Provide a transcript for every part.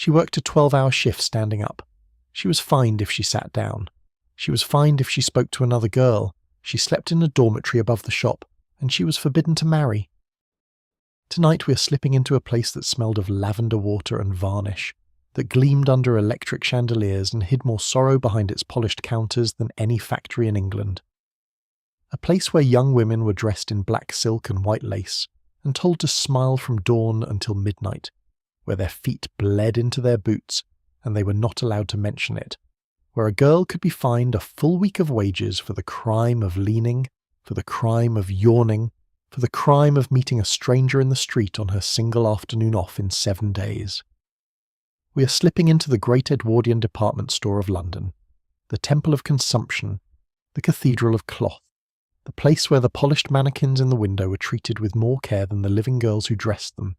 She worked a 12-hour shift standing up. She was fined if she sat down. She was fined if she spoke to another girl. She slept in a dormitory above the shop, and she was forbidden to marry. Tonight we are slipping into a place that smelled of lavender water and varnish, that gleamed under electric chandeliers and hid more sorrow behind its polished counters than any factory in England. A place where young women were dressed in black silk and white lace, and told to smile from dawn until midnight, where their feet bled into their boots and they were not allowed to mention it, where a girl could be fined a full week of wages for the crime of leaning, for the crime of yawning, for the crime of meeting a stranger in the street on her single afternoon off in 7 days. We are slipping into the great Edwardian department store of London, the temple of consumption, the cathedral of cloth, the place where the polished mannequins in the window were treated with more care than the living girls who dressed them.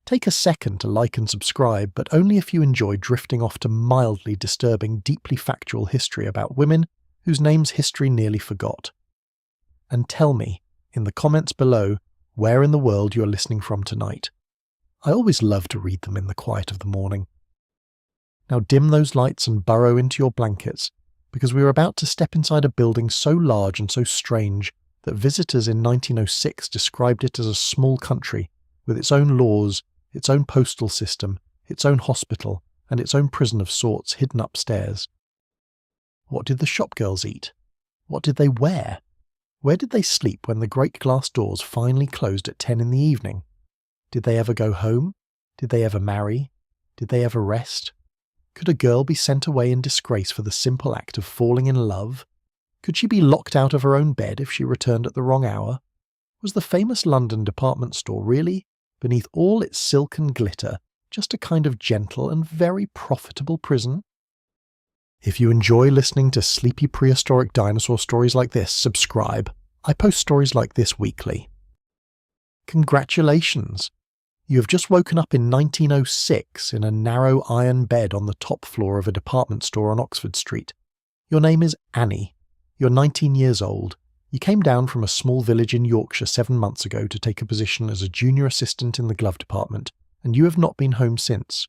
Take a second to like and subscribe, but only if you enjoy drifting off to mildly disturbing, deeply factual history about women whose names history nearly forgot. And tell me, in the comments below, where in the world you are listening from tonight. I always love to read them in the quiet of the morning. Now dim those lights and burrow into your blankets, because we are about to step inside a building so large and so strange that visitors in 1906 described it as a small country with its own laws, its own postal system, its own hospital, and its own prison of sorts hidden upstairs. What did the shopgirls eat? What did they wear? Where did they sleep when the great glass doors finally closed at 10 in the evening? Did they ever go home? Did they ever marry? Did they ever rest? Could a girl be sent away in disgrace for the simple act of falling in love? Could she be locked out of her own bed if she returned at the wrong hour? Was the famous London department store really, beneath all its silk and glitter, just a kind of gentle and very profitable prison? If you enjoy listening to sleepy prehistoric dinosaur stories like this, subscribe. I post stories like this weekly. Congratulations! You have just woken up in 1906 in a narrow iron bed on the top floor of a department store on Oxford Street. Your name is Annie. You're 19 years old. You came down from a small village in Yorkshire 7 months ago to take a position as a junior assistant in the glove department, and you have not been home since.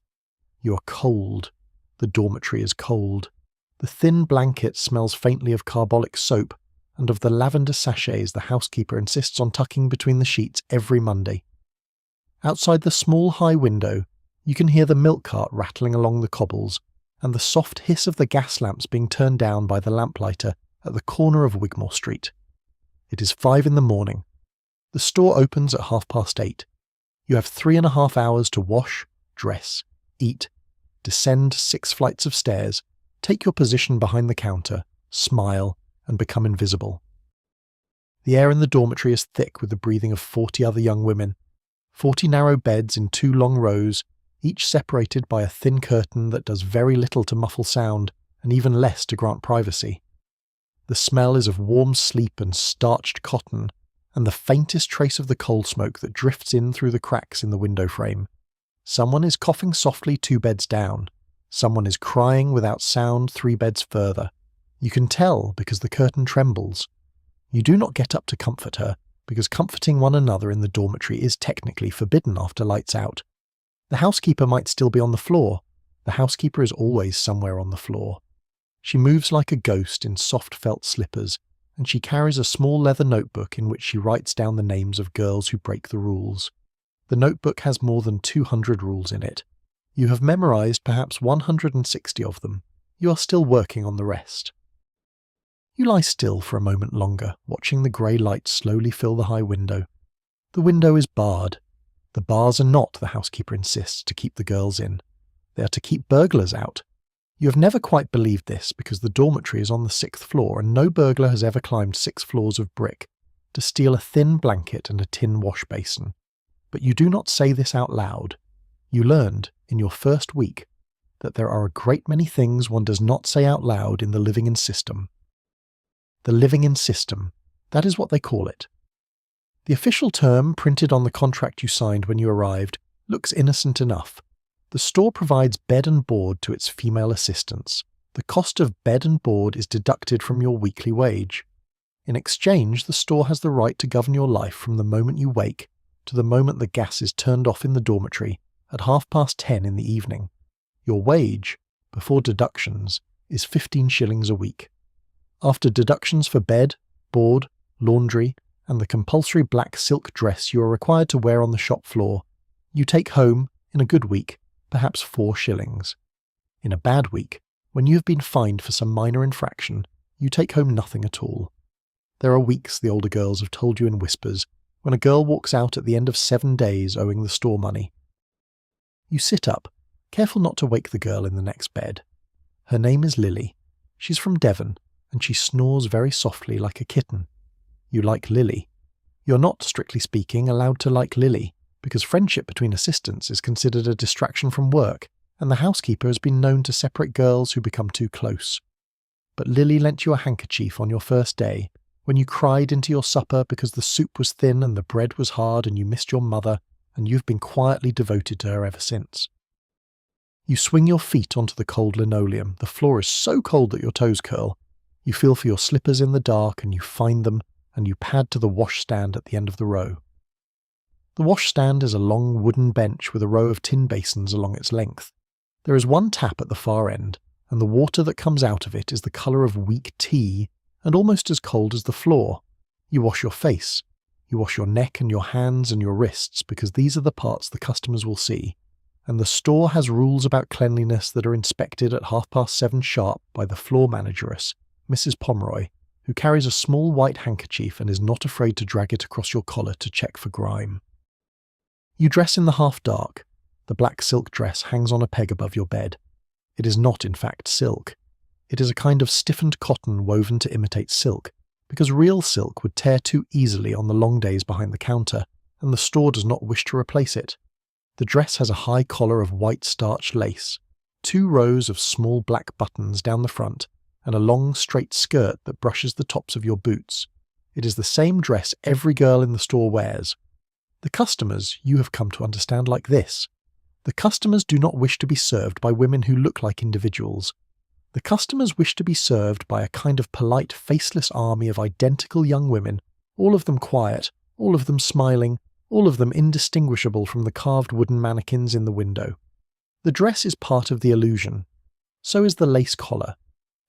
You are cold. The dormitory is cold. The thin blanket smells faintly of carbolic soap and of the lavender sachets the housekeeper insists on tucking between the sheets every Monday. Outside the small high window, you can hear the milk cart rattling along the cobbles and the soft hiss of the gas lamps being turned down by the lamplighter at the corner of Wigmore Street. It is 5 in the morning. The store opens at 8:30. You have 3.5 hours to wash, dress, eat, descend 6 flights of stairs, take your position behind the counter, smile, and become invisible. The air in the dormitory is thick with the breathing of 40 other young women. 40 narrow beds in 2 long rows, each separated by a thin curtain that does very little to muffle sound and even less to grant privacy. The smell is of warm sleep and starched cotton, and the faintest trace of the coal smoke that drifts in through the cracks in the window frame. Someone is coughing softly 2 beds down. Someone is crying without sound 3 beds further. You can tell because the curtain trembles. You do not get up to comfort her, because comforting one another in the dormitory is technically forbidden after lights out. The housekeeper might still be on the floor. The housekeeper is always somewhere on the floor. She moves like a ghost in soft felt slippers, and she carries a small leather notebook in which she writes down the names of girls who break the rules. The notebook has more than 200 rules in it. You have memorized perhaps 160 of them. You are still working on the rest. You lie still for a moment longer, watching the grey light slowly fill the high window. The window is barred. The bars are not, the housekeeper insists, to keep the girls in. They are to keep burglars out. You have never quite believed this because the dormitory is on the 6th floor and no burglar has ever climbed 6 floors of brick to steal a thin blanket and a tin wash basin. But you do not say this out loud. You learned, in your first week, that there are a great many things one does not say out loud in the living-in system. The living-in system, that is what they call it. The official term, printed on the contract you signed when you arrived, looks innocent enough. The store provides bed and board to its female assistants. The cost of bed and board is deducted from your weekly wage. In exchange, the store has the right to govern your life from the moment you wake to the moment the gas is turned off in the dormitory at 10:30 in the evening. Your wage, before deductions, is 15 shillings a week. After deductions for bed, board, laundry, and the compulsory black silk dress you are required to wear on the shop floor, you take home, in a good week, perhaps 4 shillings. In a bad week, when you have been fined for some minor infraction, you take home nothing at all. There are weeks, the older girls have told you in whispers, when a girl walks out at the end of 7 days owing the store money. You sit up, careful not to wake the girl in the next bed. Her name is Lily. She's from Devon, and she snores very softly like a kitten. You like Lily. You're not, strictly speaking, allowed to like Lily, because friendship between assistants is considered a distraction from work, and the housekeeper has been known to separate girls who become too close. But Lily lent you a handkerchief on your first day, when you cried into your supper because the soup was thin and the bread was hard and you missed your mother, and you've been quietly devoted to her ever since. You swing your feet onto the cold linoleum. The floor is so cold that your toes curl. You feel for your slippers in the dark and you find them, and you pad to the washstand at the end of the row. The washstand is a long wooden bench with a row of tin basins along its length. There is one tap at the far end, and the water that comes out of it is the colour of weak tea and almost as cold as the floor. You wash your face. You wash your neck and your hands and your wrists because these are the parts the customers will see. And the store has rules about cleanliness that are inspected at 7:30 sharp by the floor manageress, Mrs. Pomeroy, who carries a small white handkerchief and is not afraid to drag it across your collar to check for grime. You dress in the half-dark. The black silk dress hangs on a peg above your bed. It is not, in fact, silk. It is a kind of stiffened cotton woven to imitate silk, because real silk would tear too easily on the long days behind the counter, and the store does not wish to replace it. The dress has a high collar of white starched lace, 2 rows of small black buttons down the front, and a long straight skirt that brushes the tops of your boots. It is the same dress every girl in the store wears. The customers you have come to understand like this. The customers do not wish to be served by women who look like individuals. The customers wish to be served by a kind of polite, faceless army of identical young women, all of them quiet, all of them smiling, all of them indistinguishable from the carved wooden mannequins in the window. The dress is part of the illusion. So is the lace collar.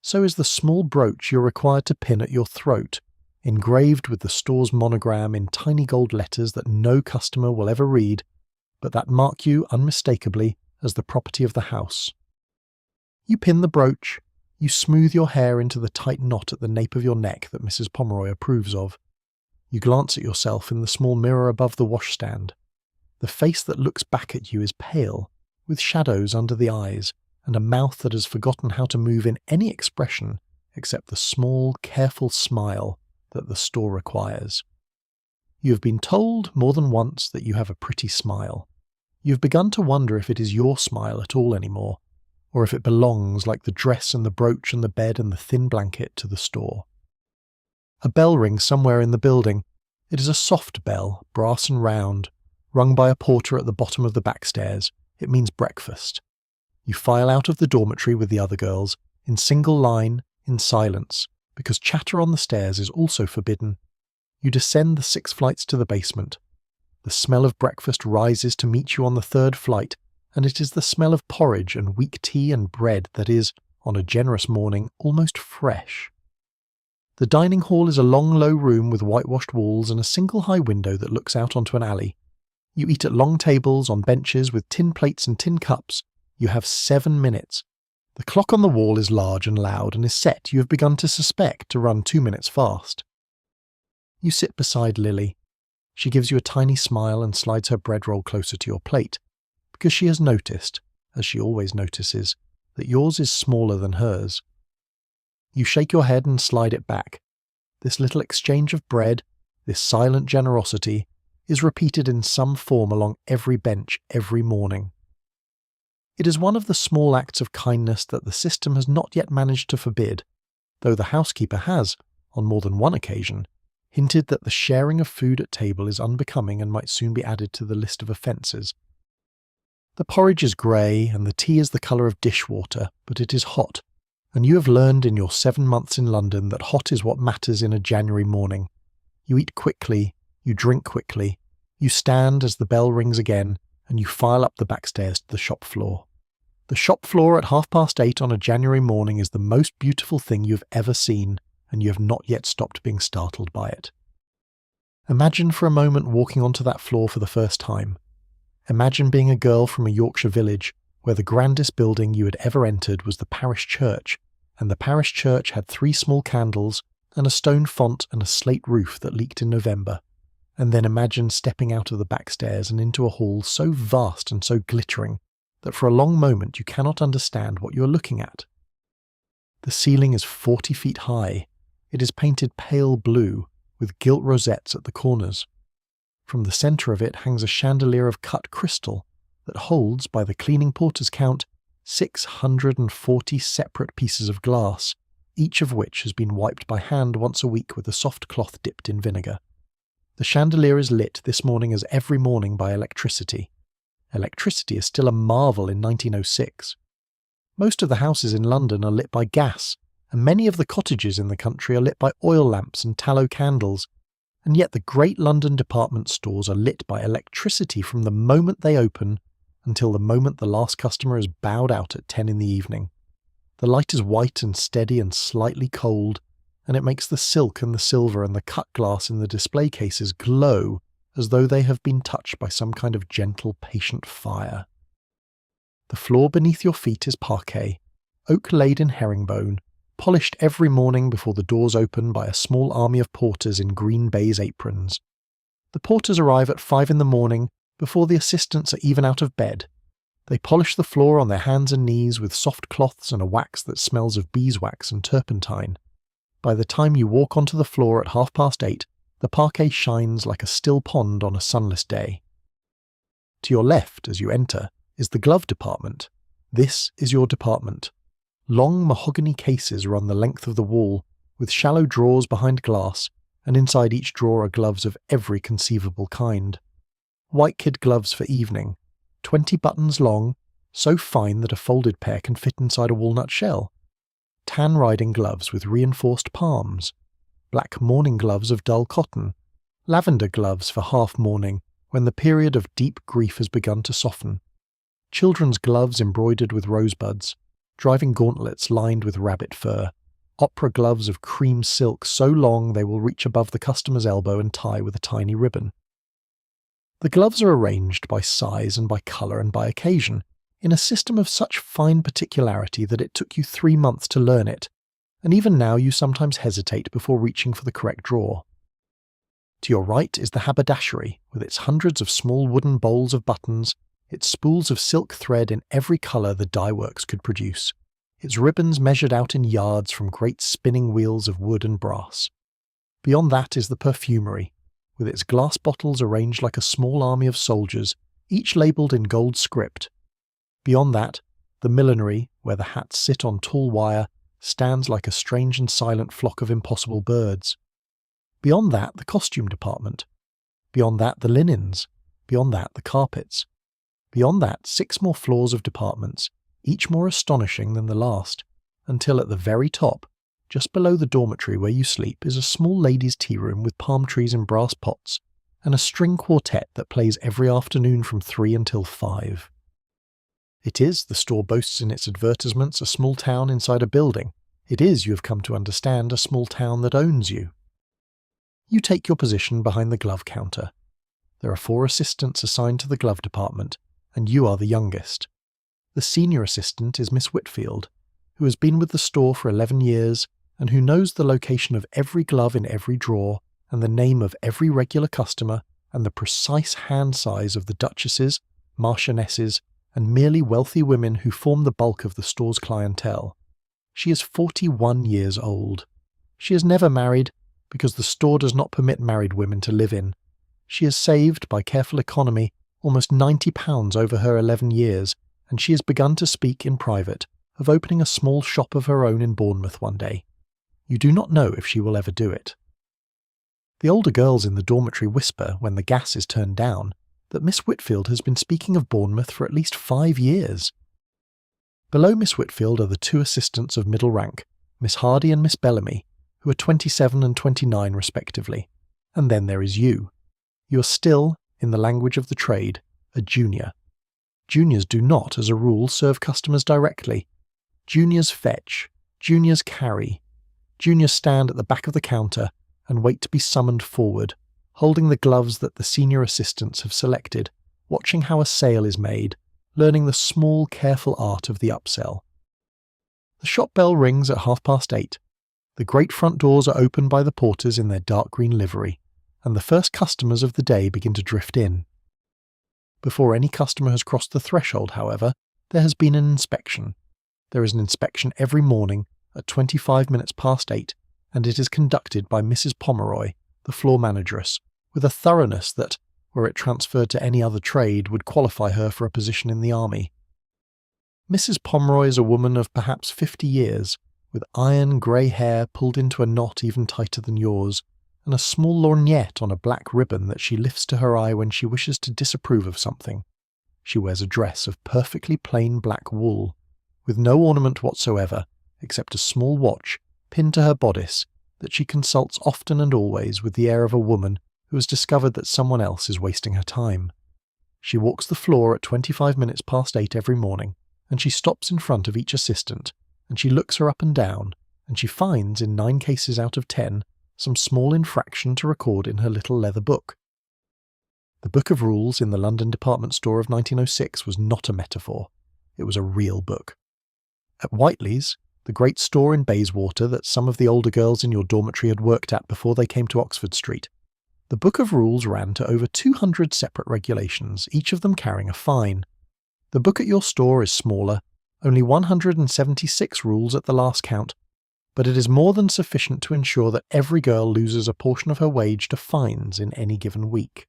So is the small brooch you're required to pin at your throat, engraved with the store's monogram in tiny gold letters that no customer will ever read, but that mark you unmistakably as the property of the house. You pin the brooch, you smooth your hair into the tight knot at the nape of your neck that Mrs. Pomeroy approves of. You glance at yourself in the small mirror above the washstand. The face that looks back at you is pale, with shadows under the eyes, and a mouth that has forgotten how to move in any expression except the small, careful smile that the store requires. You have been told more than once that you have a pretty smile. You have begun to wonder if it is your smile at all anymore, or if it belongs, like the dress and the brooch and the bed and the thin blanket, to the store. A bell rings somewhere in the building. It is a soft bell, brass and round, rung by a porter at the bottom of the back stairs. It means breakfast. You file out of the dormitory with the other girls, in single line, in silence, because chatter on the stairs is also forbidden. You descend the 6 flights to the basement. The smell of breakfast rises to meet you on the 3rd flight, and it is the smell of porridge and weak tea and bread that is, on a generous morning, almost fresh. The dining hall is a long, low room with whitewashed walls and a single high window that looks out onto an alley. You eat at long tables on benches with tin plates and tin cups. You have 7 minutes. The clock on the wall is large and loud and is set, you have begun to suspect, to run 2 minutes fast. You sit beside Lily. She gives you a tiny smile and slides her bread roll closer to your plate, because she has noticed, as she always notices, that yours is smaller than hers. You shake your head and slide it back. This little exchange of bread, this silent generosity, is repeated in some form along every bench every morning. It is one of the small acts of kindness that the system has not yet managed to forbid, though the housekeeper has, on more than one occasion, hinted that the sharing of food at table is unbecoming and might soon be added to the list of offences. The porridge is grey and the tea is the colour of dishwater, but it is hot, and you have learned in your 7 months in London that hot is what matters in a January morning. You eat quickly, you drink quickly, you stand as the bell rings again, and you file up the back stairs to the shop floor. The shop floor at 8:30 on a January morning is the most beautiful thing you have ever seen, and you have not yet stopped being startled by it. Imagine for a moment walking onto that floor for the first time. Imagine being a girl from a Yorkshire village where the grandest building you had ever entered was the parish church, and the parish church had 3 small candles and a stone font and a slate roof that leaked in November. And then imagine stepping out of the back stairs and into a hall so vast and so glittering that for a long moment you cannot understand what you are looking at. The ceiling is 40 feet high. It is painted pale blue, with gilt rosettes at the corners. From the centre of it hangs a chandelier of cut crystal that holds, by the cleaning porter's count, 640 separate pieces of glass, each of which has been wiped by hand once a week with a soft cloth dipped in vinegar. The chandelier is lit this morning as every morning by electricity. Electricity is still a marvel in 1906. Most of the houses in London are lit by gas, and many of the cottages in the country are lit by oil lamps and tallow candles, and yet the great London department stores are lit by electricity from the moment they open until the moment the last customer is bowed out at 10 in the evening. The light is white and steady and slightly cold, and it makes the silk and the silver and the cut glass in the display cases glow as though they have been touched by some kind of gentle, patient fire. The floor beneath your feet is parquet, oak laid in herringbone, polished every morning before the doors open by a small army of porters in green baize aprons. The porters arrive at 5 in the morning, before the assistants are even out of bed. They polish the floor on their hands and knees with soft cloths and a wax that smells of beeswax and turpentine. By the time you walk onto the floor at 8:30, the parquet shines like a still pond on a sunless day. To your left, as you enter, is the glove department. This is your department. Long mahogany cases run the length of the wall, with shallow drawers behind glass, and inside each drawer are gloves of every conceivable kind. White kid gloves for evening, 20 buttons long, so fine that a folded pair can fit inside a walnut shell. Tan riding gloves with reinforced palms. Black morning gloves of dull cotton. Lavender gloves for half mourning, when the period of deep grief has begun to soften. Children's gloves embroidered with rosebuds. Driving gauntlets lined with rabbit fur. Opera gloves of cream silk so long they will reach above the customer's elbow and tie with a tiny ribbon. The gloves are arranged by size and by colour and by occasion, in a system of such fine particularity that it took you 3 months to learn it, and even now you sometimes hesitate before reaching for the correct drawer. To your right is the haberdashery, with its hundreds of small wooden bowls of buttons, its spools of silk thread in every colour the dye works could produce, its ribbons measured out in yards from great spinning wheels of wood and brass. Beyond that is the perfumery, with its glass bottles arranged like a small army of soldiers, each labelled in gold script. Beyond that, the millinery, where the hats sit on tall wire, stands like a strange and silent flock of impossible birds. Beyond that, the costume department. Beyond that, the linens. Beyond that, the carpets. Beyond that, 6 more floors of departments, each more astonishing than the last, until at the very top, just below the dormitory where you sleep, is a small ladies' tea room with palm trees in brass pots, and a string quartet that plays every afternoon from 3 until 5. It is, the store boasts in its advertisements, a small town inside a building. It is, you have come to understand, a small town that owns you. You take your position behind the glove counter. There are 4 assistants assigned to the glove department, and you are the youngest. The senior assistant is Miss Whitfield, who has been with the store for 11 years, and who knows the location of every glove in every drawer, and the name of every regular customer, and the precise hand size of the duchesses, marchionesses, and merely wealthy women who form the bulk of the store's clientele. She is 41 years old. She is never married, because the store does not permit married women to live in. She has saved, by careful economy, almost £90 over her 11 years, and she has begun to speak in private of opening a small shop of her own in Bournemouth one day. You do not know if she will ever do it. The older girls in the dormitory whisper, when the gas is turned down, that Miss Whitfield has been speaking of Bournemouth for at least 5 years. Below Miss Whitfield are the 2 assistants of middle rank, Miss Hardy and Miss Bellamy, who are 27 and 29 respectively, and then there is you. You are still, in the language of the trade, a junior. Juniors do not, as a rule, serve customers directly. Juniors fetch, juniors carry. Juniors stand at the back of the counter and wait to be summoned forward, holding the gloves that the senior assistants have selected, watching how a sale is made, learning the small, careful art of the upsell. The shop bell rings at 8:30. The great front doors are opened by the porters in their dark green livery, and the first customers of the day begin to drift in. Before any customer has crossed the threshold, however, there has been an inspection. There is an inspection every morning at 8:25, and it is conducted by Mrs. Pomeroy, the floor manageress, with a thoroughness that, were it transferred to any other trade, would qualify her for a position in the army. Mrs. Pomeroy is a woman of perhaps 50 years, with iron grey hair pulled into a knot even tighter than yours, and a small lorgnette on a black ribbon that she lifts to her eye when she wishes to disapprove of something. She wears a dress of perfectly plain black wool, with no ornament whatsoever, except a small watch pinned to her bodice that she consults often and always with the air of a woman who has discovered that someone else is wasting her time. She walks the floor at 8:25 every morning, and she stops in front of each assistant, and she looks her up and down, and she finds, in 9 cases out of 10, some small infraction to record in her little leather book. The Book of Rules in the London department store of 1906 was not a metaphor. It was a real book. At Whiteley's, the great store in Bayswater that some of the older girls in your dormitory had worked at before they came to Oxford Street, the Book of Rules ran to over 200 separate regulations, each of them carrying a fine. The book at your store is smaller, only 176 rules at the last count, but it is more than sufficient to ensure that every girl loses a portion of her wage to fines in any given week.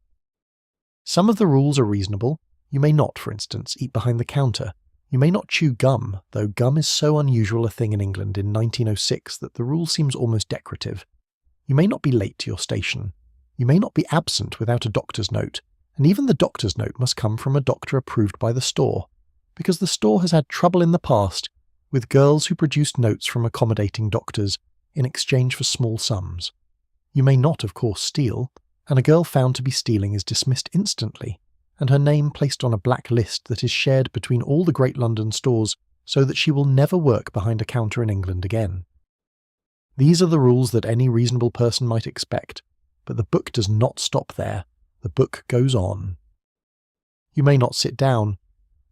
Some of the rules are reasonable. You may not, for instance, eat behind the counter. You may not chew gum, though gum is so unusual a thing in England in 1906 that the rule seems almost decorative. You may not be late to your station. You may not be absent without a doctor's note, and even the doctor's note must come from a doctor approved by the store, because the store has had trouble in the past with girls who produced notes from accommodating doctors in exchange for small sums. You may not, of course, steal, and a girl found to be stealing is dismissed instantly, and her name placed on a black list that is shared between all the great London stores so that she will never work behind a counter in England again. These are the rules that any reasonable person might expect, but the book does not stop there. The book goes on. You may not sit down,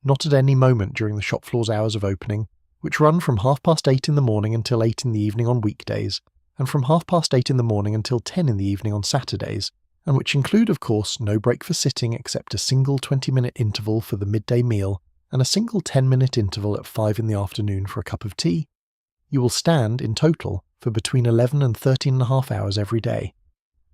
not at any moment during the shop floor's hours of opening, which run from 8:30 in the morning until 8 in the evening on weekdays, and from 8:30 in the morning until 10 in the evening on Saturdays, and which include, of course, no break for sitting except a single 20-minute interval for the midday meal and a single 10-minute interval at 5 in the afternoon for a cup of tea. You will stand, in total, for between 11 and 13.5 hours every day.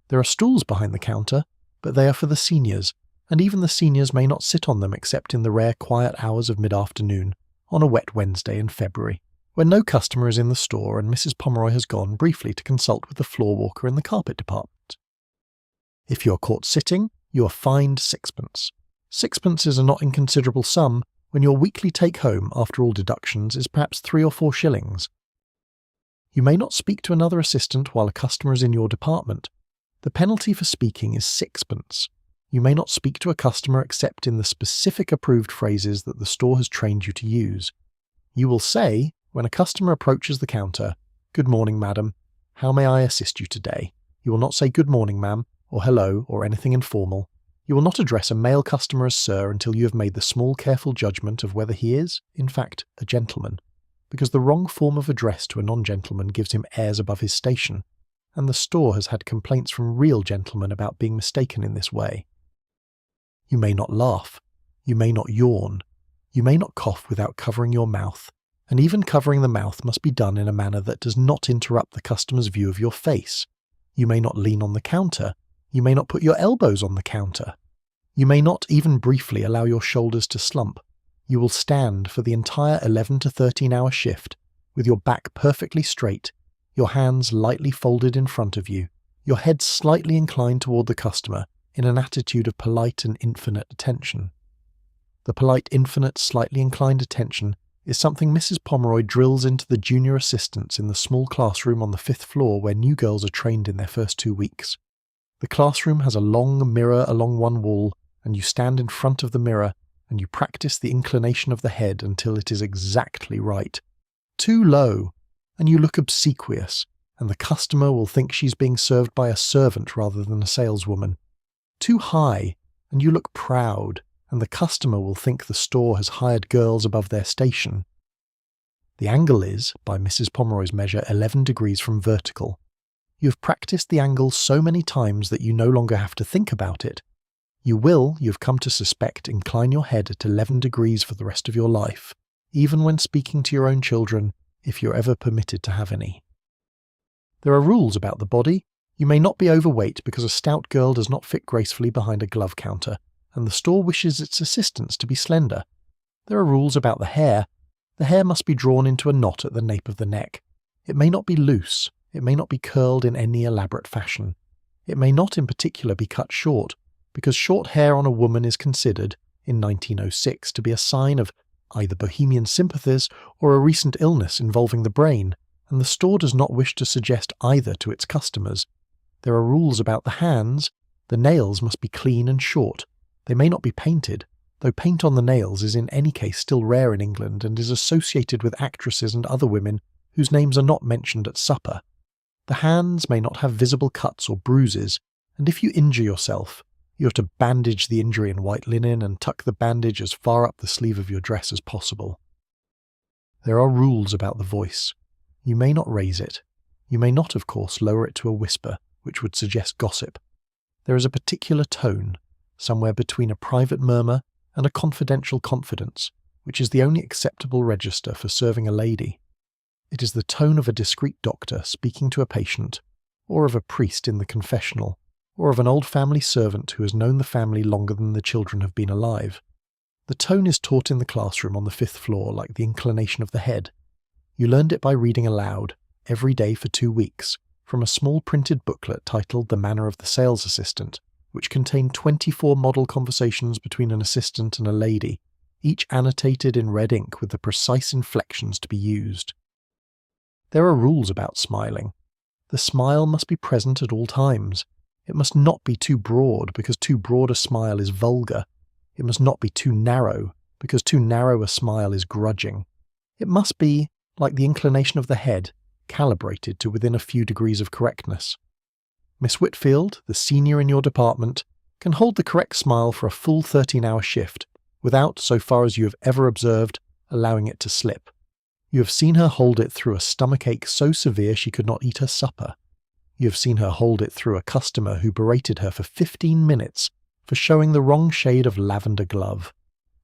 There are stools behind the counter, but they are for the seniors, and even the seniors may not sit on them except in the rare quiet hours of mid-afternoon, on a wet Wednesday in February, when no customer is in the store and Mrs. Pomeroy has gone briefly to consult with the floor walker in the carpet department. If you are caught sitting, you are fined 6pence. 6pence is a not inconsiderable sum when your weekly take-home, after all deductions, is perhaps 3 or 4 shillings. You may not speak to another assistant while a customer is in your department. The penalty for speaking is 6pence. You may not speak to a customer except in the specific approved phrases that the store has trained you to use. You will say, when a customer approaches the counter, "Good morning, madam. How may I assist you today?" You will not say "Good morning, ma'am," or "Hello," or anything informal. You will not address a male customer as "sir" until you have made the small careful judgment of whether he is, in fact, a gentleman, because the wrong form of address to a non-gentleman gives him airs above his station, and the store has had complaints from real gentlemen about being mistaken in this way. You may not laugh. You may not yawn. You may not cough without covering your mouth, and even covering the mouth must be done in a manner that does not interrupt the customer's view of your face. You may not lean on the counter. You may not put your elbows on the counter. You may not even briefly allow your shoulders to slump. You will stand for the entire 11 to 13-hour shift with your back perfectly straight, your hands lightly folded in front of you, your head slightly inclined toward the customer in an attitude of polite and infinite attention. The polite, infinite, slightly inclined attention is something Mrs. Pomeroy drills into the junior assistants in the small classroom on the 5th floor where new girls are trained in their first 2 weeks. The classroom has a long mirror along one wall and you stand in front of the mirror and you practice the inclination of the head until it is exactly right. Too low, and you look obsequious, and the customer will think she's being served by a servant rather than a saleswoman. Too high, and you look proud, and the customer will think the store has hired girls above their station. The angle is, by Mrs. Pomeroy's measure, 11 degrees from vertical. You have practiced the angle so many times that you no longer have to think about it. You will, you've come to suspect, incline your head at 11 degrees for the rest of your life, even when speaking to your own children, if you're ever permitted to have any. There are rules about the body. You may not be overweight because a stout girl does not fit gracefully behind a glove counter, and the store wishes its assistants to be slender. There are rules about the hair. The hair must be drawn into a knot at the nape of the neck. It may not be loose. It may not be curled in any elaborate fashion. It may not in particular be cut short, because short hair on a woman is considered, in 1906, to be a sign of either bohemian sympathies or a recent illness involving the brain, and the store does not wish to suggest either to its customers. There are rules about the hands. The nails must be clean and short. They may not be painted, though paint on the nails is in any case still rare in England and is associated with actresses and other women whose names are not mentioned at supper. The hands may not have visible cuts or bruises, and if you injure yourself, you are to bandage the injury in white linen and tuck the bandage as far up the sleeve of your dress as possible. There are rules about the voice. You may not raise it. You may not, of course, lower it to a whisper, which would suggest gossip. There is a particular tone, somewhere between a private murmur and a confidential confidence, which is the only acceptable register for serving a lady. It is the tone of a discreet doctor speaking to a patient, or of a priest in the confessional, or of an old family servant who has known the family longer than the children have been alive. The tone is taught in the classroom on the 5th floor like the inclination of the head. You learned it by reading aloud, every day for 2 weeks, from a small printed booklet titled The Manner of the Sales Assistant, which contained 24 model conversations between an assistant and a lady, each annotated in red ink with the precise inflections to be used. There are rules about smiling. The smile must be present at all times. It must not be too broad, because too broad a smile is vulgar. It must not be too narrow, because too narrow a smile is grudging. It must be, like the inclination of the head, calibrated to within a few degrees of correctness. Miss Whitfield, the senior in your department, can hold the correct smile for a full 13-hour shift, without, so far as you have ever observed, allowing it to slip. You have seen her hold it through a stomachache so severe she could not eat her supper. You have seen her hold it through a customer who berated her for 15 minutes for showing the wrong shade of lavender glove.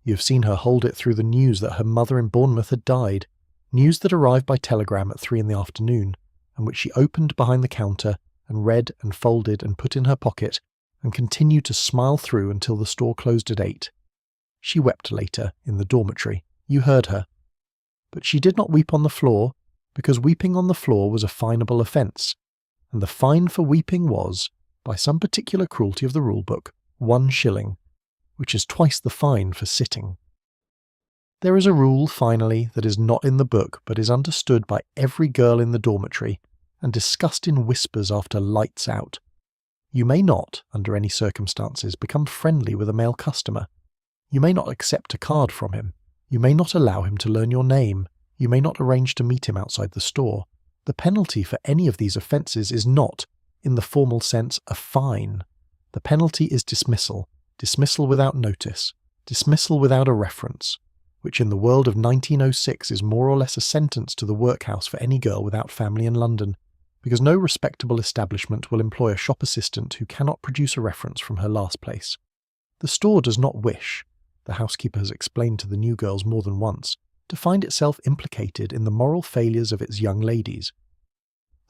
You have seen her hold it through the news that her mother in Bournemouth had died, news that arrived by telegram at 3 p.m, and which she opened behind the counter and read and folded and put in her pocket and continued to smile through until the store closed at 8. She wept later, in the dormitory. You heard her. But she did not weep on the floor, because weeping on the floor was a finable offence, and the fine for weeping was, by some particular cruelty of the rule-book, 1 shilling, which is twice the fine for sitting. There is a rule, finally, that is not in the book but is understood by every girl in the dormitory and discussed in whispers after lights out. You may not, under any circumstances, become friendly with a male customer. You may not accept a card from him. You may not allow him to learn your name. You may not arrange to meet him outside the store. The penalty for any of these offences is not, in the formal sense, a fine. The penalty is dismissal without notice, dismissal without a reference, which in the world of 1906 is more or less a sentence to the workhouse for any girl without family in London, because no respectable establishment will employ a shop assistant who cannot produce a reference from her last place. The store does not wish, the housekeeper has explained to the new girls more than once, to find itself implicated in the moral failures of its young ladies.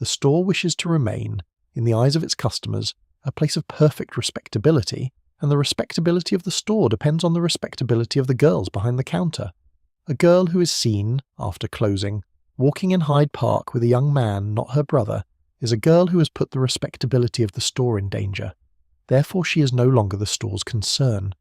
The store wishes to remain, in the eyes of its customers, a place of perfect respectability, and the respectability of the store depends on the respectability of the girls behind the counter. A girl who is seen, after closing, walking in Hyde Park with a young man, not her brother, is a girl who has put the respectability of the store in danger. Therefore she is no longer the store's concern.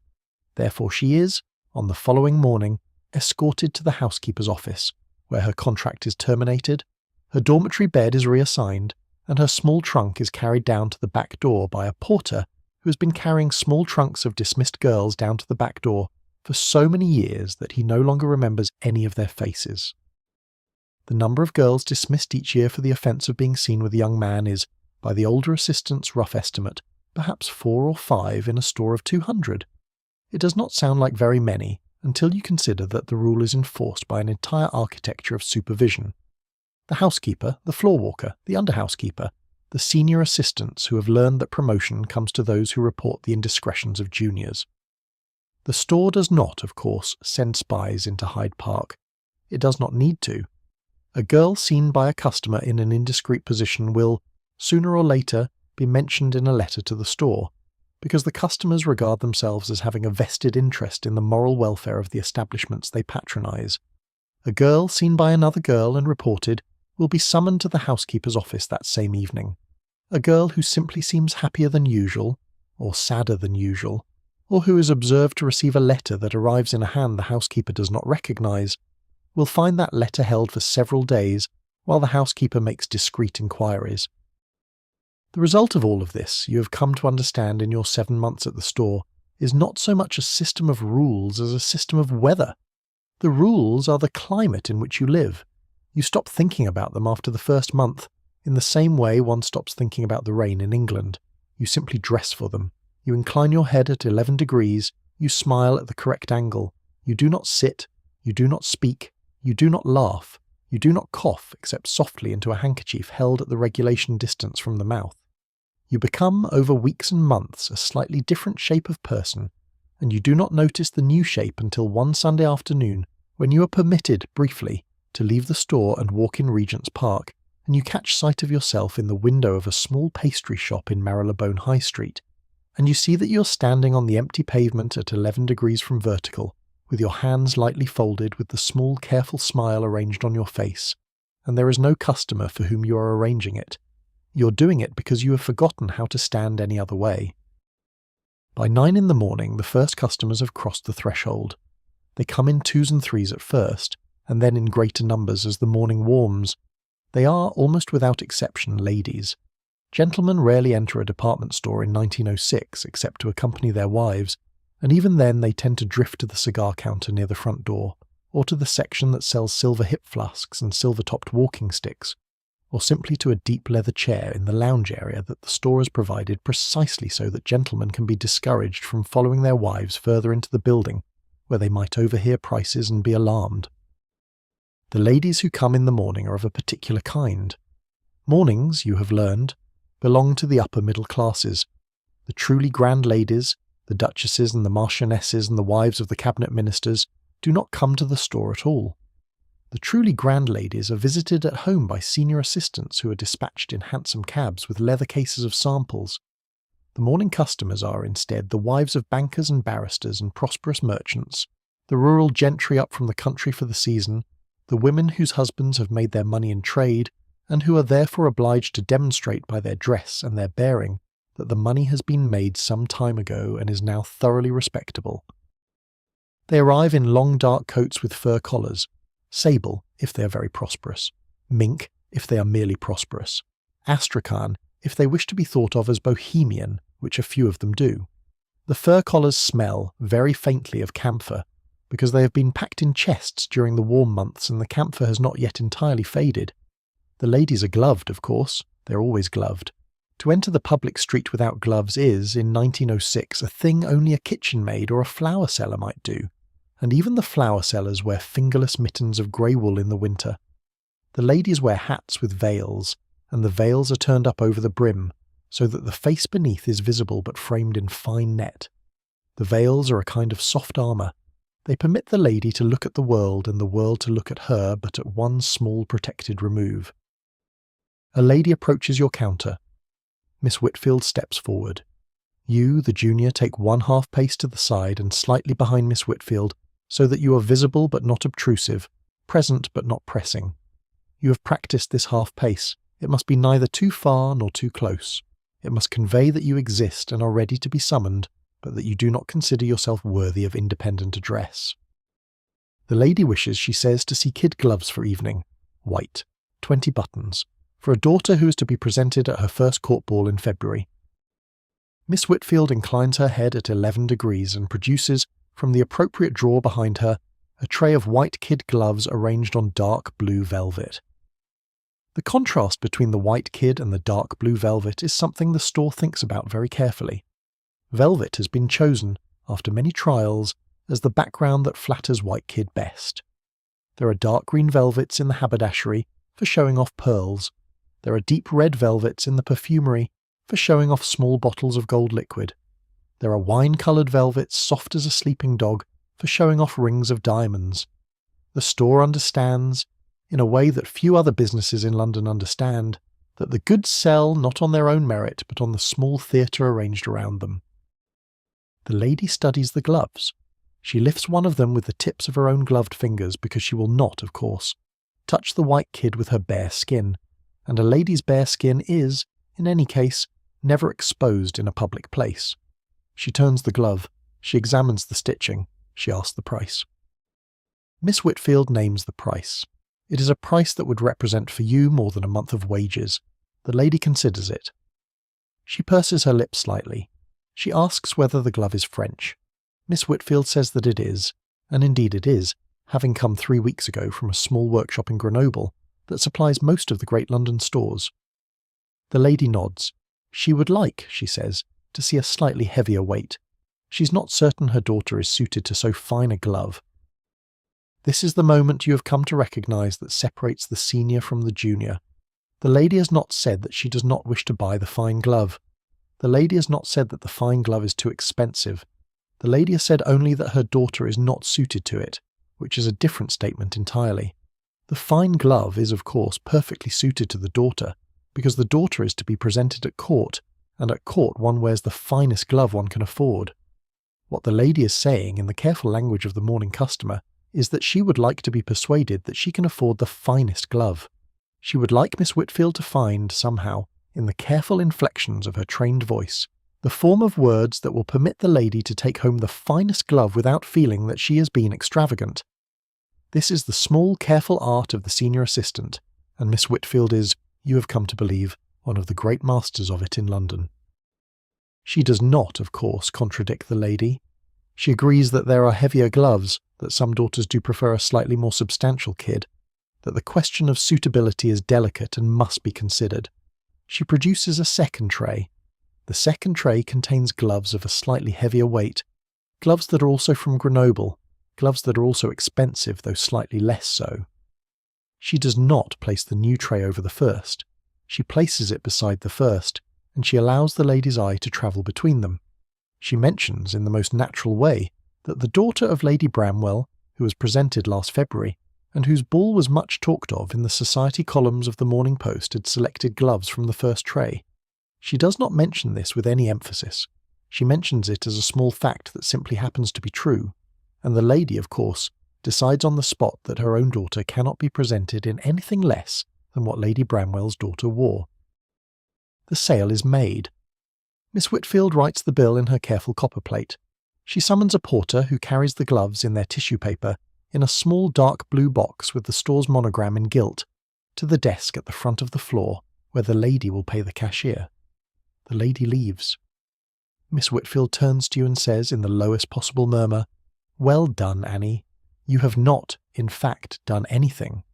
Therefore she is, on the following morning, escorted to the housekeeper's office, where her contract is terminated, her dormitory bed is reassigned, and her small trunk is carried down to the back door by a porter who has been carrying small trunks of dismissed girls down to the back door for so many years that he no longer remembers any of their faces. The number of girls dismissed each year for the offence of being seen with a young man is, by the older assistant's rough estimate, perhaps 4 or 5 in a store of 200. It does not sound like very many until you consider that the rule is enforced by an entire architecture of supervision. The housekeeper, the floor walker, the underhousekeeper, the senior assistants who have learned that promotion comes to those who report the indiscretions of juniors. The store does not, of course, send spies into Hyde Park. It does not need to. A girl seen by a customer in an indiscreet position will, sooner or later, be mentioned in a letter to the store, because the customers regard themselves as having a vested interest in the moral welfare of the establishments they patronize. A girl seen by another girl and reported will be summoned to the housekeeper's office that same evening. A girl who simply seems happier than usual, or sadder than usual, or who is observed to receive a letter that arrives in a hand the housekeeper does not recognize, will find that letter held for several days while the housekeeper makes discreet inquiries. The result of all of this, you have come to understand in your 7 months at the store, is not so much a system of rules as a system of weather. The rules are the climate in which you live. You stop thinking about them after the first month, in the same way one stops thinking about the rain in England. You simply dress for them. You incline your head at 11 degrees, you smile at the correct angle, you do not sit, you do not speak, you do not laugh, you do not cough except softly into a handkerchief held at the regulation distance from the mouth. You become, over weeks and months, a slightly different shape of person, and you do not notice the new shape until one Sunday afternoon, when you are permitted, briefly, to leave the store and walk in Regent's Park, and you catch sight of yourself in the window of a small pastry shop in Marylebone High Street, and you see that you are standing on the empty pavement at 11 degrees from vertical, with your hands lightly folded with the small careful smile arranged on your face, and there is no customer for whom you are arranging it. You're doing it because you have forgotten how to stand any other way. By 9 in the morning, the first customers have crossed the threshold. They come in 2s and 3s at first, and then in greater numbers as the morning warms. They are, almost without exception, ladies. Gentlemen rarely enter a department store in 1906 except to accompany their wives, and even then they tend to drift to the cigar counter near the front door, or to the section that sells silver hip flasks and silver-topped walking sticks, or simply to a deep leather chair in the lounge area that the store has provided precisely so that gentlemen can be discouraged from following their wives further into the building, where they might overhear prices and be alarmed. The ladies who come in the morning are of a particular kind. Mornings, you have learned, belong to the upper middle classes. The truly grand ladies, the duchesses and the marchionesses and the wives of the cabinet ministers, do not come to the store at all. The truly grand ladies are visited at home by senior assistants who are dispatched in handsome cabs with leather cases of samples. The morning customers are, instead, the wives of bankers and barristers and prosperous merchants, the rural gentry up from the country for the season, the women whose husbands have made their money in trade, and who are therefore obliged to demonstrate by their dress and their bearing that the money has been made some time ago and is now thoroughly respectable. They arrive in long dark coats with fur collars, sable if they are very prosperous, mink if they are merely prosperous, astrakhan if they wish to be thought of as bohemian, which a few of them do. The fur collars smell very faintly of camphor, because they have been packed in chests during the warm months and the camphor has not yet entirely faded. The ladies are gloved, of course. They're always gloved. To enter the public street without gloves is, in 1906, a thing only a kitchen maid or a flower seller might do, and even the flower sellers wear fingerless mittens of grey wool in the winter. The ladies wear hats with veils, and the veils are turned up over the brim, so that the face beneath is visible but framed in fine net. The veils are a kind of soft armour. They permit the lady to look at the world and the world to look at her, but at one small protected remove. A lady approaches your counter. Miss Whitfield steps forward. You, the junior, take 1/2 pace to the side and slightly behind Miss Whitfield, so that you are visible but not obtrusive, present but not pressing. You have practised this 1/2 pace. It must be neither too far nor too close. It must convey that you exist and are ready to be summoned, but that you do not consider yourself worthy of independent address. The lady wishes, she says, to see kid gloves for evening, white, 20 buttons, for a daughter who is to be presented at her first court ball in February. Miss Whitfield inclines her head at 11 degrees and produces, from the appropriate drawer behind her, a tray of white kid gloves arranged on dark blue velvet. The contrast between the white kid and the dark blue velvet is something the store thinks about very carefully. Velvet has been chosen, after many trials, as the background that flatters white kid best. There are dark green velvets in the haberdashery for showing off pearls. There are deep red velvets in the perfumery for showing off small bottles of gold liquid. There are wine-coloured velvets soft as a sleeping dog for showing off rings of diamonds. The store understands, in a way that few other businesses in London understand, that the goods sell not on their own merit but on the small theatre arranged around them. The lady studies the gloves. She lifts one of them with the tips of her own gloved fingers because she will not, of course, touch the white kid with her bare skin, and a lady's bare skin is, in any case, never exposed in a public place. She turns the glove, she examines the stitching, she asks the price. Miss Whitfield names the price. It is a price that would represent for you more than a month of wages. The lady considers it. She purses her lips slightly. She asks whether the glove is French. Miss Whitfield says that it is, and indeed it is, having come 3 weeks ago from a small workshop in Grenoble that supplies most of the great London stores. The lady nods. She would like, she says, to see a slightly heavier weight. She's not certain her daughter is suited to so fine a glove. This is the moment you have come to recognise that separates the senior from the junior. The lady has not said that she does not wish to buy the fine glove. The lady has not said that the fine glove is too expensive. The lady has said only that her daughter is not suited to it, which is a different statement entirely. The fine glove is, of course, perfectly suited to the daughter, because the daughter is to be presented at court, and at court one wears the finest glove one can afford. What the lady is saying, in the careful language of the morning customer, is that she would like to be persuaded that she can afford the finest glove. She would like Miss Whitfield to find, somehow, in the careful inflections of her trained voice, the form of words that will permit the lady to take home the finest glove without feeling that she has been extravagant. This is the small, careful art of the senior assistant, and Miss Whitfield is, you have come to believe, one of the great masters of it in London. She does not, of course, contradict the lady. She agrees that there are heavier gloves, that some daughters do prefer a slightly more substantial kid, that the question of suitability is delicate and must be considered. She produces a second tray. The second tray contains gloves of a slightly heavier weight, gloves that are also from Grenoble, gloves that are also expensive, though slightly less so. She does not place the new tray over the first. She places it beside the first, and she allows the lady's eye to travel between them. She mentions, in the most natural way, that the daughter of Lady Bramwell, who was presented last February, and whose ball was much talked of in the society columns of the Morning Post, had selected gloves from the first tray. She does not mention this with any emphasis. She mentions it as a small fact that simply happens to be true, and the lady, of course, decides on the spot that her own daughter cannot be presented in anything less than what Lady Bramwell's daughter wore. The sale is made. Miss Whitfield writes the bill in her careful copperplate. She summons a porter who carries the gloves in their tissue paper in a small dark blue box with the store's monogram in gilt, to the desk at the front of the floor where the lady will pay the cashier. The lady leaves. Miss Whitfield turns to you and says in the lowest possible murmur, "Well done, Annie. You have not, in fact, done anything.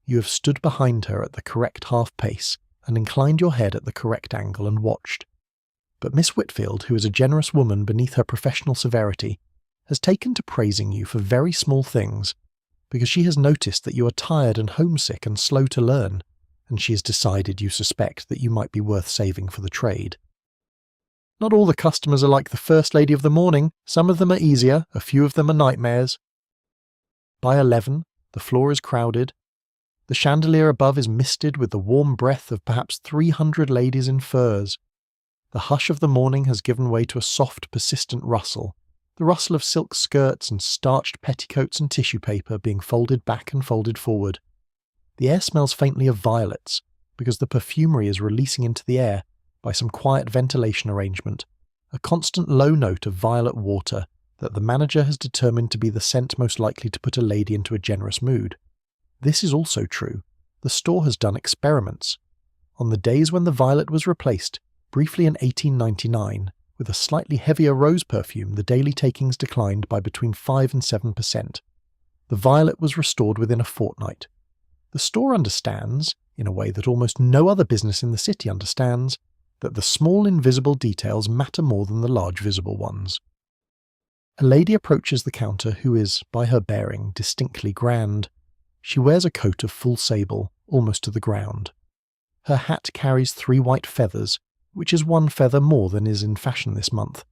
You have stood behind her at the correct half pace and inclined your head at the correct angle and watched. But Miss Whitfield, who is a generous woman beneath her professional severity, has taken to praising you for very small things, because she has noticed that you are tired and homesick and slow to learn, and she has decided, you suspect, that you might be worth saving for the trade. Not all the customers are like the First Lady of the Morning. Some of them are easier, a few of them are nightmares." By 11, the floor is crowded. The chandelier above is misted with the warm breath of perhaps 300 ladies in furs. The hush of the morning has given way to a soft, persistent rustle, the rustle of silk skirts and starched petticoats and tissue paper being folded back and folded forward. The air smells faintly of violets, because the perfumery is releasing into the air, by some quiet ventilation arrangement, a constant low note of violet water that the manager has determined to be the scent most likely to put a lady into a generous mood. This is also true. The store has done experiments. On the days when the violet was replaced, briefly in 1899, with a slightly heavier rose perfume the daily takings declined by between 5 and 7%. The violet was restored within a fortnight. The store understands, in a way that almost no other business in the city understands, that the small invisible details matter more than the large visible ones. A lady approaches the counter who is, by her bearing, distinctly grand. She wears a coat of full sable, almost to the ground. Her hat carries 3 white feathers, which is 1 feather more than is in fashion this month,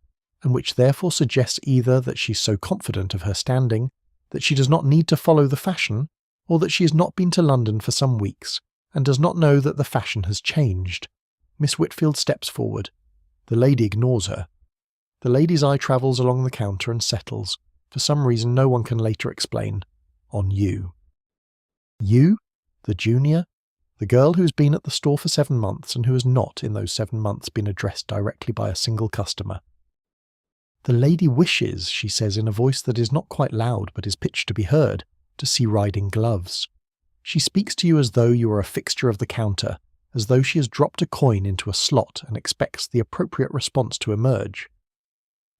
and which therefore suggests either that she's so confident of her standing that she does not need to follow the fashion, or that she has not been to London for some weeks, and does not know that the fashion has changed. Miss Whitfield steps forward. The lady ignores her. The lady's eye travels along the counter and settles, for some reason no one can later explain, on you. You, the junior, the girl who's been at the store for 7 months and who has not, in those 7 months, been addressed directly by a single customer. The lady wishes, she says in a voice that is not quite loud but is pitched to be heard, to see riding gloves. She speaks to you as though you are a fixture of the counter, as though she has dropped a coin into a slot and expects the appropriate response to emerge.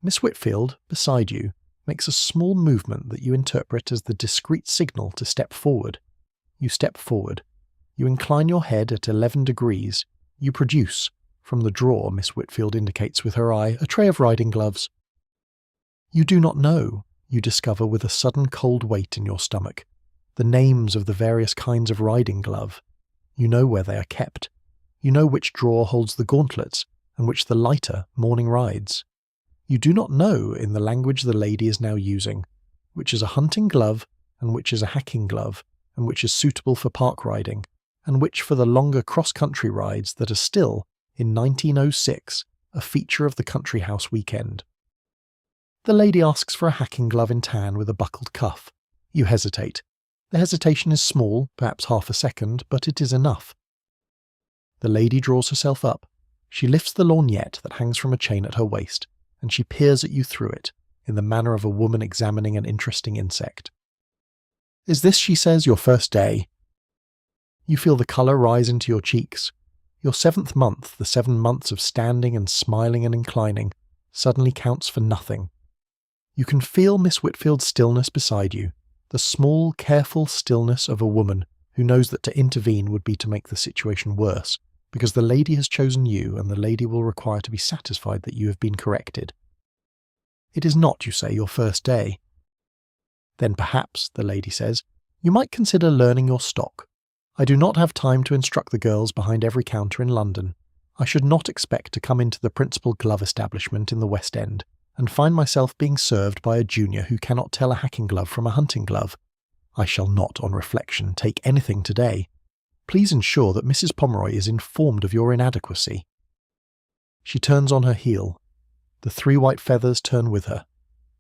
Miss Whitfield, beside you, makes a small movement that you interpret as the discreet signal to step forward. You step forward. You incline your head at 11 degrees. You produce, from the drawer Miss Whitfield indicates with her eye, a tray of riding gloves. You do not know, you discover with a sudden cold weight in your stomach, the names of the various kinds of riding glove. You know where they are kept. You know which drawer holds the gauntlets, and which the lighter, morning rides. You do not know, in the language the lady is now using, which is a hunting glove, and which is a hacking glove, and which is suitable for park riding, and which for the longer cross-country rides that are still, in 1906, a feature of the country house weekend. The lady asks for a hacking glove in tan with a buckled cuff. You hesitate. The hesitation is small, perhaps half a second, but it is enough. The lady draws herself up. She lifts the lorgnette that hangs from a chain at her waist, and she peers at you through it, in the manner of a woman examining an interesting insect. Is this, she says, your first day? You feel the colour rise into your cheeks. Your 7th month, the 7 months of standing and smiling and inclining, suddenly counts for nothing. You can feel Miss Whitfield's stillness beside you, the small, careful stillness of a woman who knows that to intervene would be to make the situation worse, because the lady has chosen you and the lady will require to be satisfied that you have been corrected. It is not, you say, your first day. Then perhaps, the lady says, you might consider learning your stock. I do not have time to instruct the girls behind every counter in London. I should not expect to come into the principal glove establishment in the West End and find myself being served by a junior who cannot tell a hacking glove from a hunting glove. I shall not, on reflection, take anything today. Please ensure that Mrs. Pomeroy is informed of your inadequacy. She turns on her heel. The 3 white feathers turn with her.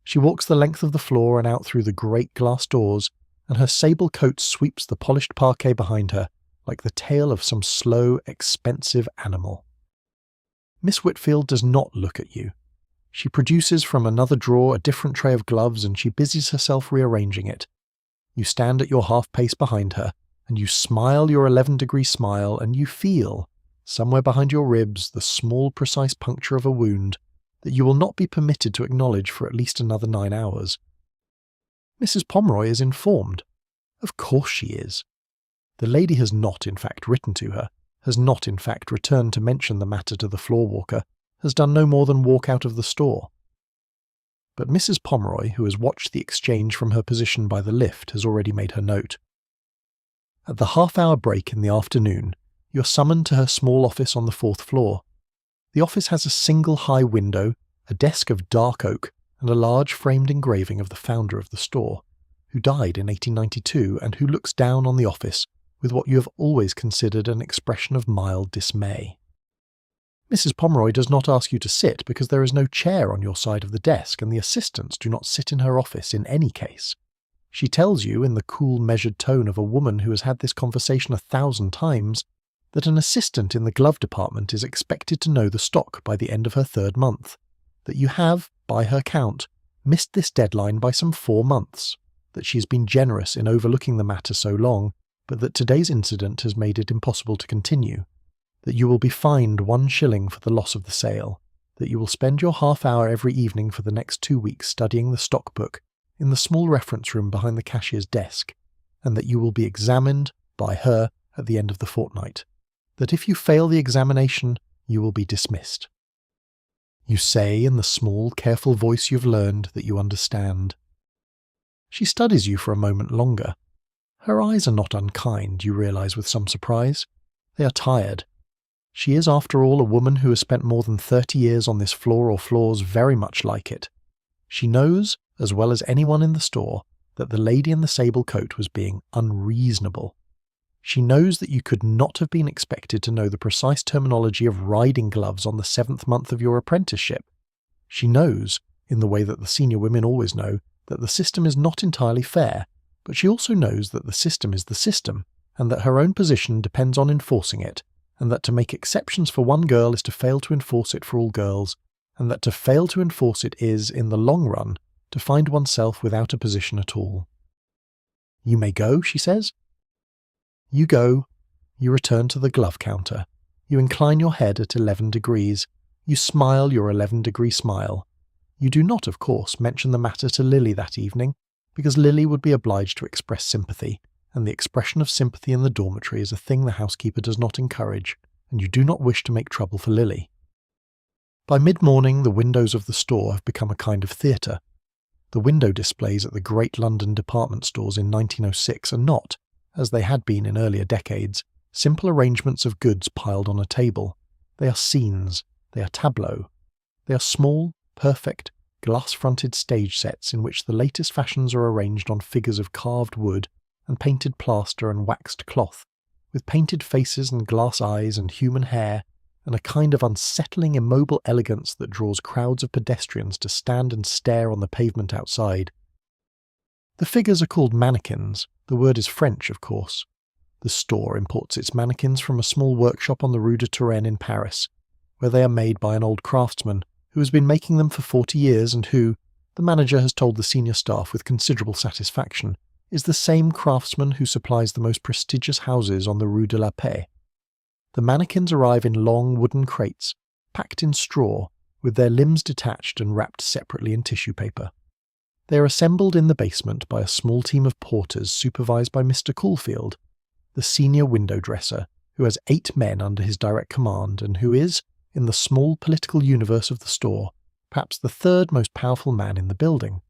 She walks the length of the floor and out through the great glass doors, and her sable coat sweeps the polished parquet behind her, like the tail of some slow, expensive animal. Miss Whitfield does not look at you. She produces from another drawer a different tray of gloves and she busies herself rearranging it. You stand at your half pace behind her, and you smile your 11-degree smile, and you feel, somewhere behind your ribs, the small, precise puncture of a wound that you will not be permitted to acknowledge for at least another 9 hours. Mrs. Pomeroy is informed. Of course she is. The lady has not, in fact, written to her, has not, in fact, returned to mention the matter to the floor-walker, has done no more than walk out of the store. But Mrs. Pomeroy, who has watched the exchange from her position by the lift, has already made her note. At the half-hour break in the afternoon, you are summoned to her small office on the 4th floor. The office has a single high window, a desk of dark oak, and a large framed engraving of the founder of the store, who died in 1892 and who looks down on the office with what you have always considered an expression of mild dismay. Mrs. Pomeroy does not ask you to sit because there is no chair on your side of the desk and the assistants do not sit in her office in any case. She tells you, in the cool, measured tone of a woman who has had this conversation 1,000 times, that an assistant in the glove department is expected to know the stock by the end of her 3rd month, that you have, by her count, missed this deadline by some 4 months, that she has been generous in overlooking the matter so long, but that today's incident has made it impossible to continue, that you will be fined 1 shilling for the loss of the sale, that you will spend your half-hour every evening for the next 2 weeks studying the stockbook in the small reference room behind the cashier's desk, and that you will be examined by her at the end of the fortnight. That if you fail the examination, you will be dismissed. You say in the small, careful voice you've learned that you understand. She studies you for a moment longer. Her eyes are not unkind, you realise with some surprise. They are tired. She is, after all, a woman who has spent more than 30 years on this floor or floors very much like it. She knows, as well as anyone in the store, that the lady in the sable coat was being unreasonable. She knows that you could not have been expected to know the precise terminology of riding gloves on the 7th month of your apprenticeship. She knows, in the way that the senior women always know, that the system is not entirely fair, but she also knows that the system is the system, and that her own position depends on enforcing it, and that to make exceptions for one girl is to fail to enforce it for all girls, and that to fail to enforce it is, in the long run, to find oneself without a position at all. You may go, she says. You go. You return to the glove counter. You incline your head at 11 degrees. You smile your 11-degree smile. You do not, of course, mention the matter to Lily that evening, because Lily would be obliged to express sympathy, and the expression of sympathy in the dormitory is a thing the housekeeper does not encourage, and you do not wish to make trouble for Lily. By mid-morning, the windows of the store have become a kind of theatre. The window displays at the great London department stores in 1906 are not, as they had been in earlier decades, simple arrangements of goods piled on a table. They are scenes, they are tableaux. They are small, perfect, glass-fronted stage sets in which the latest fashions are arranged on figures of carved wood and painted plaster and waxed cloth, with painted faces and glass eyes and human hair, and a kind of unsettling immobile elegance that draws crowds of pedestrians to stand and stare on the pavement outside. The figures are called mannequins. The word is French, of course. The store imports its mannequins from a small workshop on the Rue de Touraine in Paris, where they are made by an old craftsman who has been making them for 40 years and who, the manager has told the senior staff with considerable satisfaction, is the same craftsman who supplies the most prestigious houses on the Rue de la Paix. The mannequins arrive in long wooden crates, packed in straw, with their limbs detached and wrapped separately in tissue paper. They are assembled in the basement by a small team of porters supervised by Mr. Caulfield, the senior window dresser, who has 8 men under his direct command and who is, in the small political universe of the store, perhaps the 3rd most powerful man in the building.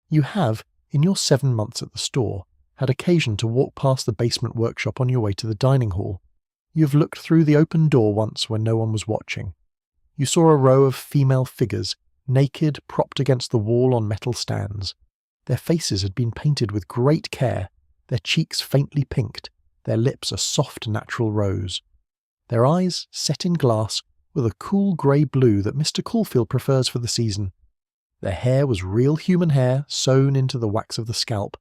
You have, in your 7 months at the store, had occasion to walk past the basement workshop on your way to the dining hall. You have looked through the open door once when no one was watching. You saw a row of female figures, naked, propped against the wall on metal stands. Their faces had been painted with great care, their cheeks faintly pinked, their lips a soft natural rose. Their eyes, set in glass, were the cool grey blue that Mr. Caulfield prefers for the season. Their hair was real human hair sewn into the wax of the scalp.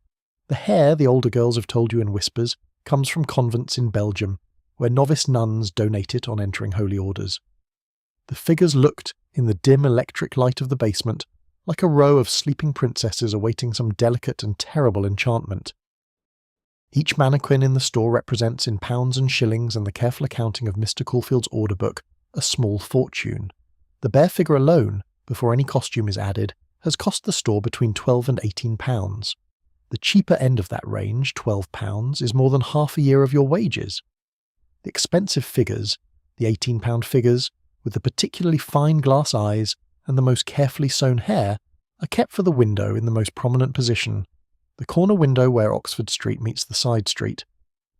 The hair, the older girls have told you in whispers, comes from convents in Belgium, where novice nuns donate it on entering holy orders. The figures looked, in the dim electric light of the basement, like a row of sleeping princesses awaiting some delicate and terrible enchantment. Each mannequin in the store represents in pounds and shillings and the careful accounting of Mr. Caulfield's order book a small fortune. The bare figure alone, before any costume is added, has cost the store between £12 and £18. The cheaper end of that range, £12, is more than half a year of your wages. The expensive figures, the £18 figures, with the particularly fine glass eyes and the most carefully sewn hair, are kept for the window in the most prominent position, the corner window where Oxford Street meets the side street,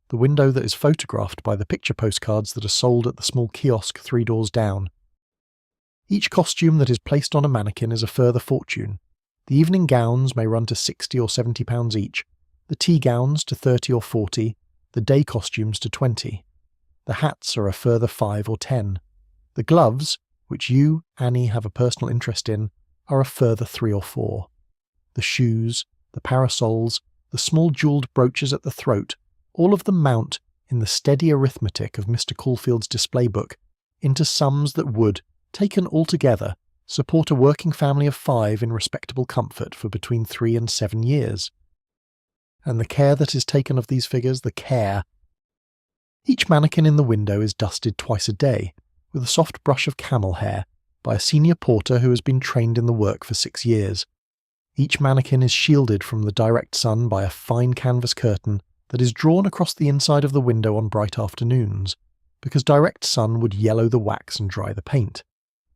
the window that is photographed by the picture postcards that are sold at the small kiosk 3 doors down. Each costume that is placed on a mannequin is a further fortune. The evening gowns may run to £60 or £70 each, the tea gowns to 30 or 40, the day costumes to 20. The hats are a further 5 or 10. The gloves, which you, Annie, have a personal interest in, are a further 3 or 4. The shoes, the parasols, the small jewelled brooches at the throat, all of them mount, in the steady arithmetic of Mr. Caulfield's display book, into sums that would, taken altogether, support a working family of 5 in respectable comfort for between 3 and 7 years. And the care that is taken of these figures, the care. Each mannequin in the window is dusted twice a day, with a soft brush of camel hair, by a senior porter who has been trained in the work for 6 years. Each mannequin is shielded from the direct sun by a fine canvas curtain that is drawn across the inside of the window on bright afternoons, because direct sun would yellow the wax and dry the paint.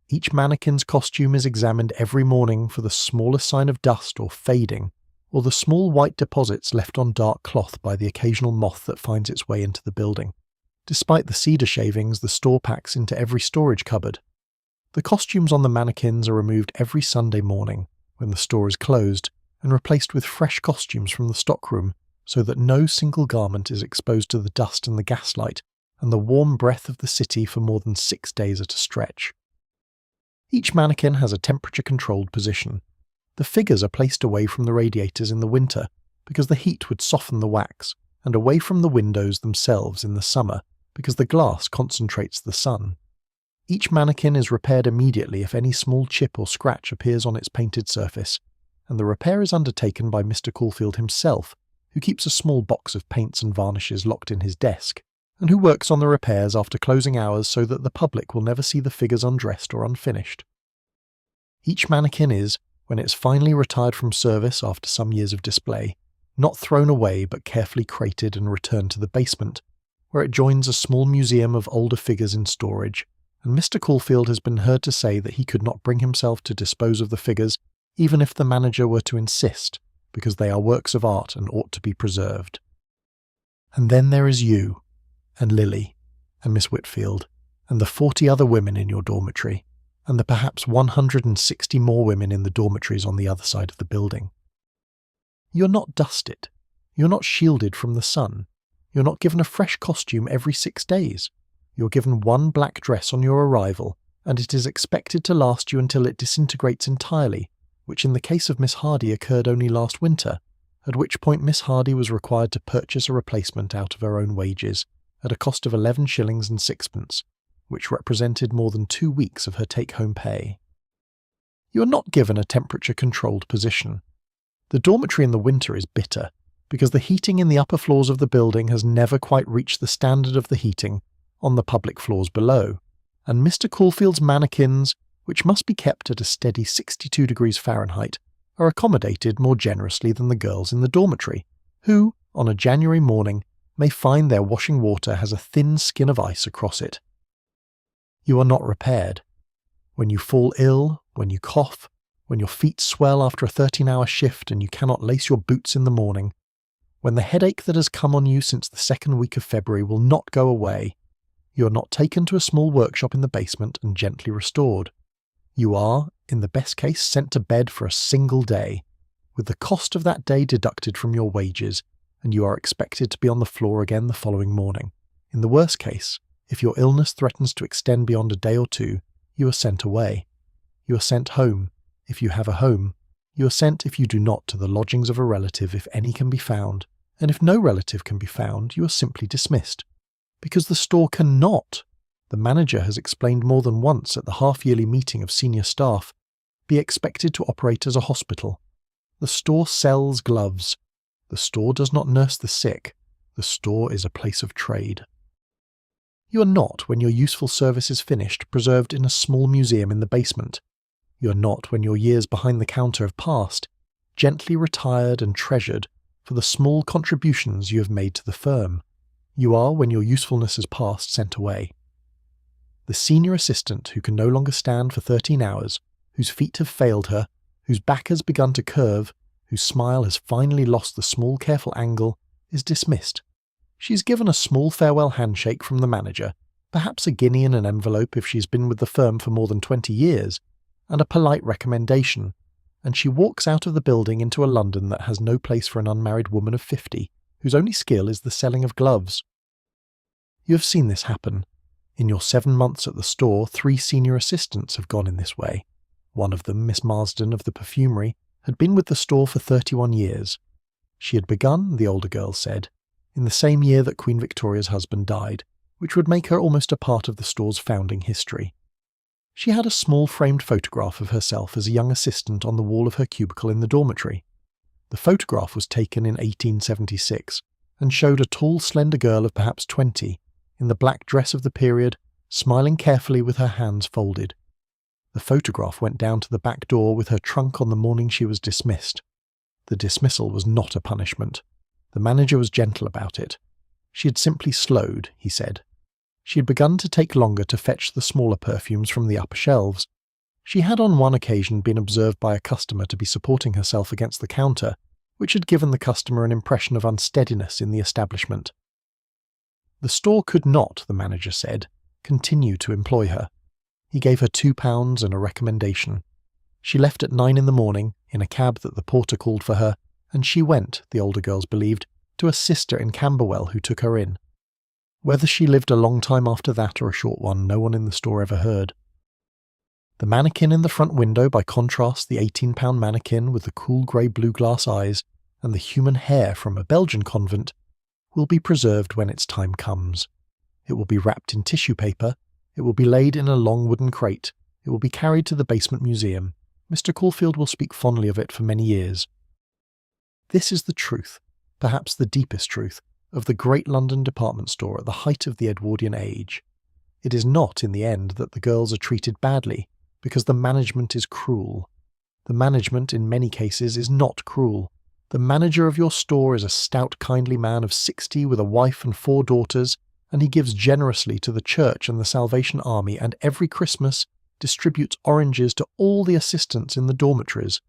Each mannequin's costume is examined every morning for the smallest sign of dust or fading, or the small white deposits left on dark cloth by the occasional moth that finds its way into the building. Despite the cedar shavings the store packs into every storage cupboard. The costumes on the mannequins are removed every Sunday morning, when the store is closed, and replaced with fresh costumes from the stockroom, so that no single garment is exposed to the dust and the gaslight and the warm breath of the city for more than 6 days at a stretch. Each mannequin has a temperature-controlled position. The figures are placed away from the radiators in the winter, because the heat would soften the wax, and away from the windows themselves in the summer, because the glass concentrates the sun. Each mannequin is repaired immediately if any small chip or scratch appears on its painted surface, and the repair is undertaken by Mr. Caulfield himself, who keeps a small box of paints and varnishes locked in his desk, and who works on the repairs after closing hours so that the public will never see the figures undressed or unfinished. Each mannequin is, when it is finally retired from service after some years of display, not thrown away but carefully crated and returned to the basement, where it joins a small museum of older figures in storage, and Mr. Caulfield has been heard to say that he could not bring himself to dispose of the figures even if the manager were to insist, because they are works of art and ought to be preserved. And then there is you, and Lily, and Miss Whitfield, and the 40 other women in your dormitory, and the perhaps 160 more women in the dormitories on the other side of the building. You're not dusted. You're not shielded from the sun. You're not given a fresh costume every 6 days. You're given one black dress on your arrival, and it is expected to last you until it disintegrates entirely, which in the case of Miss Hardy occurred only last winter, at which point Miss Hardy was required to purchase a replacement out of her own wages, at a cost of 11 shillings and sixpence, which represented more than 2 weeks of her take-home pay. You are not given a temperature-controlled position. The dormitory in the winter is bitter, because the heating in the upper floors of the building has never quite reached the standard of the heating on the public floors below, and Mr. Caulfield's mannequins, which must be kept at a steady 62 degrees Fahrenheit, are accommodated more generously than the girls in the dormitory, who, on a January morning, may find their washing water has a thin skin of ice across it. You are not repaired. When you fall ill, when you cough, when your feet swell after a 13-hour shift and you cannot lace your boots in the morning, when the headache that has come on you since the 2nd week of February will not go away, you are not taken to a small workshop in the basement and gently restored. You are, in the best case, sent to bed for a single day, with the cost of that day deducted from your wages, and you are expected to be on the floor again the following morning. In the worst case, if your illness threatens to extend beyond a day or two, you are sent away. You are sent home, if you have a home. You are sent, if you do not, to the lodgings of a relative if any can be found, and if no relative can be found, you are simply dismissed. Because the store cannot, the manager has explained more than once at the half-yearly meeting of senior staff, be expected to operate as a hospital. The store sells gloves. The store does not nurse the sick. The store is a place of trade. You are not, when your useful service is finished, preserved in a small museum in the basement. You are not, when your years behind the counter have passed, gently retired and treasured for the small contributions you have made to the firm. You are, when your usefulness has passed, sent away. The senior assistant who can no longer stand for 13 hours, whose feet have failed her, whose back has begun to curve, whose smile has finally lost the small careful angle, is dismissed. She is given a small farewell handshake from the manager, perhaps a guinea in an envelope if she has been with the firm for more than 20 years, and a polite recommendation, and she walks out of the building into a London that has no place for an unmarried woman of 50, whose only skill is the selling of gloves. You have seen this happen. In your 7 months at the store, 3 senior assistants have gone in this way. One of them, Miss Marsden of the perfumery, had been with the store for 31 years. She had begun, the older girl said, in the same year that Queen Victoria's husband died, which would make her almost a part of the store's founding history. She had a small framed photograph of herself as a young assistant on the wall of her cubicle in the dormitory. The photograph was taken in 1876 and showed a tall, slender girl of perhaps 20, in the black dress of the period, smiling carefully with her hands folded. The photograph went down to the back door with her trunk on the morning she was dismissed. The dismissal was not a punishment. The manager was gentle about it. She had simply slowed, he said. She had begun to take longer to fetch the smaller perfumes from the upper shelves. She had on one occasion been observed by a customer to be supporting herself against the counter, which had given the customer an impression of unsteadiness in the establishment. The store could not, the manager said, continue to employ her. He gave her £2 and a recommendation. She left at 9 in the morning, in a cab that the porter called for her, and she went, the older girls believed, to a sister in Camberwell who took her in. Whether she lived a long time after that or a short one, no one in the store ever heard. The mannequin in the front window, by contrast the £18 mannequin with the cool grey-blue glass eyes and the human hair from a Belgian convent, will be preserved when its time comes. It will be wrapped in tissue paper, it will be laid in a long wooden crate, it will be carried to the basement museum. Mr. Caulfield will speak fondly of it for many years. This is the truth, perhaps the deepest truth, of the great London department store at the height of the Edwardian age. It is not, in the end, that the girls are treated badly, because the management is cruel. The management, in many cases, is not cruel. The manager of your store is a stout, kindly man of 60 with a wife and 4 daughters, and he gives generously to the church and the Salvation Army, and every Christmas distributes oranges to all the assistants in the dormitories.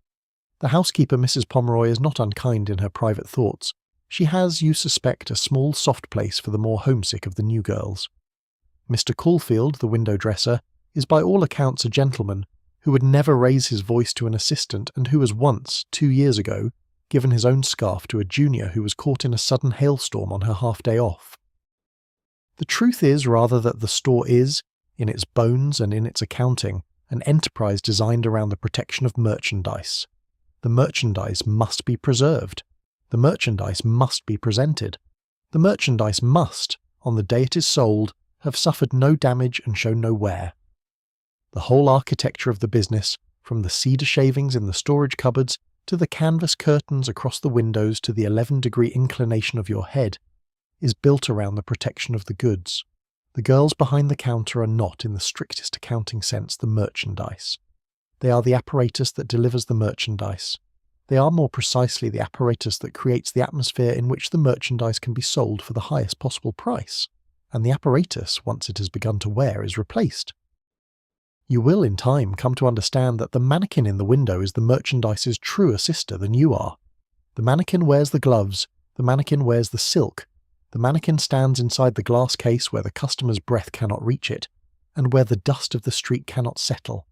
The housekeeper, Mrs. Pomeroy, is not unkind in her private thoughts. She has, you suspect, a small soft place for the more homesick of the new girls. Mr. Caulfield, the window dresser, is by all accounts a gentleman who would never raise his voice to an assistant, and who has once, 2 years ago, given his own scarf to a junior who was caught in a sudden hailstorm on her half-day off. The truth is rather that the store is, in its bones and in its accounting, an enterprise designed around the protection of merchandise. The merchandise must be preserved. The merchandise must be presented. The merchandise must, on the day it is sold, have suffered no damage and shown no wear. The whole architecture of the business, from the cedar shavings in the storage cupboards to the canvas curtains across the windows to the 11-degree inclination of your head, is built around the protection of the goods. The girls behind the counter are not, in the strictest accounting sense, the merchandise. They are the apparatus that delivers the merchandise. They are more precisely the apparatus that creates the atmosphere in which the merchandise can be sold for the highest possible price, and the apparatus, once it has begun to wear, is replaced. You will, in time, come to understand that the mannequin in the window is the merchandise's truer sister than you are. The mannequin wears the gloves, the mannequin wears the silk, the mannequin stands inside the glass case where the customer's breath cannot reach it, and where the dust of the street cannot settle.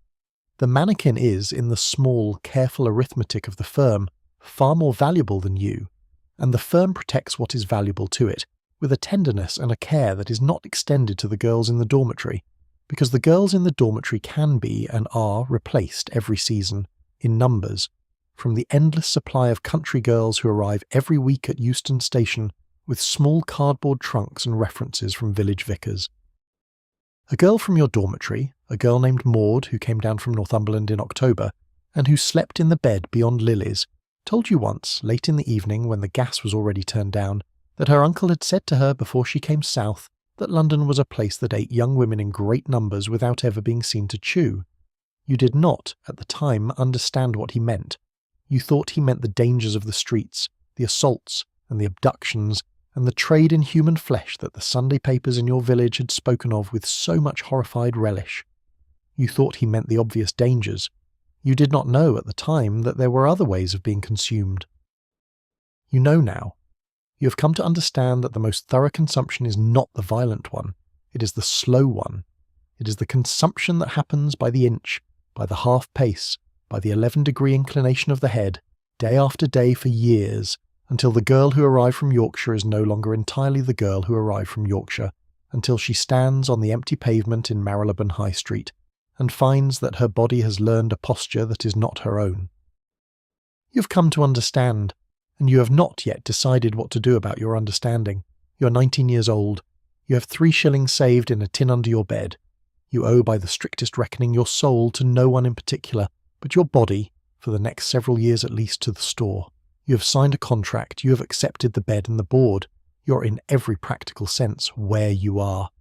The mannequin is, in the small, careful arithmetic of the firm, far more valuable than you, and the firm protects what is valuable to it, with a tenderness and a care that is not extended to the girls in the dormitory, because the girls in the dormitory can be and are replaced every season, in numbers, from the endless supply of country girls who arrive every week at Euston Station with small cardboard trunks and references from village vicars. A girl from your dormitory, a girl named Maud who came down from Northumberland in October, and who slept in the bed beyond Lily's, told you once, late in the evening when the gas was already turned down, that her uncle had said to her before she came south that London was a place that ate young women in great numbers without ever being seen to chew. You did not, at the time, understand what he meant. You thought he meant the dangers of the streets, the assaults and the abductions, and the trade in human flesh that the Sunday papers in your village had spoken of with so much horrified relish. You thought he meant the obvious dangers. You did not know at the time that there were other ways of being consumed. You know now. You have come to understand that the most thorough consumption is not the violent one. It is the slow one. It is the consumption that happens by the inch, by the half pace, by the 11-degree inclination of the head, day after day for years, until the girl who arrived from Yorkshire is no longer entirely the girl who arrived from Yorkshire, until she stands on the empty pavement in Marylebone High Street, and finds that her body has learned a posture that is not her own. You have come to understand, and you have not yet decided what to do about your understanding. You are 19 years old. You have 3 shillings saved in a tin under your bed. You owe by the strictest reckoning your soul to no one in particular, but your body, for the next several years at least, to the store. You have signed a contract, you have accepted the bed and the board. You are in every practical sense where you are.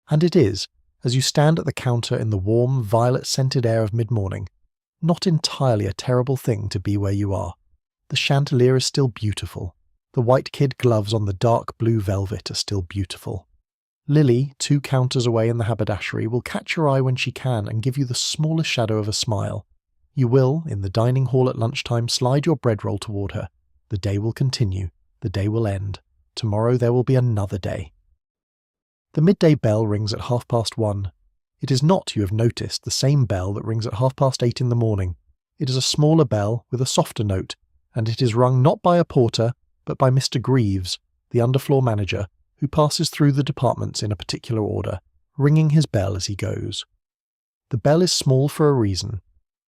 And it is, As you stand at the counter in the warm, violet-scented air of mid-morning, not entirely a terrible thing to be where you are. The chandelier is still beautiful. The white kid gloves on the dark blue velvet are still beautiful. Lily, 2 counters away in the haberdashery, will catch your eye when she can and give you the smallest shadow of a smile. You will, in the dining hall at lunchtime, slide your bread roll toward her. The day will continue. The day will end. Tomorrow there will be another day. The midday bell rings at 1:30. It is not, you have noticed, the same bell that rings at 8:30 in the morning. It is a smaller bell with a softer note, and it is rung not by a porter, but by Mr. Greaves, the underfloor manager, who passes through the departments in a particular order, ringing his bell as he goes. The bell is small for a reason.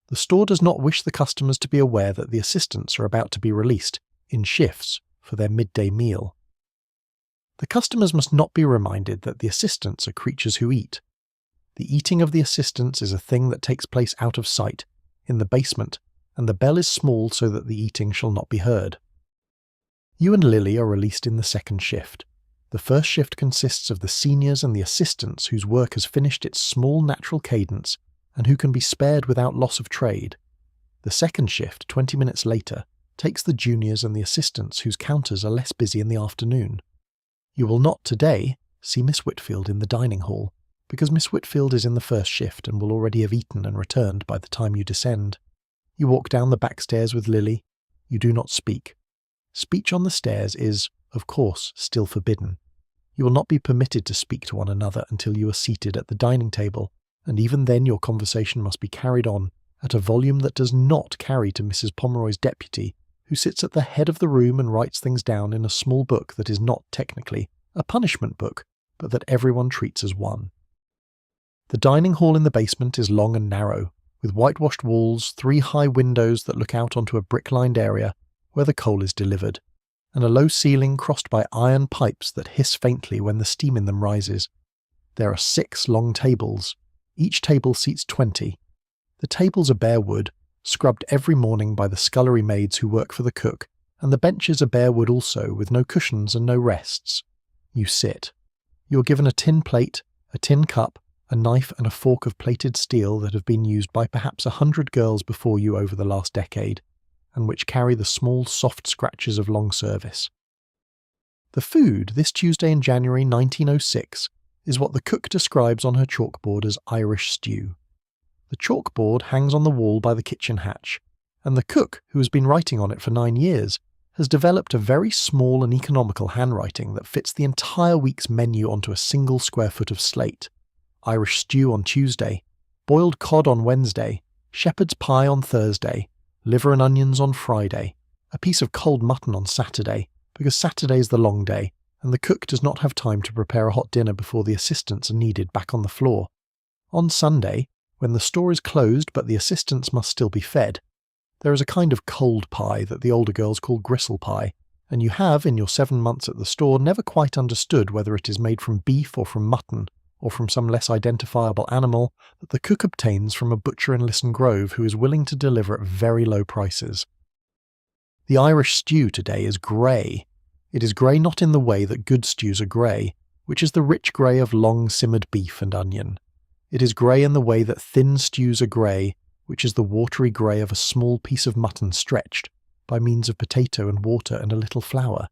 The store does not wish the customers to be aware that the assistants are about to be released, in shifts, for their midday meal. The customers must not be reminded that the assistants are creatures who eat. The eating of the assistants is a thing that takes place out of sight, in the basement, and the bell is small so that the eating shall not be heard. You and Lily are released in the second shift. The first shift consists of the seniors and the assistants whose work has finished its small natural cadence and who can be spared without loss of trade. The second shift, 20 minutes later, takes the juniors and the assistants whose counters are less busy in the afternoon. You will not today see Miss Whitfield in the dining hall, because Miss Whitfield is in the first shift and will already have eaten and returned by the time you descend. You walk down the back stairs with Lily. You do not speak. Speech on the stairs is, of course, still forbidden. You will not be permitted to speak to one another until you are seated at the dining table, and even then your conversation must be carried on at a volume that does not carry to Mrs. Pomeroy's deputy, who sits at the head of the room and writes things down in a small book that is not technically a punishment book, but that everyone treats as one. The dining hall in the basement is long and narrow, with whitewashed walls, 3 high windows that look out onto a brick-lined area where the coal is delivered, and a low ceiling crossed by iron pipes that hiss faintly when the steam in them rises. There are 6 long tables. Each table seats 20. The tables are bare wood, scrubbed every morning by the scullery maids who work for the cook, and the benches are bare wood also, with no cushions and no rests. You sit. You are given a tin plate, a tin cup, a knife and a fork of plated steel that have been used by perhaps 100 girls before you over the last decade, and which carry the small soft scratches of long service. The food this Tuesday in January 1906 is what the cook describes on her chalkboard as Irish stew. The chalkboard hangs on the wall by the kitchen hatch, and the cook, who has been writing on it for 9 years, has developed a very small and economical handwriting that fits the entire week's menu onto a single square foot of slate. Irish stew on Tuesday, boiled cod on Wednesday, shepherd's pie on Thursday, liver and onions on Friday, a piece of cold mutton on Saturday, because Saturday is the long day, and the cook does not have time to prepare a hot dinner before the assistants are needed back on the floor. On Sunday, when the store is closed but the assistants must still be fed, there is a kind of cold pie that the older girls call gristle pie, and you have, in your 7 months at the store, never quite understood whether it is made from beef or from mutton, or from some less identifiable animal that the cook obtains from a butcher in Lisson Grove who is willing to deliver at very low prices. The Irish stew today is grey. It is grey not in the way that good stews are grey, which is the rich grey of long simmered beef and onion. It is grey in the way that thin stews are grey, which is the watery grey of a small piece of mutton stretched, by means of potato and water and a little flour,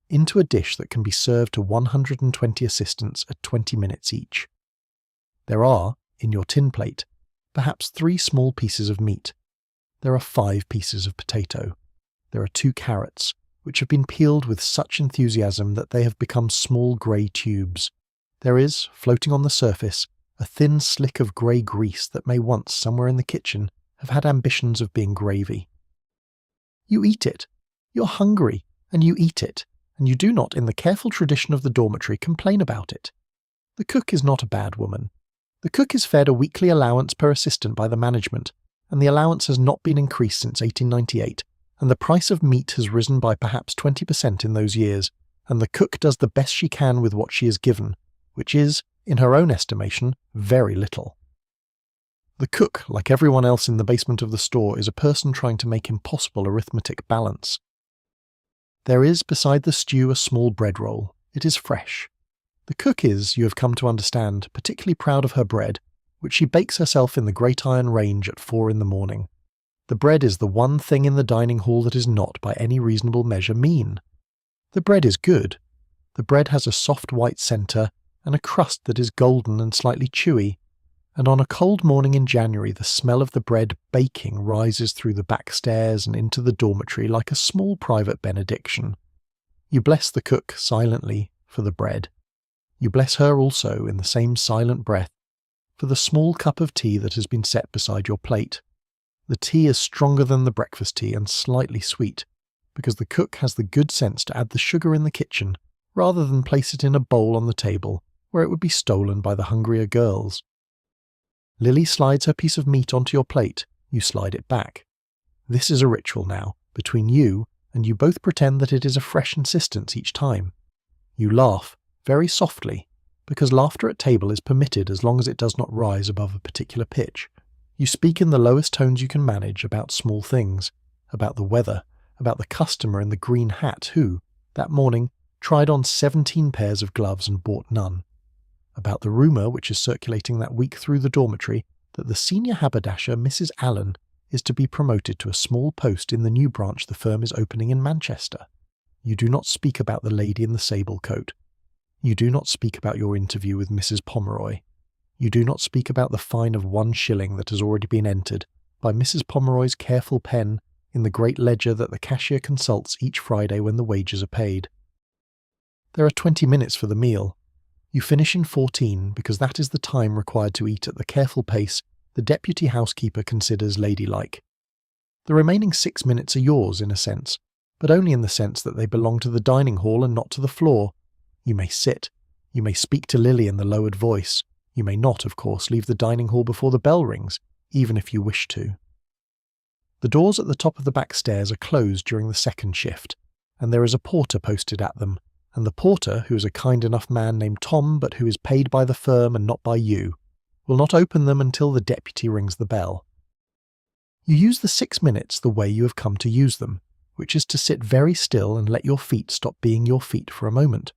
into a dish that can be served to 120 assistants at 20 minutes each. There are, in your tin plate, perhaps 3 small pieces of meat. There are 5 pieces of potato. There are 2 carrots, which have been peeled with such enthusiasm that they have become small grey tubes. There is, floating on the surface, a thin slick of grey grease that may once, somewhere in the kitchen, have had ambitions of being gravy. You eat it. You're hungry, and you eat it, and you do not, in the careful tradition of the dormitory, complain about it. The cook is not a bad woman. The cook is fed a weekly allowance per assistant by the management, and the allowance has not been increased since 1898, and the price of meat has risen by perhaps 20% in those years, and the cook does the best she can with what she is given, which is, in her own estimation, very little. The cook, like everyone else in the basement of the store, is a person trying to make impossible arithmetic balance. There is beside the stew a small bread roll. It is fresh. The cook is, you have come to understand, particularly proud of her bread, which she bakes herself in the great iron range at 4 in the morning. The bread is the one thing in the dining hall that is not, by any reasonable measure, mean. The bread is good. The bread has a soft white centre and a crust that is golden and slightly chewy, and on a cold morning in January the smell of the bread baking rises through the back stairs and into the dormitory like a small private benediction. You bless the cook silently for the bread. You bless her also in the same silent breath for the small cup of tea that has been set beside your plate. The tea is stronger than the breakfast tea and slightly sweet, because the cook has the good sense to add the sugar in the kitchen rather than place it in a bowl on the table where it would be stolen by the hungrier girls. Lily slides her piece of meat onto your plate. You slide it back. This is a ritual now, between you, and you both pretend that it is a fresh insistence each time. You laugh, very softly, because laughter at table is permitted as long as it does not rise above a particular pitch. You speak in the lowest tones you can manage about small things, about the weather, about the customer in the green hat who, that morning, tried on 17 pairs of gloves and bought none, about the rumour which is circulating that week through the dormitory that the senior haberdasher, Mrs. Allen, is to be promoted to a small post in the new branch the firm is opening in Manchester. You do not speak about the lady in the sable coat. You do not speak about your interview with Mrs. Pomeroy. You do not speak about the fine of 1 shilling that has already been entered by Mrs. Pomeroy's careful pen in the great ledger that the cashier consults each Friday when the wages are paid. There are 20 minutes for the meal. You finish in 14 because that is the time required to eat at the careful pace the deputy housekeeper considers ladylike. The remaining 6 minutes are yours in a sense, but only in the sense that they belong to the dining hall and not to the floor. You may sit. You may speak to Lily in the lowered voice. You may not, of course, leave the dining hall before the bell rings, even if you wish to. The doors at the top of the back stairs are closed during the second shift, and there is a porter posted at them, and the porter, who is a kind enough man named Tom but who is paid by the firm and not by you, will not open them until the deputy rings the bell. You use the 6 minutes the way you have come to use them, which is to sit very still and let your feet stop being your feet for a moment.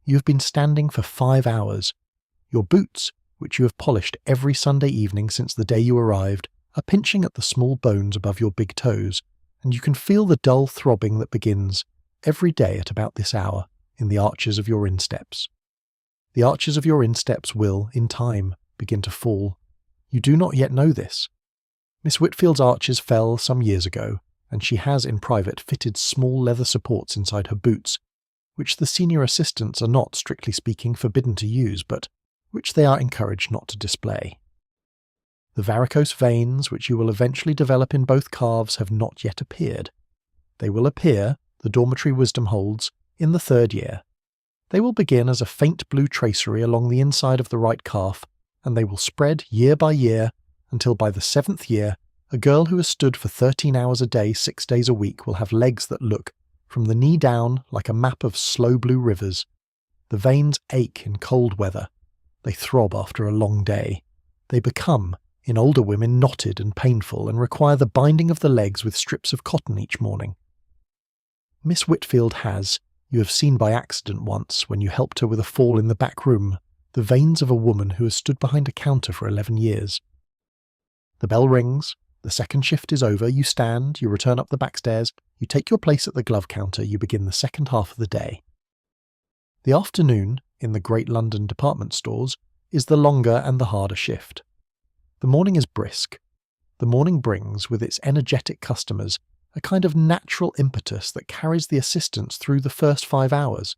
You have been standing for 5 hours. Your boots, which you have polished every Sunday evening since the day you arrived, are pinching at the small bones above your big toes, and you can feel the dull throbbing that begins, every day at about this hour, in the arches of your insteps. The arches of your insteps will, in time, begin to fall. You do not yet know this. Miss Whitfield's arches fell some years ago, and she has in private fitted small leather supports inside her boots, which the senior assistants are not, strictly speaking, forbidden to use, but which they are encouraged not to display. The varicose veins, which you will eventually develop in both calves, have not yet appeared. They will appear, the dormitory wisdom holds, in the 3rd year. They will begin as a faint blue tracery along the inside of the right calf, and they will spread year by year until by the 7th year, a girl who has stood for 13 hours a day, 6 days a week, will have legs that look, from the knee down, like a map of slow blue rivers. The veins ache in cold weather. They throb after a long day. They become, in older women, knotted and painful and require the binding of the legs with strips of cotton each morning. Miss Whitfield has, you have seen by accident once when you helped her with a fall in the back room, the veins of a woman who has stood behind a counter for 11 years. The bell rings, the second shift is over, you stand, you return up the back stairs, you take your place at the glove counter, you begin the second half of the day. The afternoon, in the great London department stores, is the longer and the harder shift. The morning is brisk. The morning brings, with its energetic customers, a kind of natural impetus that carries the assistants through the first 5 hours.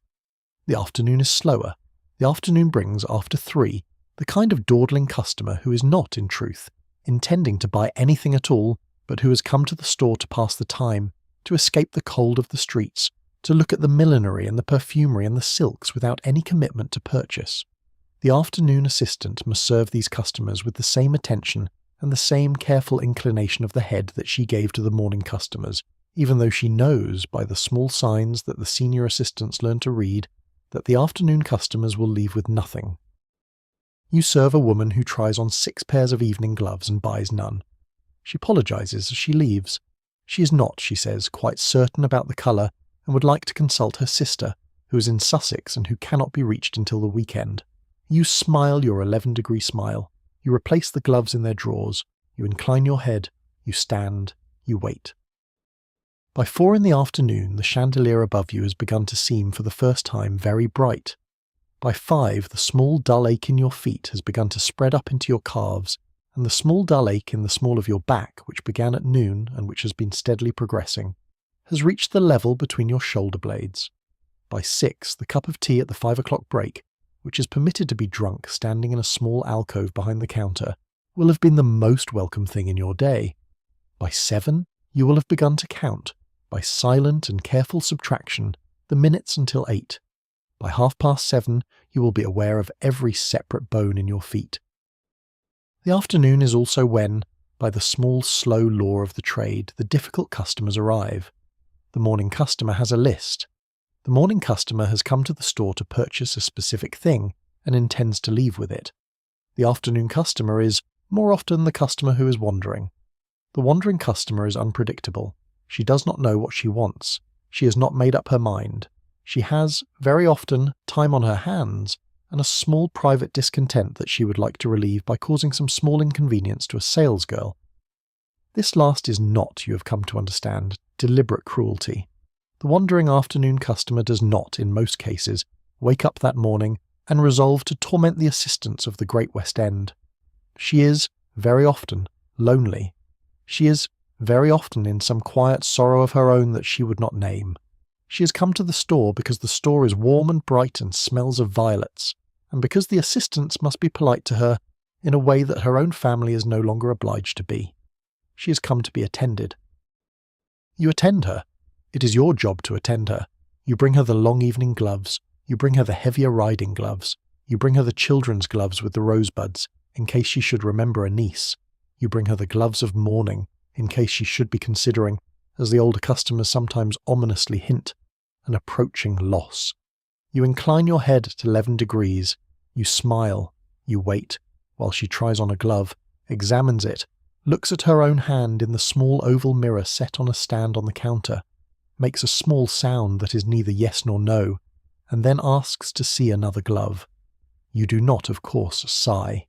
The afternoon is slower. The afternoon brings, after 3, the kind of dawdling customer who is not, in truth, intending to buy anything at all, but who has come to the store to pass the time, to escape the cold of the streets, to look at the millinery and the perfumery and the silks without any commitment to purchase. The afternoon assistant must serve these customers with the same attention and the same careful inclination of the head that she gave to the morning customers, even though she knows, by the small signs that the senior assistants learn to read, that the afternoon customers will leave with nothing. You serve a woman who tries on 6 pairs of evening gloves and buys none. She apologizes as she leaves. She is not, she says, quite certain about the colour and would like to consult her sister, who is in Sussex and who cannot be reached until the weekend. You smile your 11-degree smile. You replace the gloves in their drawers. You incline your head. You stand. You wait. By 4 in the afternoon, the chandelier above you has begun to seem for the first time very bright. By 5, the small dull ache in your feet has begun to spread up into your calves, and the small dull ache in the small of your back, which began at noon and which has been steadily progressing, has reached the level between your shoulder blades. By 6, the cup of tea at the 5 o'clock break, which is permitted to be drunk standing in a small alcove behind the counter, will have been the most welcome thing in your day. By 7, you will have begun to count, by silent and careful subtraction, the minutes until 8. By 7:30, you will be aware of every separate bone in your feet. The afternoon is also when, by the small slow law of the trade, the difficult customers arrive. The morning customer has a list. The morning customer has come to the store to purchase a specific thing and intends to leave with it. The afternoon customer is, more often, the customer who is wandering. The wandering customer is unpredictable. She does not know what she wants. She has not made up her mind. She has, very often, time on her hands, and a small private discontent that she would like to relieve by causing some small inconvenience to a salesgirl. This last is not, you have come to understand, deliberate cruelty. The wandering afternoon customer does not, in most cases, wake up that morning and resolve to torment the assistants of the Great West End. She is, very often, lonely. She is, very often, in some quiet sorrow of her own that she would not name. She has come to the store because the store is warm and bright and smells of violets, and because the assistants must be polite to her in a way that her own family is no longer obliged to be. She has come to be attended. You attend her. It is your job to attend her. You bring her the long evening gloves. You bring her the heavier riding gloves. You bring her the children's gloves with the rosebuds, in case she should remember a niece. You bring her the gloves of mourning, in case she should be considering, as the older customers sometimes ominously hint, an approaching loss. You incline your head at 11 degrees. You smile. You wait, while she tries on a glove, examines it, looks at her own hand in the small oval mirror set on a stand on the counter, makes a small sound that is neither yes nor no, and then asks to see another glove. You do not, of course, sigh.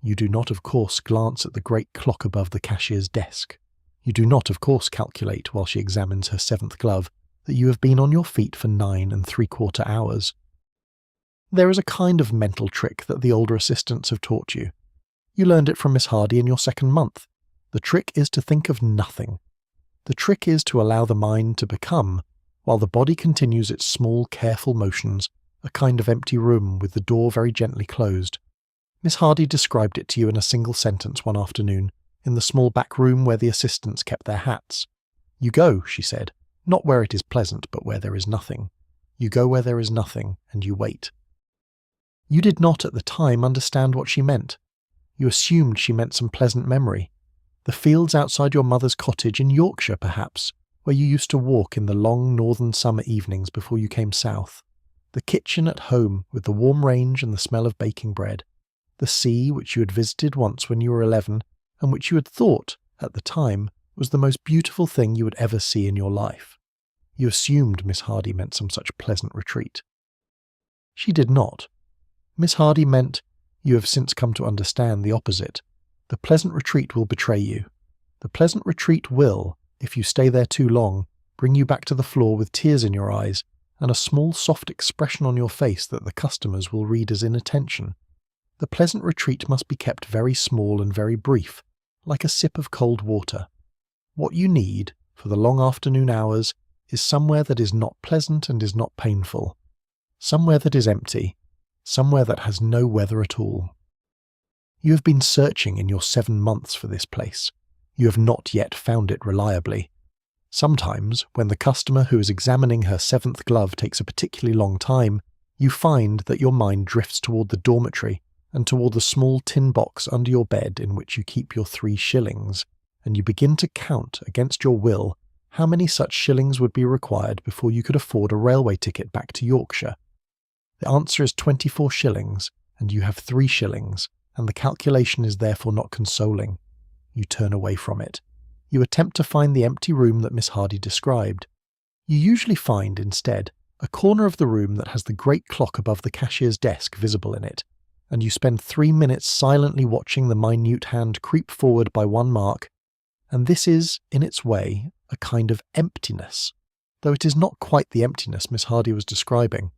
You do not, of course, glance at the great clock above the cashier's desk. You do not, of course, calculate, while she examines her 7th glove, that you have been on your feet for 9 3/4 hours. There is a kind of mental trick that the older assistants have taught you. You learned it from Miss Hardy in your 2nd month. The trick is to think of nothing. The trick is to allow the mind to become, while the body continues its small, careful motions, a kind of empty room with the door very gently closed. Miss Hardy described it to you in a single sentence one afternoon, in the small back room where the assistants kept their hats. You go, she said, not where it is pleasant, but where there is nothing. You go where there is nothing, and you wait. You did not at the time understand what she meant. You assumed she meant some pleasant memory. The fields outside your mother's cottage in Yorkshire, perhaps, where you used to walk in the long northern summer evenings before you came south. The kitchen at home with the warm range and the smell of baking bread. The sea, which you had visited once when you were 11, and which you had thought, at the time, was the most beautiful thing you would ever see in your life. You assumed Miss Hardy meant some such pleasant retreat. She did not. Miss Hardy meant, you have since come to understand, the opposite. The pleasant retreat will betray you. The pleasant retreat will, if you stay there too long, bring you back to the floor with tears in your eyes and a small soft expression on your face that the customers will read as inattention. The pleasant retreat must be kept very small and very brief, like a sip of cold water. What you need, for the long afternoon hours, is somewhere that is not pleasant and is not painful. Somewhere that is empty. Somewhere that has no weather at all. You have been searching in your 7 months for this place. You have not yet found it reliably. Sometimes, when the customer who is examining her 7th glove takes a particularly long time, you find that your mind drifts toward the dormitory and toward the small tin box under your bed in which you keep your 3 shillings, and you begin to count, against your will, how many such shillings would be required before you could afford a railway ticket back to Yorkshire. The answer is 24 shillings, and you have 3 shillings, and the calculation is therefore not consoling. You turn away from it. You attempt to find the empty room that Miss Hardy described. You usually find, instead, a corner of the room that has the great clock above the cashier's desk visible in it, and you spend 3 minutes silently watching the minute hand creep forward by 1 mark, and this is, in its way, a kind of emptiness, though it is not quite the emptiness Miss Hardy was describing.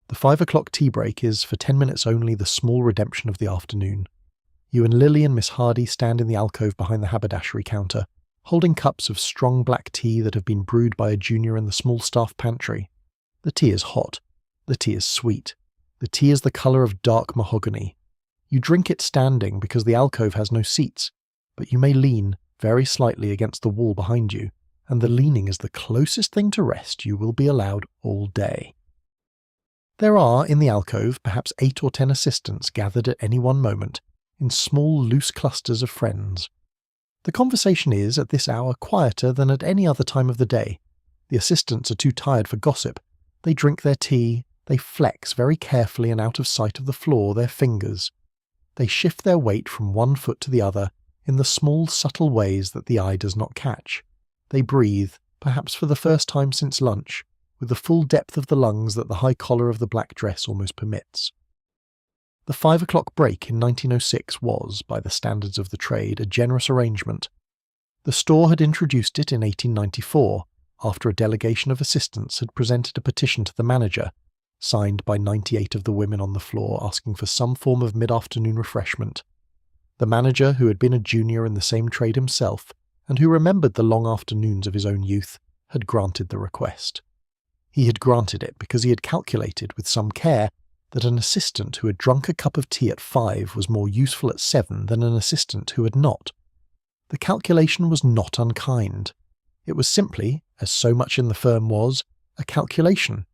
The 5 o'clock tea break is, for 10 minutes only, the small redemption of the afternoon. You and Lily and Miss Hardy stand in the alcove behind the haberdashery counter, holding cups of strong black tea that have been brewed by a junior in the small staff pantry. The tea is hot. The tea is sweet. The tea is the colour of dark mahogany. You drink it standing because the alcove has no seats, but you may lean, very slightly, against the wall behind you, and the leaning is the closest thing to rest you will be allowed all day. There are, in the alcove, perhaps 8 or 10 assistants gathered at any one moment, in small loose clusters of friends. The conversation is, at this hour, quieter than at any other time of the day. The assistants are too tired for gossip. They drink their tea, they flex very carefully and out of sight of the floor their fingers. They shift their weight from one foot to the other in the small subtle ways that the eye does not catch. They breathe, perhaps for the first time since lunch, with the full depth of the lungs that the high collar of the black dress almost permits. The 5 o'clock break in 1906 was, by the standards of the trade, a generous arrangement. The store had introduced it in 1894, after a delegation of assistants had presented a petition to the manager, signed by 98 of the women on the floor asking for some form of mid-afternoon refreshment. The manager, who had been a junior in the same trade himself, and who remembered the long afternoons of his own youth, had granted the request. He had granted it because he had calculated with some care that an assistant who had drunk a cup of tea at 5 was more useful at 7 than an assistant who had not. The calculation was not unkind. It was simply, as so much in the firm was, a calculation.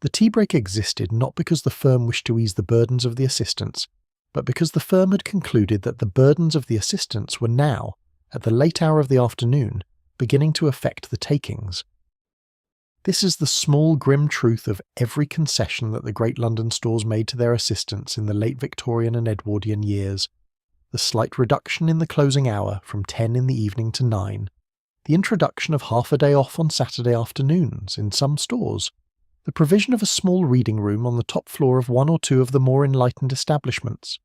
The tea break existed not because the firm wished to ease the burdens of the assistants, but because the firm had concluded that the burdens of the assistants were now, at the late hour of the afternoon, beginning to affect the takings. This is the small grim truth of every concession that the great London stores made to their assistants in the late Victorian and Edwardian years. The slight reduction in the closing hour from 10 in the evening to 9. The introduction of half a day off on Saturday afternoons in some stores. The provision of a small reading room on the top floor of 1 or 2 of the more enlightened establishments.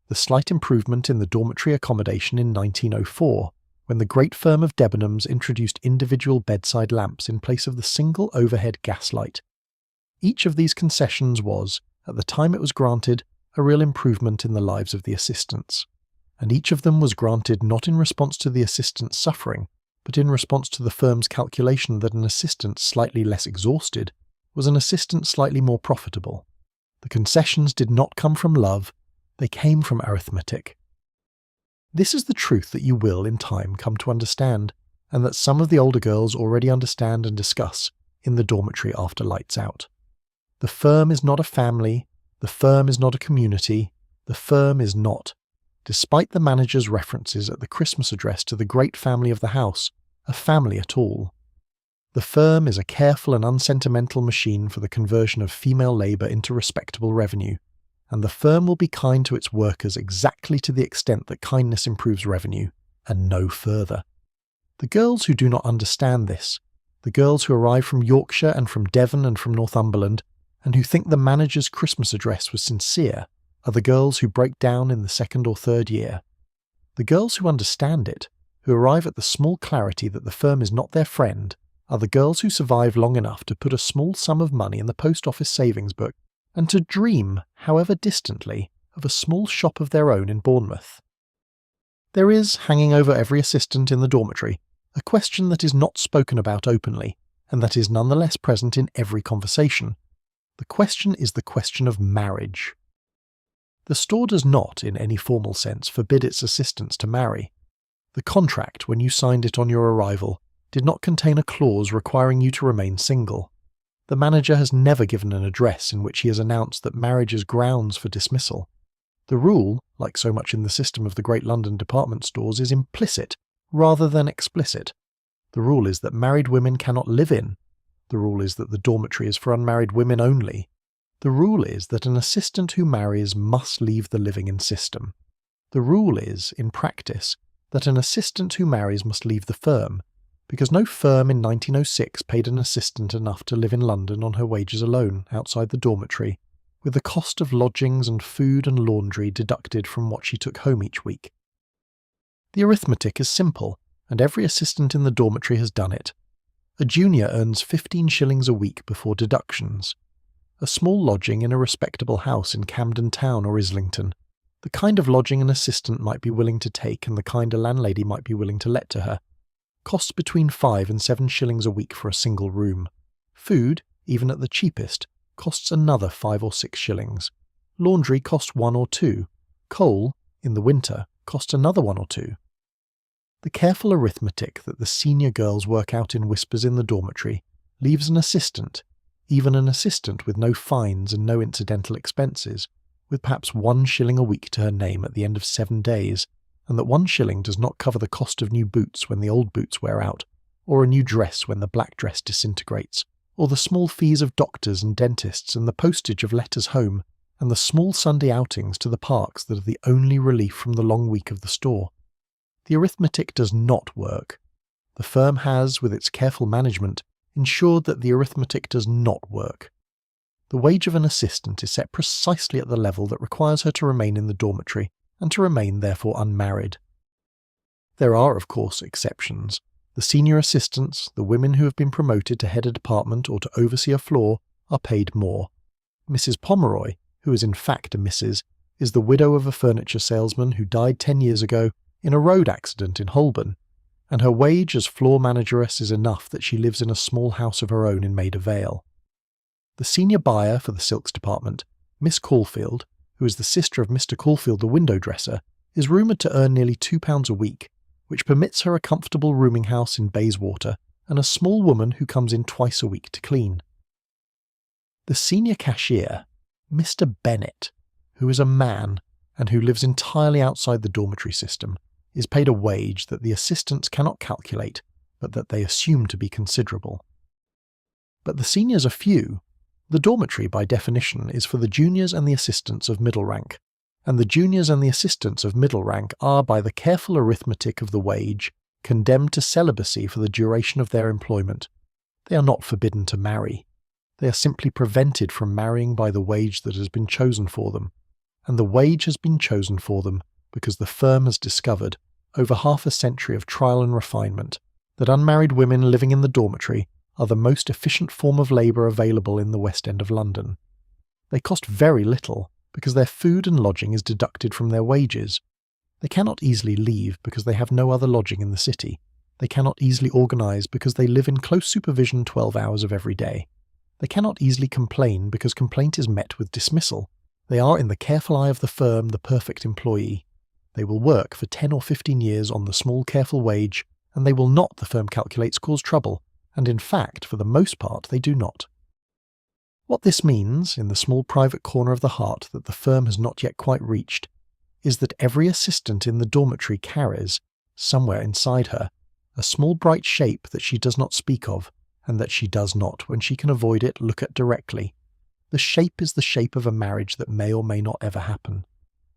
The slight improvement in the dormitory accommodation in 1904, when the great firm of Debenhams introduced individual bedside lamps in place of the single overhead gaslight. Each of these concessions was, at the time it was granted, a real improvement in the lives of the assistants, and each of them was granted not in response to the assistant's suffering, but in response to the firm's calculation that an assistant slightly less exhausted was an assistant slightly more profitable. The concessions did not come from love, they came from arithmetic. This is the truth that you will, in time, come to understand, and that some of the older girls already understand and discuss in the dormitory after lights out. The firm is not a family, the firm is not a community, the firm is not, despite the manager's references at the Christmas address to the great family of the house, a family at all. The firm is a careful and unsentimental machine for the conversion of female labour into respectable revenue, and the firm will be kind to its workers exactly to the extent that kindness improves revenue, and no further. The girls who do not understand this, the girls who arrive from Yorkshire and from Devon and from Northumberland, and who think the manager's Christmas address was sincere, are the girls who break down in the 2nd or 3rd year. The girls who understand it, who arrive at the small clarity that the firm is not their friend, are the girls who survive long enough to put a small sum of money in the post office savings book and to dream, however distantly, of a small shop of their own in Bournemouth. There is, hanging over every assistant in the dormitory, a question that is not spoken about openly, and that is nonetheless present in every conversation. The question is the question of marriage. The store does not, in any formal sense, forbid its assistants to marry. The contract, when you signed it on your arrival, did not contain a clause requiring you to remain single. The manager has never given an address in which he has announced that marriage is grounds for dismissal. The rule, like so much in the system of the great London department stores, is implicit rather than explicit. The rule is that married women cannot live in. The rule is that the dormitory is for unmarried women only. The rule is that an assistant who marries must leave the living-in system. The rule is, in practice, that an assistant who marries must leave the firm, because no firm in 1906 paid an assistant enough to live in London on her wages alone outside the dormitory, with the cost of lodgings and food and laundry deducted from what she took home each week. The arithmetic is simple, and every assistant in the dormitory has done it. A junior earns 15 shillings a week before deductions. A small lodging in a respectable house in Camden Town or Islington, the kind of lodging an assistant might be willing to take and the kind a landlady might be willing to let to her, costs between 5 and 7 shillings a week for a single room. Food, even at the cheapest, costs another 5 or 6 shillings. Laundry costs 1 or 2. Coal, in the winter, costs another 1 or 2. The careful arithmetic that the senior girls work out in whispers in the dormitory leaves an assistant, even an assistant with no fines and no incidental expenses, with perhaps 1 shilling a week to her name at the end of 7 days, and that 1 shilling does not cover the cost of new boots when the old boots wear out, or a new dress when the black dress disintegrates, or the small fees of doctors and dentists and the postage of letters home, and the small Sunday outings to the parks that are the only relief from the long week of the store. The arithmetic does not work. The firm has, with its careful management, ensured that the arithmetic does not work. The wage of an assistant is set precisely at the level that requires her to remain in the dormitory, and to remain therefore unmarried. There are, of course, exceptions. The senior assistants, the women who have been promoted to head a department or to oversee a floor, are paid more. Mrs. Pomeroy, who is in fact a Mrs., is the widow of a furniture salesman who died 10 years ago in a road accident in Holborn, and her wage as floor manageress is enough that she lives in a small house of her own in Maida Vale. The senior buyer for the silks department, Miss Caulfield, who is the sister of Mr. Caulfield the window dresser, is rumoured to earn nearly £2 a week, which permits her a comfortable rooming house in Bayswater and a small woman who comes in twice a week to clean. The senior cashier, Mr. Bennet, who is a man and who lives entirely outside the dormitory system, is paid a wage that the assistants cannot calculate, but that they assume to be considerable. But the seniors are few. The dormitory, by definition, is for the juniors and the assistants of middle rank, and the juniors and the assistants of middle rank are, by the careful arithmetic of the wage, condemned to celibacy for the duration of their employment. They are not forbidden to marry. They are simply prevented from marrying by the wage that has been chosen for them, and the wage has been chosen for them because the firm has discovered, over half a century of trial and refinement, that unmarried women living in the dormitory are the most efficient form of labour available in the West End of London. They cost very little, because their food and lodging is deducted from their wages. They cannot easily leave because they have no other lodging in the city. They cannot easily organise because they live in close supervision 12 hours of every day. They cannot easily complain because complaint is met with dismissal. They are in the careful eye of the firm the perfect employee. They will work for 10 or 15 years on the small careful wage, and they will not, the firm calculates, cause trouble, and in fact, for the most part, they do not. What this means, in the small private corner of the heart that the firm has not yet quite reached, is that every assistant in the dormitory carries, somewhere inside her, a small bright shape that she does not speak of, and that she does not, when she can avoid it, look at directly. The shape is the shape of a marriage that may or may not ever happen.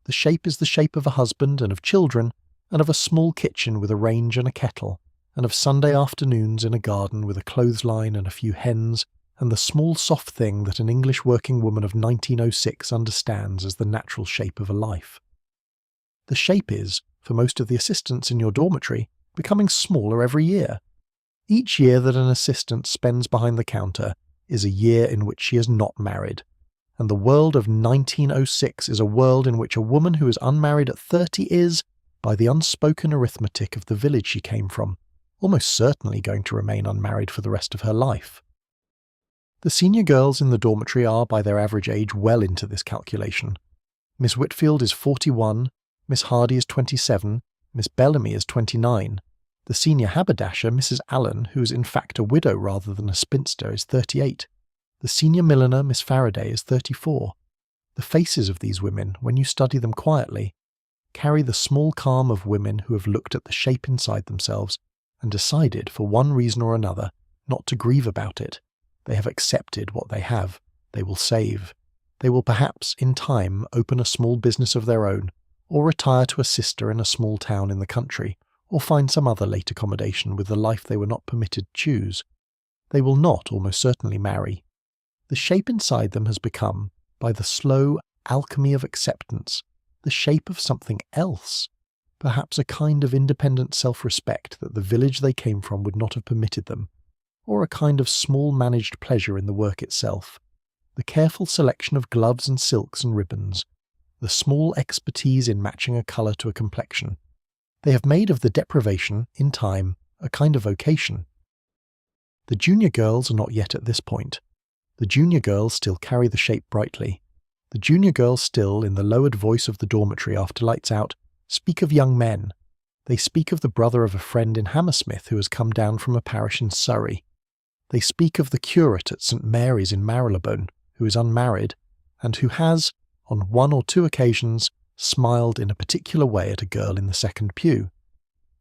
The shape is the shape of a husband and of children, and of a small kitchen with a range and a kettle, and of Sunday afternoons in a garden with a clothesline and a few hens, and the small soft thing that an English working woman of 1906 understands as the natural shape of a life. The shape is, for most of the assistants in your dormitory, becoming smaller every year. Each year that an assistant spends behind the counter is a year in which she is not married, and the world of 1906 is a world in which a woman who is unmarried at 30 is, by the unspoken arithmetic of the village she came from, almost certainly going to remain unmarried for the rest of her life. The senior girls in the dormitory are, by their average age, well into this calculation. Miss Whitfield is 41, Miss Hardy is 27, Miss Bellamy is 29. The senior haberdasher, Mrs. Allen, who is in fact a widow rather than a spinster, is 38. The senior milliner, Miss Faraday, is 34. The faces of these women, when you study them quietly, carry the small calm of women who have looked at the shape inside themselves and decided, for one reason or another, not to grieve about it. They have accepted what they have. They will save. They will perhaps, in time, open a small business of their own, or retire to a sister in a small town in the country, or find some other late accommodation with the life they were not permitted to choose. They will not almost certainly marry. The shape inside them has become, by the slow alchemy of acceptance, the shape of something else, perhaps a kind of independent self-respect that the village they came from would not have permitted them, or a kind of small managed pleasure in the work itself, the careful selection of gloves and silks and ribbons, the small expertise in matching a colour to a complexion. They have made of the deprivation, in time, a kind of vocation. The junior girls are not yet at this point. The junior girls still carry the shape brightly. The junior girls still, in the lowered voice of the dormitory after lights out, speak of young men. They speak of the brother of a friend in Hammersmith who has come down from a parish in Surrey. They speak of the curate at St Mary's in Marylebone, who is unmarried, and who has, on 1 or 2 occasions, smiled in a particular way at a girl in the second pew.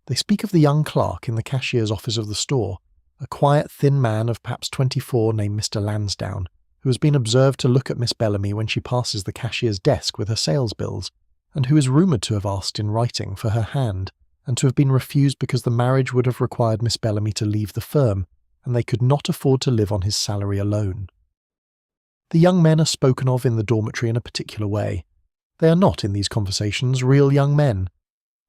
They speak of the young clerk in the cashier's office of the store, a quiet, thin man of perhaps 24 named Mr Lansdowne, who has been observed to look at Miss Bellamy when she passes the cashier's desk with her sales bills, and who is rumoured to have asked in writing for her hand, and to have been refused because the marriage would have required Miss Bellamy to leave the firm, and they could not afford to live on his salary alone. The young men are spoken of in the dormitory in a particular way. They are not, in these conversations, real young men.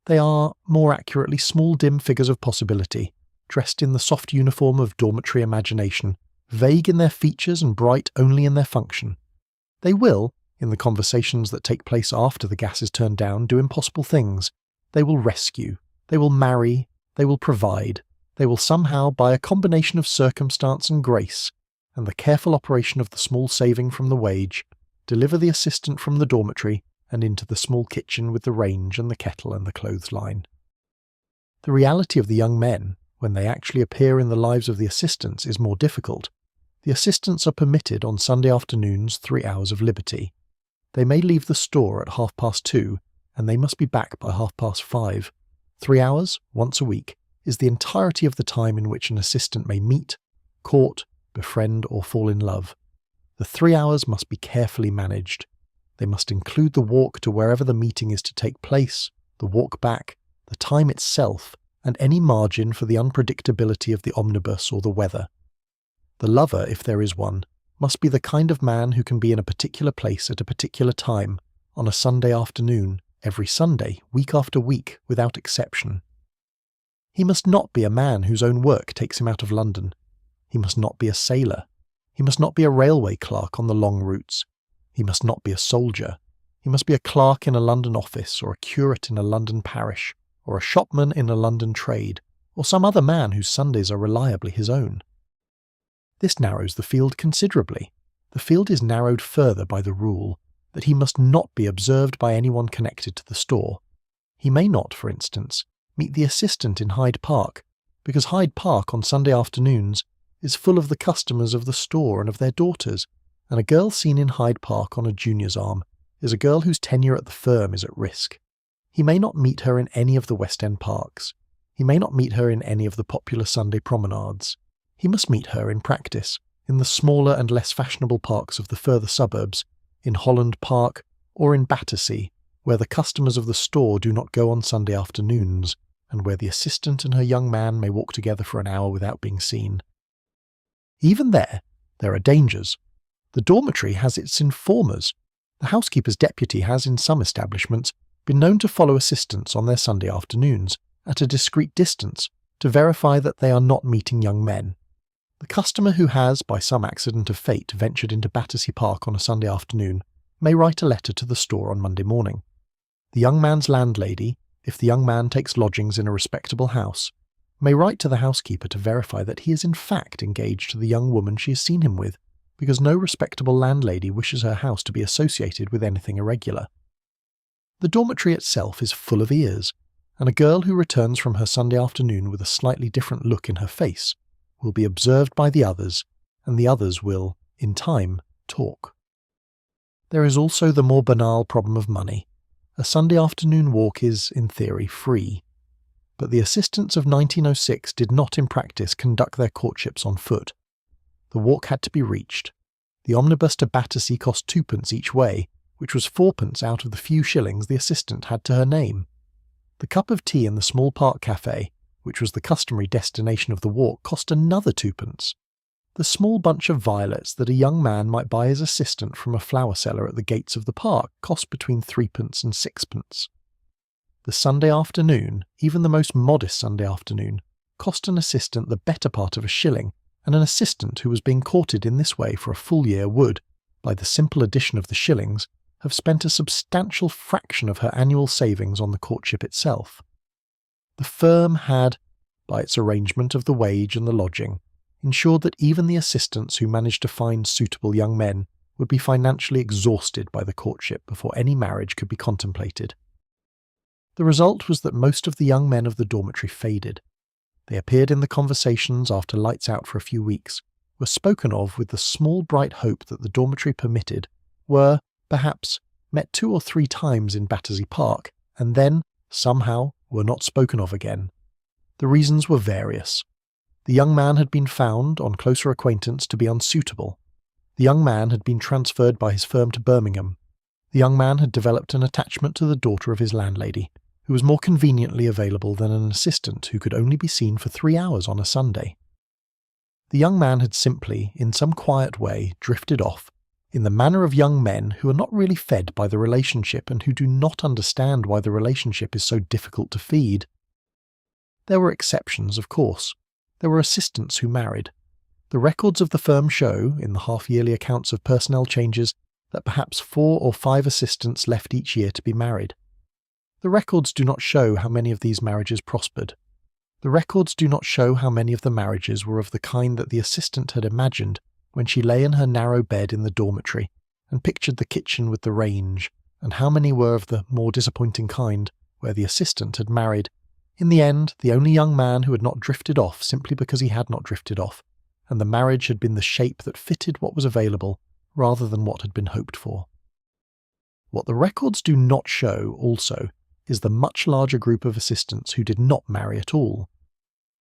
They are, more accurately, small dim figures of possibility, dressed in the soft uniform of dormitory imagination, vague in their features and bright only in their function. They will, in the conversations that take place after the gas is turned down, do impossible things. They will rescue, they will marry, they will provide, they will somehow, by a combination of circumstance and grace, and the careful operation of the small saving from the wage, deliver the assistant from the dormitory and into the small kitchen with the range and the kettle and the clothesline. The reality of the young men, when they actually appear in the lives of the assistants, is more difficult. The assistants are permitted on Sunday afternoons 3 hours of liberty. They may leave the store at 2:30, and they must be back by 5:30. 3 hours, once a week, is the entirety of the time in which an assistant may meet, court, befriend, or fall in love. The 3 hours must be carefully managed. They must include the walk to wherever the meeting is to take place, the walk back, the time itself, and any margin for the unpredictability of the omnibus or the weather. The lover, if there is one, must be the kind of man who can be in a particular place at a particular time, on a Sunday afternoon, every Sunday, week after week, without exception. He must not be a man whose own work takes him out of London. He must not be a sailor. He must not be a railway clerk on the long routes. He must not be a soldier. He must be a clerk in a London office, or a curate in a London parish, or a shopman in a London trade, or some other man whose Sundays are reliably his own. This narrows the field considerably. The field is narrowed further by the rule that he must not be observed by anyone connected to the store. He may not, for instance, meet the assistant in Hyde Park, because Hyde Park on Sunday afternoons is full of the customers of the store and of their daughters, and a girl seen in Hyde Park on a junior's arm is a girl whose tenure at the firm is at risk. He may not meet her in any of the West End parks. He may not meet her in any of the popular Sunday promenades. He must meet her in practice, in the smaller and less fashionable parks of the further suburbs, in Holland Park or in Battersea, where the customers of the store do not go on Sunday afternoons, and where the assistant and her young man may walk together for an hour without being seen. Even there are dangers. The dormitory has its informers. The housekeeper's deputy has, in some establishments, been known to follow assistants on their Sunday afternoons, at a discreet distance, to verify that they are not meeting young men. The customer who has, by some accident of fate, ventured into Battersea Park on a Sunday afternoon may write a letter to the store on Monday morning. The young man's landlady, if the young man takes lodgings in a respectable house, may write to the housekeeper to verify that he is in fact engaged to the young woman she has seen him with, because no respectable landlady wishes her house to be associated with anything irregular. The dormitory itself is full of ears, and a girl who returns from her Sunday afternoon with a slightly different look in her face will be observed by the others, and the others will, in time, talk. There is also the more banal problem of money. A Sunday afternoon walk is, in theory, free. But the assistants of 1906 did not in practice conduct their courtships on foot. The walk had to be reached. The omnibus to Battersea cost 2d each way, which was 4d out of the few shillings the assistant had to her name. The cup of tea in the small park cafe, which was the customary destination of the walk, cost another twopence. The small bunch of violets that a young man might buy his assistant from a flower seller at the gates of the park cost between threepence and sixpence. The Sunday afternoon, even the most modest Sunday afternoon, cost an assistant the better part of a shilling, and an assistant who was being courted in this way for a full year would, by the simple addition of the shillings, have spent a substantial fraction of her annual savings on the courtship itself. The firm had, by its arrangement of the wage and the lodging, ensured that even the assistants who managed to find suitable young men would be financially exhausted by the courtship before any marriage could be contemplated. The result was that most of the young men of the dormitory faded. They appeared in the conversations after lights out for a few weeks, were spoken of with the small bright hope that the dormitory permitted, were, perhaps, met 2 or 3 times in Battersea Park, and then, somehow, were not spoken of again. The reasons were various. The young man had been found, on closer acquaintance, to be unsuitable. The young man had been transferred by his firm to Birmingham. The young man had developed an attachment to the daughter of his landlady, who was more conveniently available than an assistant who could only be seen for 3 hours on a Sunday. The young man had simply, in some quiet way, drifted off, in the manner of young men who are not really fed by the relationship and who do not understand why the relationship is so difficult to feed. There were exceptions, of course. There were assistants who married. The records of the firm show, in the half-yearly accounts of personnel changes, that perhaps 4 or 5 assistants left each year to be married. The records do not show how many of these marriages prospered. The records do not show how many of the marriages were of the kind that the assistant had imagined when she lay in her narrow bed in the dormitory and pictured the kitchen with the range, and how many were of the more disappointing kind where the assistant had married, in the end, the only young man who had not drifted off simply because he had not drifted off, and the marriage had been the shape that fitted what was available rather than what had been hoped for. What the records do not show, also, is the much larger group of assistants who did not marry at all.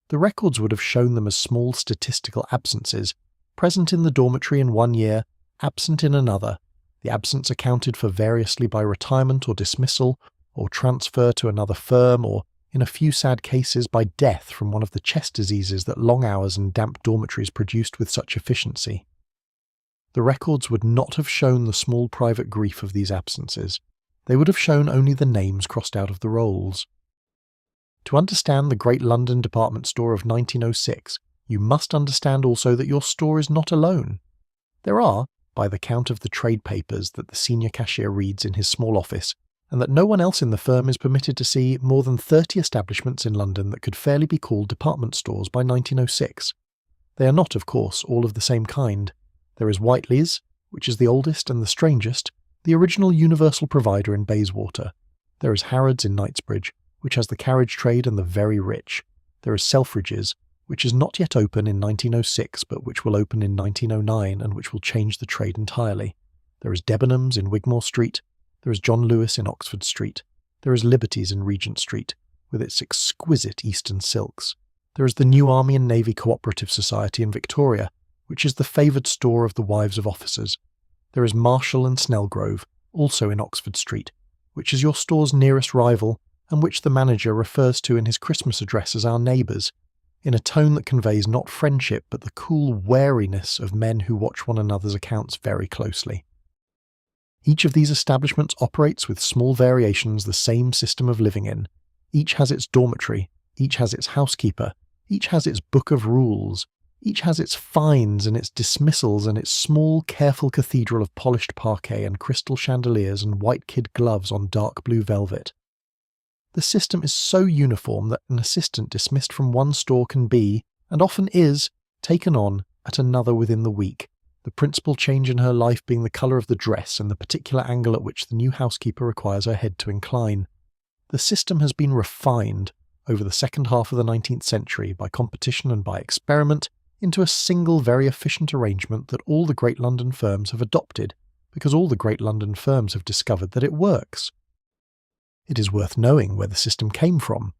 The records would have shown them as small statistical absences, present in the dormitory in 1 year, absent in another, the absence accounted for variously by retirement or dismissal, or transfer to another firm, or, in a few sad cases, by death from one of the chest diseases that long hours and damp dormitories produced with such efficiency. The records would not have shown the small private grief of these absences. They would have shown only the names crossed out of the rolls. To understand the great London department store of 1906, you must understand also that your store is not alone. There are, by the count of the trade papers that the senior cashier reads in his small office, and that no one else in the firm is permitted to see, more than 30 establishments in London that could fairly be called department stores by 1906. They are not, of course, all of the same kind. There is Whiteley's, which is the oldest and the strangest, the original universal provider in Bayswater. There is Harrods in Knightsbridge, which has the carriage trade and the very rich. There is Selfridge's, which is not yet open in 1906, but which will open in 1909 and which will change the trade entirely. There is Debenhams in Wigmore Street. There is John Lewis in Oxford Street. There is Liberty's in Regent Street, with its exquisite Eastern silks. There is the New Army and Navy Cooperative Society in Victoria, which is the favoured store of the wives of officers. There is Marshall and Snellgrove, also in Oxford Street, which is your store's nearest rival, and which the manager refers to in his Christmas address as our neighbours, in a tone that conveys not friendship but the cool wariness of men who watch one another's accounts very closely. Each of these establishments operates with small variations the same system of living in. Each has its dormitory, each has its housekeeper, each has its book of rules, each has its fines and its dismissals and its small, careful cathedral of polished parquet and crystal chandeliers and white kid gloves on dark blue velvet. The system is so uniform that an assistant dismissed from one store can be, and often is, taken on at another within the week, the principal change in her life being the colour of the dress and the particular angle at which the new housekeeper requires her head to incline. The system has been refined over the second half of the 19th century by competition and by experiment into a single very efficient arrangement that all the great London firms have adopted, because all the great London firms have discovered that it works. It is worth knowing where the system came from.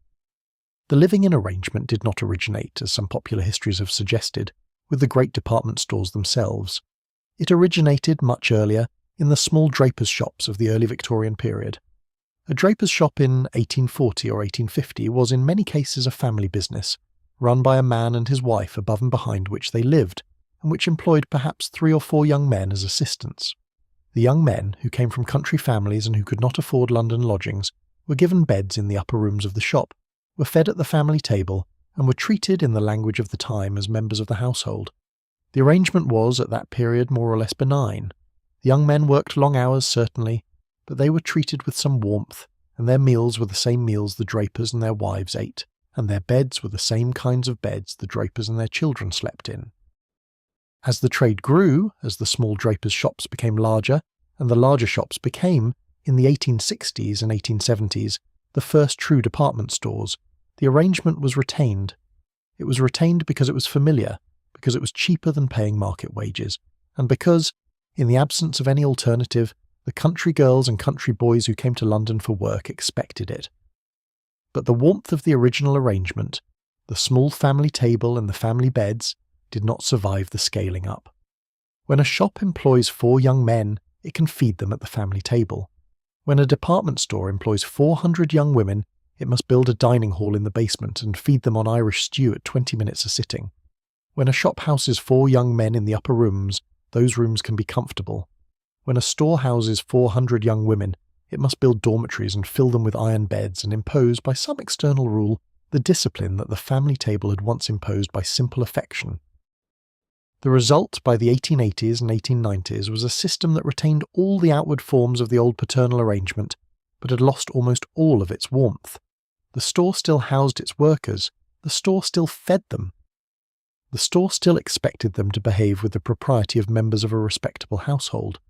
The living-in arrangement did not originate, as some popular histories have suggested, with the great department stores themselves. It originated much earlier in the small drapers' shops of the early Victorian period. A draper's shop in 1840 or 1850 was in many cases a family business, run by a man and his wife above and behind which they lived, and which employed perhaps 3 or 4 young men as assistants. The young men, who came from country families and who could not afford London lodgings, were given beds in the upper rooms of the shop, were fed at the family table, and were treated in the language of the time as members of the household. The arrangement was, at that period, more or less benign. The young men worked long hours, certainly, but they were treated with some warmth, and their meals were the same meals the drapers and their wives ate, and their beds were the same kinds of beds the drapers and their children slept in. As the trade grew, as the small drapers' shops became larger, and the larger shops became, in the 1860s and 1870s, the first true department stores, the arrangement was retained. It was retained because it was familiar, because it was cheaper than paying market wages, and because, in the absence of any alternative, the country girls and country boys who came to London for work expected it. But the warmth of the original arrangement, the small family table and the family beds, did not survive the scaling up. When a shop employs 4 young men, it can feed them at the family table. When a department store employs 400 young women, it must build a dining hall in the basement and feed them on Irish stew at 20 minutes a sitting. When a shop houses 4 young men in the upper rooms, those rooms can be comfortable. When a store houses 400 young women, it must build dormitories and fill them with iron beds and impose, by some external rule, the discipline that the family table had once imposed by simple affection. The result by the 1880s and 1890s was a system that retained all the outward forms of the old paternal arrangement, but had lost almost all of its warmth. The store still housed its workers, the store still fed them. The store still expected them to behave with the propriety of members of a respectable household.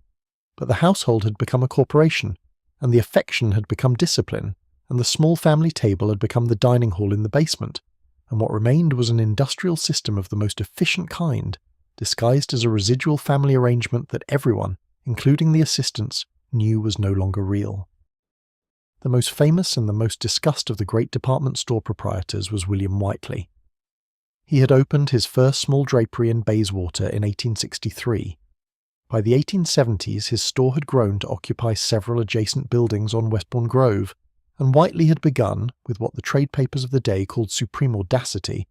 But the household had become a corporation, and the affection had become discipline, and the small family table had become the dining hall in the basement, and what remained was an industrial system of the most efficient kind, disguised as a residual family arrangement that everyone, including the assistants, knew was no longer real. The most famous and the most discussed of the great department store proprietors was William Whiteley. He had opened his first small drapery in Bayswater in 1863. By the 1870s, his store had grown to occupy several adjacent buildings on Westbourne Grove, and Whiteley had begun, with what the trade papers of the day called supreme audacity,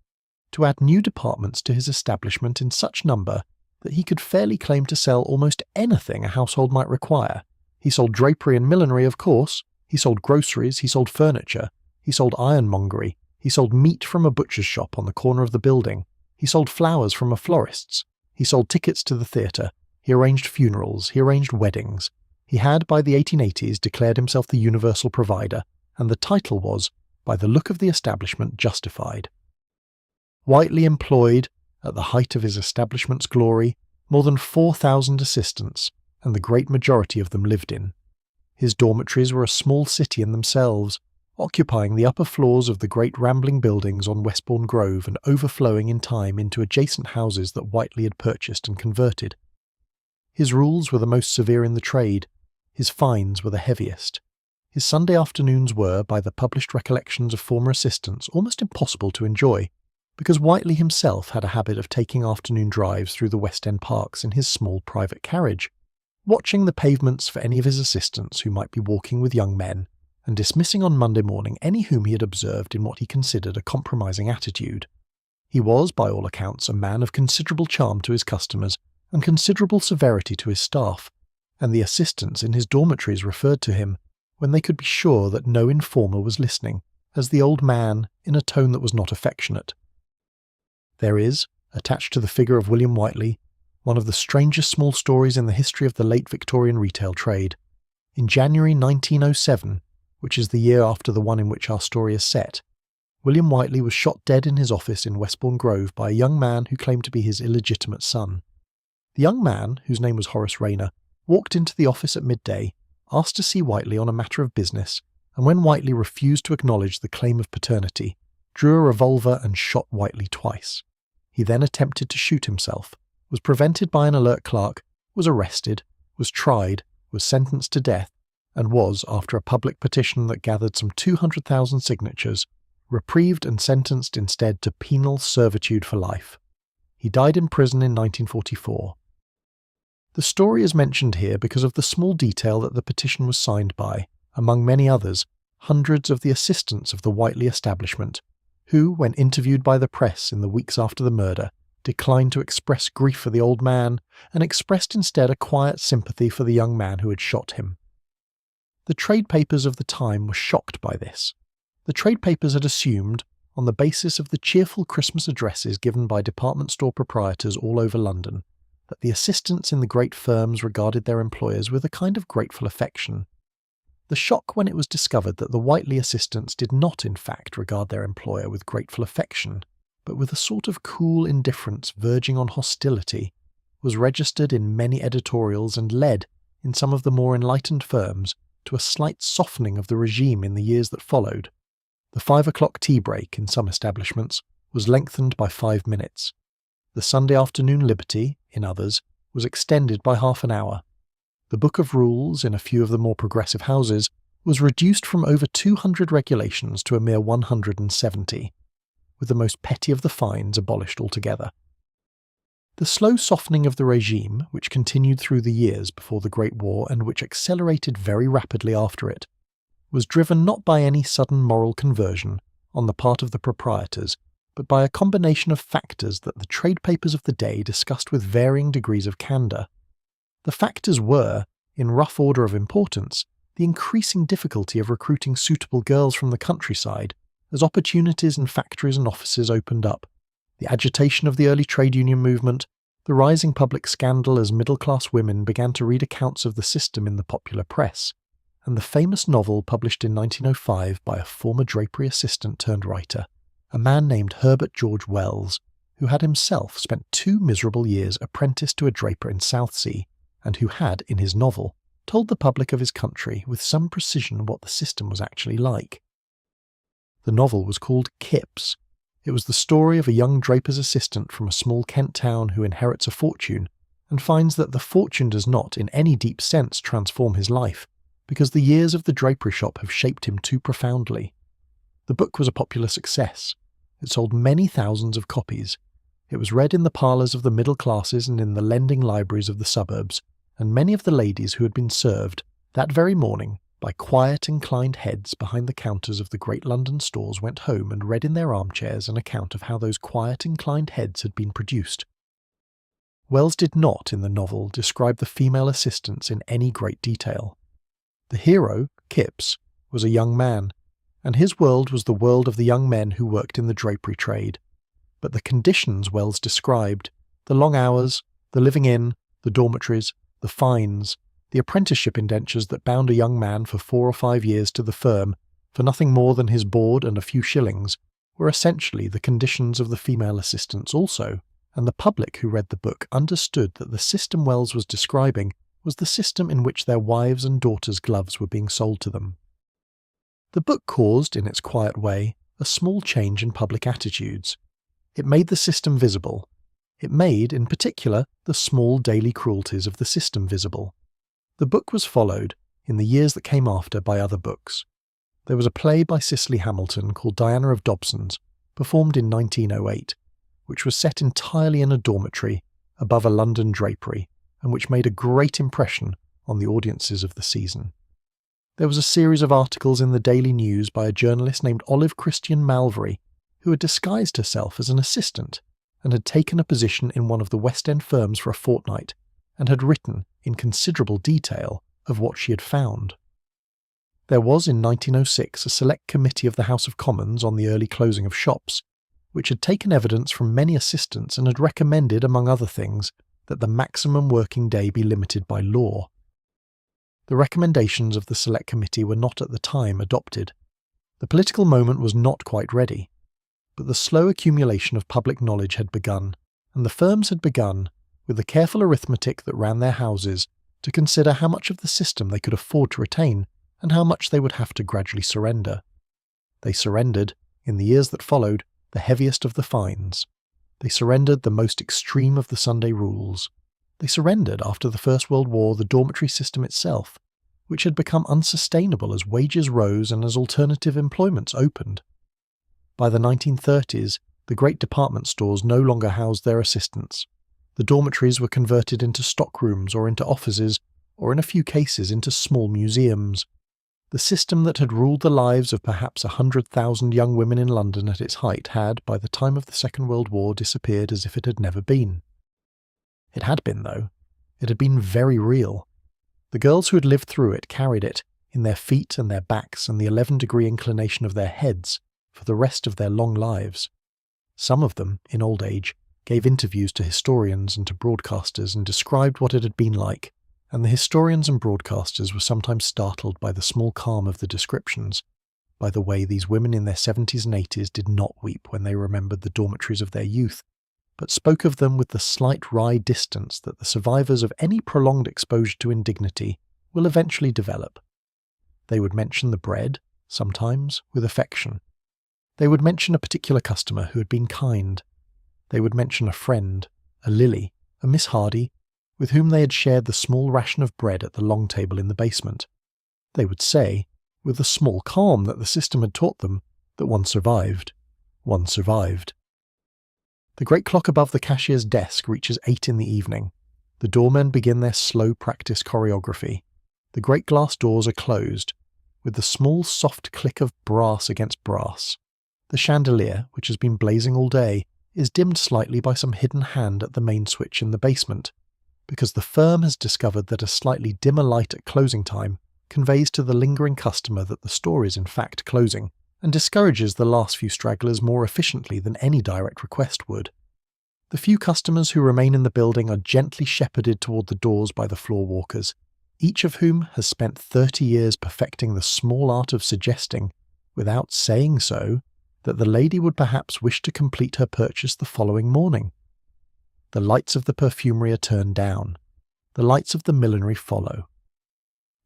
to add new departments to his establishment in such number that he could fairly claim to sell almost anything a household might require. He sold drapery and millinery, of course, he sold groceries, he sold furniture, he sold ironmongery, he sold meat from a butcher's shop on the corner of the building, he sold flowers from a florist's, he sold tickets to the theatre, he arranged funerals, he arranged weddings. He had, by the 1880s, declared himself the universal provider, and the title was, by the look of the establishment, justified. Whiteley employed, at the height of his establishment's glory, more than 4,000 assistants, and the great majority of them lived in. His dormitories were a small city in themselves, occupying the upper floors of the great rambling buildings on Westbourne Grove and overflowing in time into adjacent houses that Whiteley had purchased and converted. His rules were the most severe in the trade, his fines were the heaviest. His Sunday afternoons were, by the published recollections of former assistants, almost impossible to enjoy, because Whiteley himself had a habit of taking afternoon drives through the West End parks in his small private carriage, watching the pavements for any of his assistants who might be walking with young men, and dismissing on Monday morning any whom he had observed in what he considered a compromising attitude. He was, by all accounts, a man of considerable charm to his customers, and considerable severity to his staff, and the assistants in his dormitories referred to him, when they could be sure that no informer was listening, as the old man, in a tone that was not affectionate. There is, attached to the figure of William Whiteley, one of the strangest small stories in the history of the late Victorian retail trade. In January 1907, which is the year after the one in which our story is set, William Whiteley was shot dead in his office in Westbourne Grove by a young man who claimed to be his illegitimate son. The young man, whose name was Horace Rayner, walked into the office at midday, asked to see Whiteley on a matter of business, and when Whiteley refused to acknowledge the claim of paternity, drew a revolver and shot Whiteley twice. He then attempted to shoot himself, was prevented by an alert clerk, was arrested, was tried, was sentenced to death, and was, after a public petition that gathered some 200,000 signatures, reprieved and sentenced instead to penal servitude for life. He died in prison in 1944. The story is mentioned here because of the small detail that the petition was signed by, among many others, hundreds of the assistants of the Whiteley establishment, who, when interviewed by the press in the weeks after the murder, declined to express grief for the old man and expressed instead a quiet sympathy for the young man who had shot him. The trade papers of the time were shocked by this. The trade papers had assumed, on the basis of the cheerful Christmas addresses given by department store proprietors all over London, that the assistants in the great firms regarded their employers with a kind of grateful affection. The shock when it was discovered that the Whiteley assistants did not in fact regard their employer with grateful affection, but with a sort of cool indifference verging on hostility, was registered in many editorials and led, in some of the more enlightened firms, to a slight softening of the regime in the years that followed. The 5 o'clock tea break in some establishments was lengthened by 5 minutes. The Sunday afternoon liberty, in others, was extended by half an hour. The Book of Rules, in a few of the more progressive houses, was reduced from over 200 regulations to a mere 170, with the most petty of the fines abolished altogether. The slow softening of the regime, which continued through the years before the Great War and which accelerated very rapidly after it, was driven not by any sudden moral conversion on the part of the proprietors, but by a combination of factors that the trade papers of the day discussed with varying degrees of candour. The factors were, in rough order of importance, the increasing difficulty of recruiting suitable girls from the countryside as opportunities in factories and offices opened up, the agitation of the early trade union movement, the rising public scandal as middle-class women began to read accounts of the system in the popular press, and the famous novel published in 1905 by a former drapery assistant turned writer, a man named Herbert George Wells, who had himself spent 2 miserable years apprenticed to a draper in Southsea, and who had, in his novel, told the public of his country with some precision what the system was actually like. The novel was called Kipps. It was the story of a young draper's assistant from a small Kent town who inherits a fortune and finds that the fortune does not, in any deep sense, transform his life, because the years of the drapery shop have shaped him too profoundly. The book was a popular success. It sold many thousands of copies. It was read in the parlours of the middle classes and in the lending libraries of the suburbs, and many of the ladies who had been served, that very morning, by quiet inclined heads behind the counters of the great London stores went home and read in their armchairs an account of how those quiet inclined heads had been produced. Wells did not, in the novel, describe the female assistants in any great detail. The hero, Kipps, was a young man, and his world was the world of the young men who worked in the drapery trade. But the conditions Wells described, the long hours, the living in, the dormitories, the fines, the apprenticeship indentures that bound a young man for 4 or 5 years to the firm for nothing more than his board and a few shillings, were essentially the conditions of the female assistants also, and the public who read the book understood that the system Wells was describing was the system in which their wives' and daughters' gloves were being sold to them. The book caused, in its quiet way, a small change in public attitudes. It made the system visible. It made, in particular, the small daily cruelties of the system visible. The book was followed, in the years that came after, by other books. There was a play by Cicely Hamilton called Diana of Dobson's, performed in 1908, which was set entirely in a dormitory above a London drapery, and which made a great impression on the audiences of the season. There was a series of articles in the Daily News by a journalist named Olive Christian Malvery, who had disguised herself as an assistant, and had taken a position in one of the West End firms for a fortnight, and had written, in considerable detail, of what she had found. There was in 1906 a select committee of the House of Commons on the early closing of shops, which had taken evidence from many assistants and had recommended, among other things, that the maximum working day be limited by law. The recommendations of the Select Committee were not at the time adopted. The political moment was not quite ready, but the slow accumulation of public knowledge had begun, and the firms had begun, with the careful arithmetic that ran their houses, to consider how much of the system they could afford to retain and how much they would have to gradually surrender. They surrendered, in the years that followed, the heaviest of the fines. They surrendered the most extreme of the Sunday rules. They surrendered, after the First World War, the dormitory system itself, which had become unsustainable as wages rose and as alternative employments opened. By the 1930s, the great department stores no longer housed their assistants. The dormitories were converted into stockrooms or into offices, or in a few cases into small museums. The system that had ruled the lives of perhaps 100,000 young women in London at its height had, by the time of the Second World War, disappeared as if it had never been. It had been, though. It had been very real. The girls who had lived through it carried it, in their feet and their backs and the 11-degree inclination of their heads, for the rest of their long lives. Some of them, in old age, gave interviews to historians and to broadcasters and described what it had been like, and the historians and broadcasters were sometimes startled by the small calm of the descriptions. By the way, these women in their 70s and 80s did not weep when they remembered the dormitories of their youth, but spoke of them with the slight wry distance that the survivors of any prolonged exposure to indignity will eventually develop. They would mention the bread, sometimes, with affection. They would mention a particular customer who had been kind. They would mention a friend, a Lily, a Miss Hardy, with whom they had shared the small ration of bread at the long table in the basement. They would say, with the small calm that the system had taught them, that one survived. One survived. The great clock above the cashier's desk reaches 8 in the evening. The doormen begin their slow practice choreography. The great glass doors are closed, with the small soft click of brass against brass. The chandelier, which has been blazing all day, is dimmed slightly by some hidden hand at the main switch in the basement, because the firm has discovered that a slightly dimmer light at closing time conveys to the lingering customer that the store is in fact closing, and discourages the last few stragglers more efficiently than any direct request would. The few customers who remain in the building are gently shepherded toward the doors by the floor walkers, each of whom has spent 30 years perfecting the small art of suggesting, without saying so, that the lady would perhaps wish to complete her purchase the following morning. The lights of the perfumery are turned down. The lights of the millinery follow.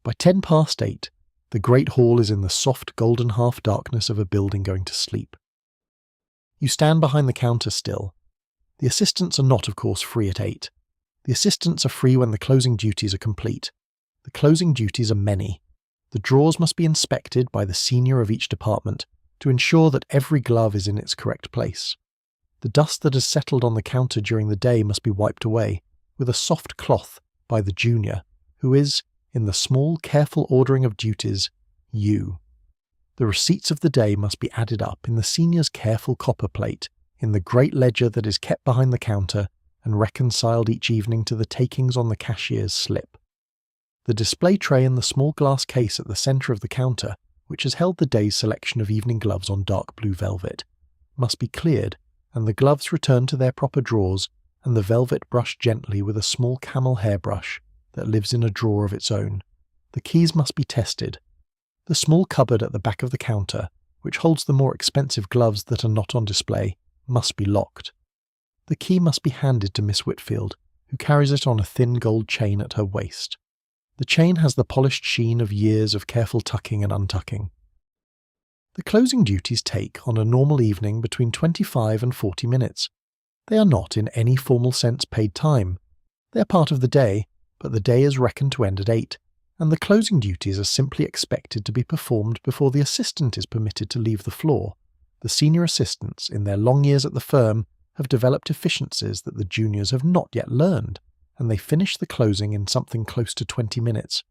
By 8:10, the great hall is in the soft golden half-darkness of a building going to sleep. You stand behind the counter still. The assistants are not, of course, free at 8. The assistants are free when the closing duties are complete. The closing duties are many. The drawers must be inspected by the senior of each department to ensure that every glove is in its correct place. The dust that has settled on the counter during the day must be wiped away, with a soft cloth, by the junior, who is, in the small, careful ordering of duties, you. The receipts of the day must be added up in the senior's careful copper plate, in the great ledger that is kept behind the counter and reconciled each evening to the takings on the cashier's slip. The display tray in the small glass case at the centre of the counter, which has held the day's selection of evening gloves on dark blue velvet, must be cleared, and the gloves returned to their proper drawers, and the velvet brushed gently with a small camel hairbrush that lives in a drawer of its own. The keys must be tested. The small cupboard at the back of the counter, which holds the more expensive gloves that are not on display, must be locked. The key must be handed to Miss Whitfield, who carries it on a thin gold chain at her waist. The chain has the polished sheen of years of careful tucking and untucking. The closing duties take, on a normal evening, between 25 and 40 minutes. They are not, in any formal sense, paid time. They are part of the day, but the day is reckoned to end at 8, and the closing duties are simply expected to be performed before the assistant is permitted to leave the floor. The senior assistants, in their long years at the firm, have developed efficiencies that the juniors have not yet learned, and they finish the closing in something close to 20 minutes.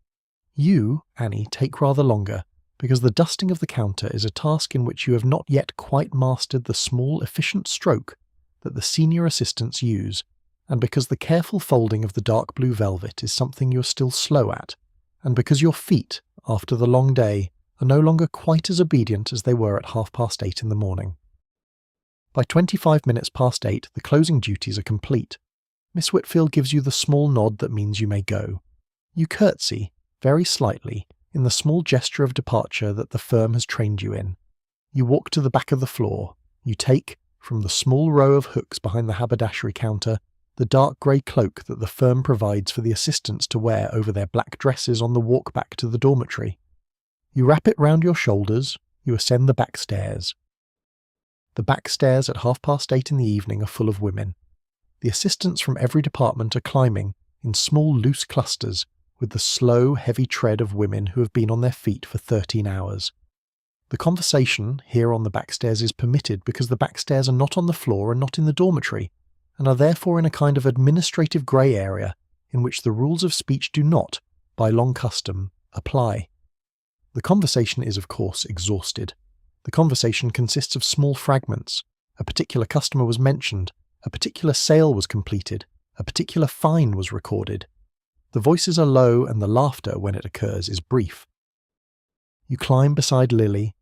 You, Annie, take rather longer, because the dusting of the counter is a task in which you have not yet quite mastered the small, efficient stroke that the senior assistants use, and because the careful folding of the dark blue velvet is something you're still slow at, and because your feet, after the long day, are no longer quite as obedient as they were at 8:30 in the morning. By 25 minutes past 8, the closing duties are complete. Miss Whitfield gives you the small nod that means you may go. You curtsy, very slightly, in the small gesture of departure that the firm has trained you in. You walk to the back of the floor. You take, from the small row of hooks behind the haberdashery counter, the dark grey cloak that the firm provides for the assistants to wear over their black dresses on the walk back to the dormitory. You wrap it round your shoulders. You ascend the back stairs. The back stairs at 8:30 in the evening are full of women. The assistants from every department are climbing, in small loose clusters, with the slow, heavy tread of women who have been on their feet for 13 hours. The conversation here on the backstairs is permitted because the backstairs are not on the floor and not in the dormitory, and are therefore in a kind of administrative grey area in which the rules of speech do not, by long custom, apply. The conversation is, of course, exhausted. The conversation consists of small fragments. A particular customer was mentioned, a particular sale was completed, a particular fine was recorded. The voices are low and the laughter, when it occurs, is brief. You climb beside Lily.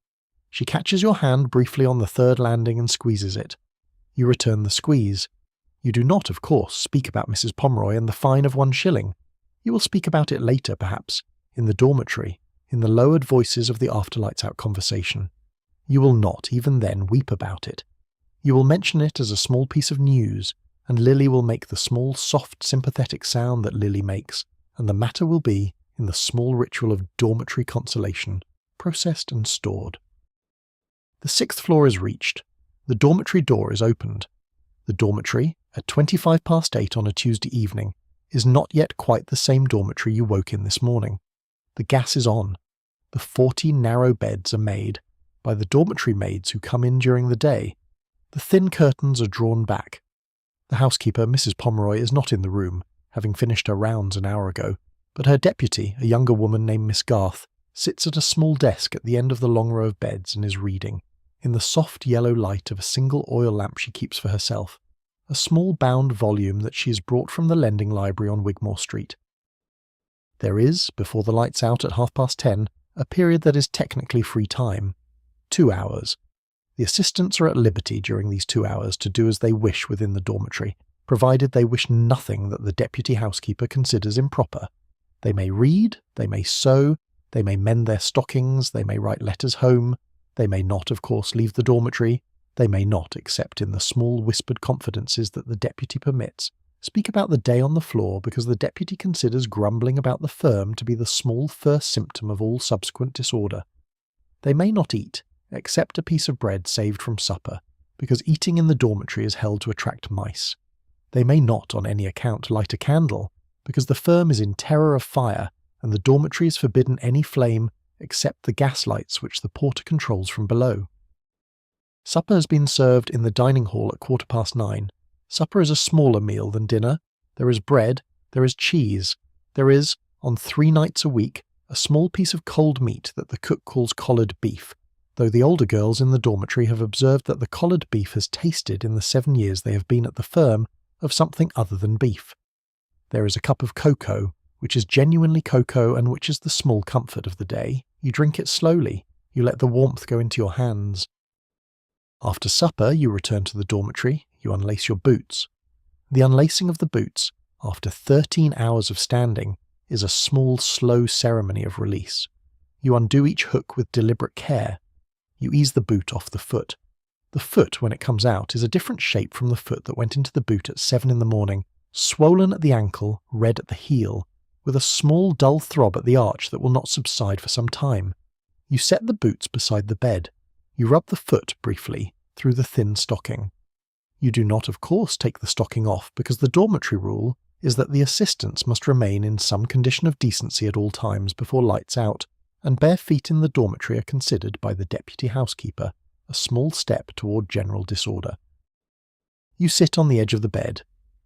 She catches your hand briefly on the third landing and squeezes it. You return the squeeze. You do not, of course, speak about Mrs. Pomeroy and the fine of 1 shilling. You will speak about it later, perhaps, in the dormitory, in the lowered voices of the after-lights-out conversation. You will not, even then, weep about it. You will mention it as a small piece of news, and Lily will make the small, soft, sympathetic sound that Lily makes, and the matter will be, in the small ritual of dormitory consolation, processed and stored. The 6th floor is reached. The dormitory door is opened. The dormitory, at 8:25 on a Tuesday evening, is not yet quite the same dormitory you woke in this morning. The gas is on. The 40 narrow beds are made, by the dormitory maids who come in during the day. The thin curtains are drawn back. The housekeeper, Mrs. Pomeroy, is not in the room, having finished her rounds an hour ago, but her deputy, a younger woman named Miss Garth, sits at a small desk at the end of the long row of beds and is reading, in the soft yellow light of a single oil lamp she keeps for herself, a small bound volume that she has brought from the lending library on Wigmore Street. There is, before the lights out at 10:30, a period that is technically free time. 2 hours. The assistants are at liberty during these 2 hours to do as they wish within the dormitory, provided they wish nothing that the deputy housekeeper considers improper. They may read, they may sew, they may mend their stockings, they may write letters home, they may not, of course, leave the dormitory, they may not, except in the small whispered confidences that the deputy permits, speak about the day on the floor because the deputy considers grumbling about the firm to be the small first symptom of all subsequent disorder. They may not eat, except a piece of bread saved from supper, because eating in the dormitory is held to attract mice. They may not, on any account, light a candle, because the firm is in terror of fire, and the dormitory is forbidden any flame except the gas lights which the porter controls from below. Supper has been served in the dining hall at 9:15. Supper is a smaller meal than dinner. There is bread, there is cheese, there is, on 3 nights a week, a small piece of cold meat that the cook calls collared beef, though the older girls in the dormitory have observed that the collared beef has tasted in the 7 years they have been at the firm of something other than beef. There is a cup of cocoa, which is genuinely cocoa and which is the small comfort of the day. You drink it slowly, you let the warmth go into your hands. After supper, you return to the dormitory, you unlace your boots. The unlacing of the boots, after 13 hours of standing, is a small, slow ceremony of release. You undo each hook with deliberate care. You ease the boot off the foot. The foot, when it comes out, is a different shape from the foot that went into the boot at 7 in the morning, swollen at the ankle, red at the heel, with a small dull throb at the arch that will not subside for some time. You set the boots beside the bed. You rub the foot, briefly, through the thin stocking. You do not, of course, take the stocking off, because the dormitory rule is that the assistants must remain in some condition of decency at all times before lights out, and bare feet in the dormitory are considered by the deputy housekeeper a small step toward general disorder. You sit on the edge of the bed.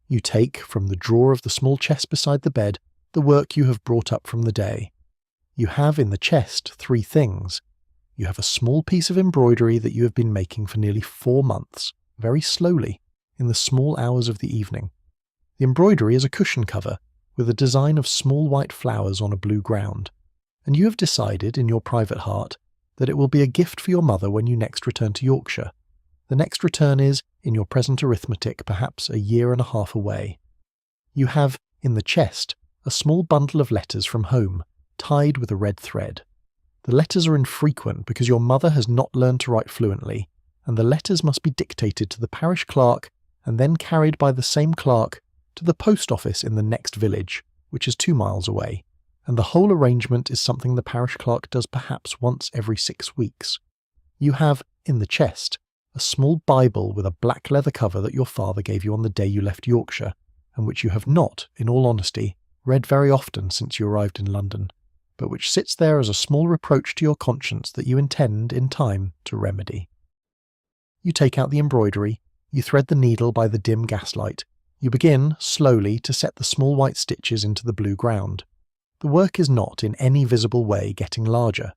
You take, from the drawer of the small chest beside the bed, the work you have brought up from the day. You have in the chest 3 things. You have a small piece of embroidery that you have been making for nearly 4 months, very slowly, in the small hours of the evening. The embroidery is a cushion cover, with a design of small white flowers on a blue ground, and you have decided, in your private heart, that it will be a gift for your mother when you next return to Yorkshire. The next return is, in your present arithmetic, perhaps 1.5 years away. You have, in the chest, a small bundle of letters from home, tied with a red thread. The letters are infrequent because your mother has not learned to write fluently, and the letters must be dictated to the parish clerk and then carried by the same clerk to the post office in the next village, which is 2 miles away, and the whole arrangement is something the parish clerk does perhaps once every 6 weeks. You have, in the chest, a small Bible with a black leather cover that your father gave you on the day you left Yorkshire, and which you have not, in all honesty, read very often since you arrived in London, but which sits there as a small reproach to your conscience that you intend, in time, to remedy. You take out the embroidery, you thread the needle by the dim gaslight, you begin, slowly, to set the small white stitches into the blue ground. The work is not, in any visible way, getting larger.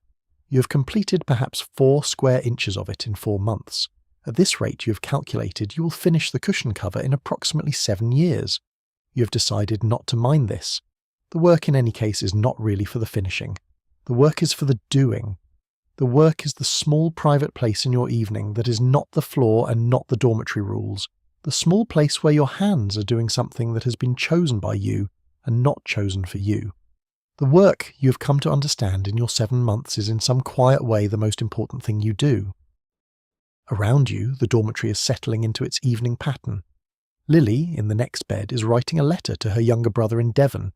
You have completed perhaps 4 square inches of it in 4 months. At this rate, you have calculated you will finish the cushion cover in approximately 7 years. You have decided not to mind this. The work in any case is not really for the finishing. The work is for the doing. The work is the small private place in your evening that is not the floor and not the dormitory rules. The small place where your hands are doing something that has been chosen by you and not chosen for you. The work you have come to understand in your 7 months is in some quiet way the most important thing you do. Around you, the dormitory is settling into its evening pattern. Lily, in the next bed, is writing a letter to her younger brother in Devon.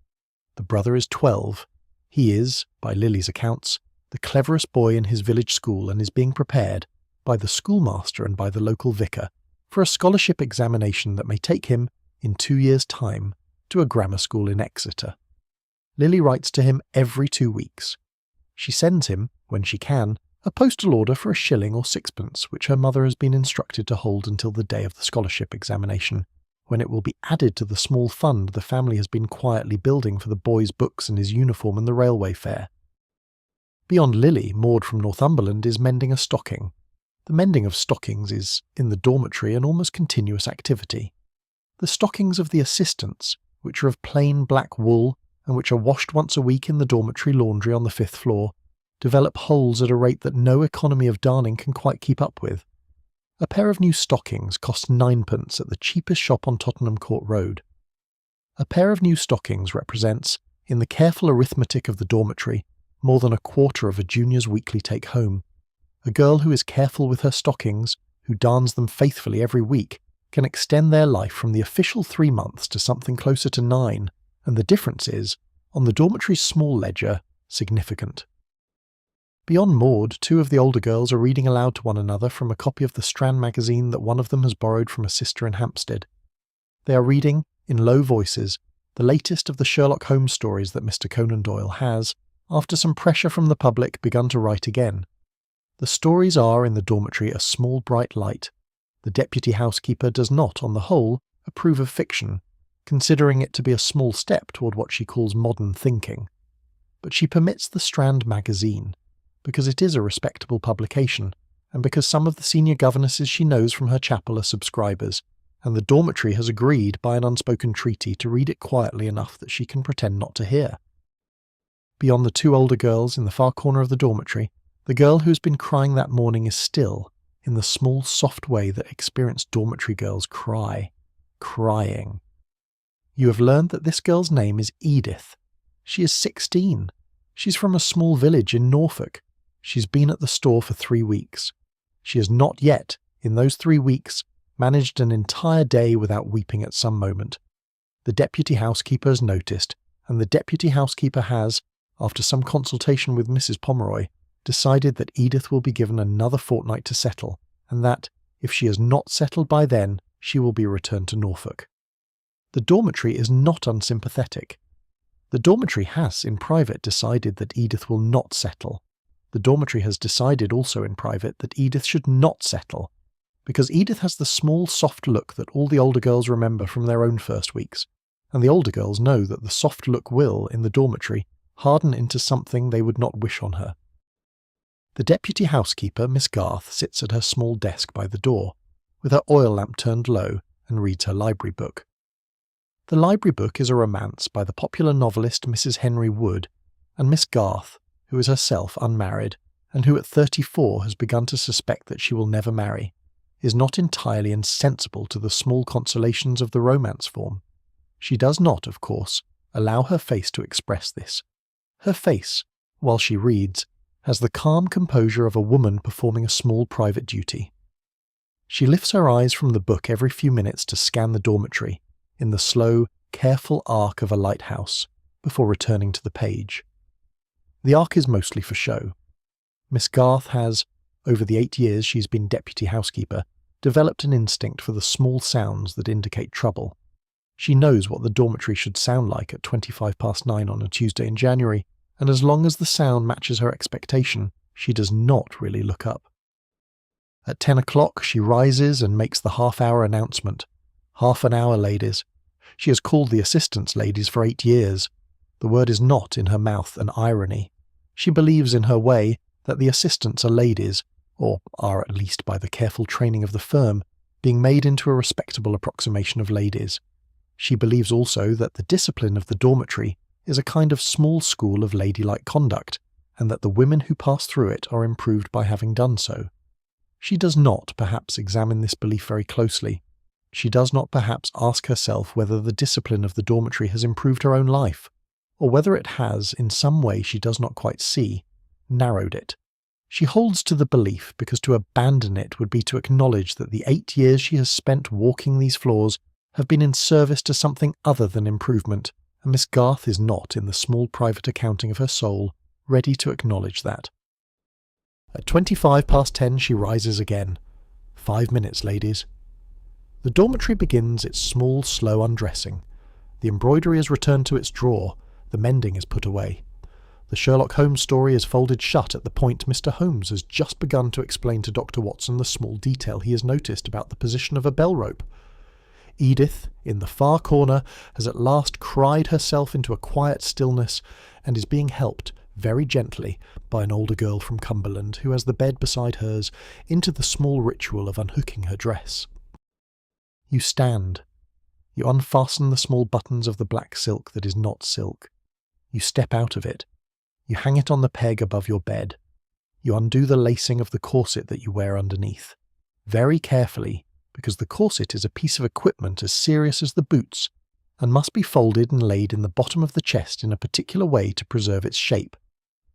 The brother is 12. He is, by Lily's accounts, the cleverest boy in his village school and is being prepared, by the schoolmaster and by the local vicar, for a scholarship examination that may take him, in 2 years' time, to a grammar school in Exeter. Lily writes to him every 2 weeks. She sends him, when she can, a postal order for 1 shilling or 6pence, which her mother has been instructed to hold until the day of the scholarship examination, when it will be added to the small fund the family has been quietly building for the boy's books and his uniform and the railway fare. Beyond Lily, Maud from Northumberland is mending a stocking. The mending of stockings is, in the dormitory, an almost continuous activity. The stockings of the assistants, which are of plain black wool and which are washed once a week in the dormitory laundry on the 5th floor, develop holes at a rate that no economy of darning can quite keep up with. A pair of new stockings cost 9pence at the cheapest shop on Tottenham Court Road. A pair of new stockings represents, in the careful arithmetic of the dormitory, more than a quarter of a junior's weekly take-home. A girl who is careful with her stockings, who darns them faithfully every week, can extend their life from the official 3 months to something closer to 9, and the difference is, on the dormitory's small ledger, significant. Beyond Maud, 2 of the older girls are reading aloud to one another from a copy of the Strand magazine that one of them has borrowed from a sister in Hampstead. They are reading, in low voices, the latest of the Sherlock Holmes stories that Mr. Conan Doyle has, after some pressure from the public, begun to write again. The stories are, in the dormitory, a small bright light. The deputy housekeeper does not, on the whole, approve of fiction, considering it to be a small step toward what she calls modern thinking. But she permits the Strand magazine, because it is a respectable publication, and because some of the senior governesses she knows from her chapel are subscribers, and the dormitory has agreed by an unspoken treaty to read it quietly enough that she can pretend not to hear. Beyond the 2 older girls in the far corner of the dormitory, the girl who has been crying that morning is still, in the small soft way that experienced dormitory girls cry, crying. You have learned that this girl's name is Edith. She is 16. She's from a small village in Norfolk. She's been at the store for 3 weeks. She has not yet, in those 3 weeks, managed an entire day without weeping at some moment. The deputy housekeeper has noticed, and the deputy housekeeper has, after some consultation with Mrs. Pomeroy, decided that Edith will be given another fortnight to settle, and that, if she is not settled by then, she will be returned to Norfolk. The dormitory is not unsympathetic. The dormitory has, in private, decided that Edith will not settle. The dormitory has decided also in private that Edith should not settle, because Edith has the small, soft look that all the older girls remember from their own first weeks, and the older girls know that the soft look will, in the dormitory, harden into something they would not wish on her. The deputy housekeeper, Miss Garth, sits at her small desk by the door, with her oil lamp turned low, and reads her library book. The library book is a romance by the popular novelist Mrs. Henry Wood, and Miss Garth, who is herself unmarried, and who at 34 has begun to suspect that she will never marry, is not entirely insensible to the small consolations of the romance form. She does not, of course, allow her face to express this. Her face, while she reads, has the calm composure of a woman performing a small private duty. She lifts her eyes from the book every few minutes to scan the dormitory, in the slow, careful arc of a lighthouse, before returning to the page. The arc is mostly for show. Miss Garth has, over the 8 years she's been deputy housekeeper, developed an instinct for the small sounds that indicate trouble. She knows what the dormitory should sound like at 9:25 on a Tuesday in January, and as long as the sound matches her expectation, she does not really look up. At 10 o'clock she rises and makes the half-hour announcement. Half an hour, ladies. She has called the assistants ladies for 8 years. The word is not in her mouth an irony. She believes in her way that the assistants are ladies, or are at least by the careful training of the firm, being made into a respectable approximation of ladies. She believes also that the discipline of the dormitory is a kind of small school of ladylike conduct, and that the women who pass through it are improved by having done so. She does not perhaps examine this belief very closely. She does not perhaps ask herself whether the discipline of the dormitory has improved her own life, or whether it has, in some way she does not quite see, narrowed it. She holds to the belief because to abandon it would be to acknowledge that the 8 years she has spent walking these floors have been in service to something other than improvement, and Miss Garth is not, in the small private accounting of her soul, ready to acknowledge that. At 10:25 she rises again. 5 minutes, ladies. The dormitory begins its small, slow undressing. The embroidery is returned to its drawer, the mending is put away. The Sherlock Holmes story is folded shut at the point Mr. Holmes has just begun to explain to Dr. Watson the small detail he has noticed about the position of a bell rope. Edith, in the far corner, has at last cried herself into a quiet stillness and is being helped, very gently, by an older girl from Cumberland who has the bed beside hers, into the small ritual of unhooking her dress. You stand. You unfasten the small buttons of the black silk that is not silk. You step out of it. You hang it on the peg above your bed. You undo the lacing of the corset that you wear underneath. Very carefully, because the corset is a piece of equipment as serious as the boots, and must be folded and laid in the bottom of the chest in a particular way to preserve its shape.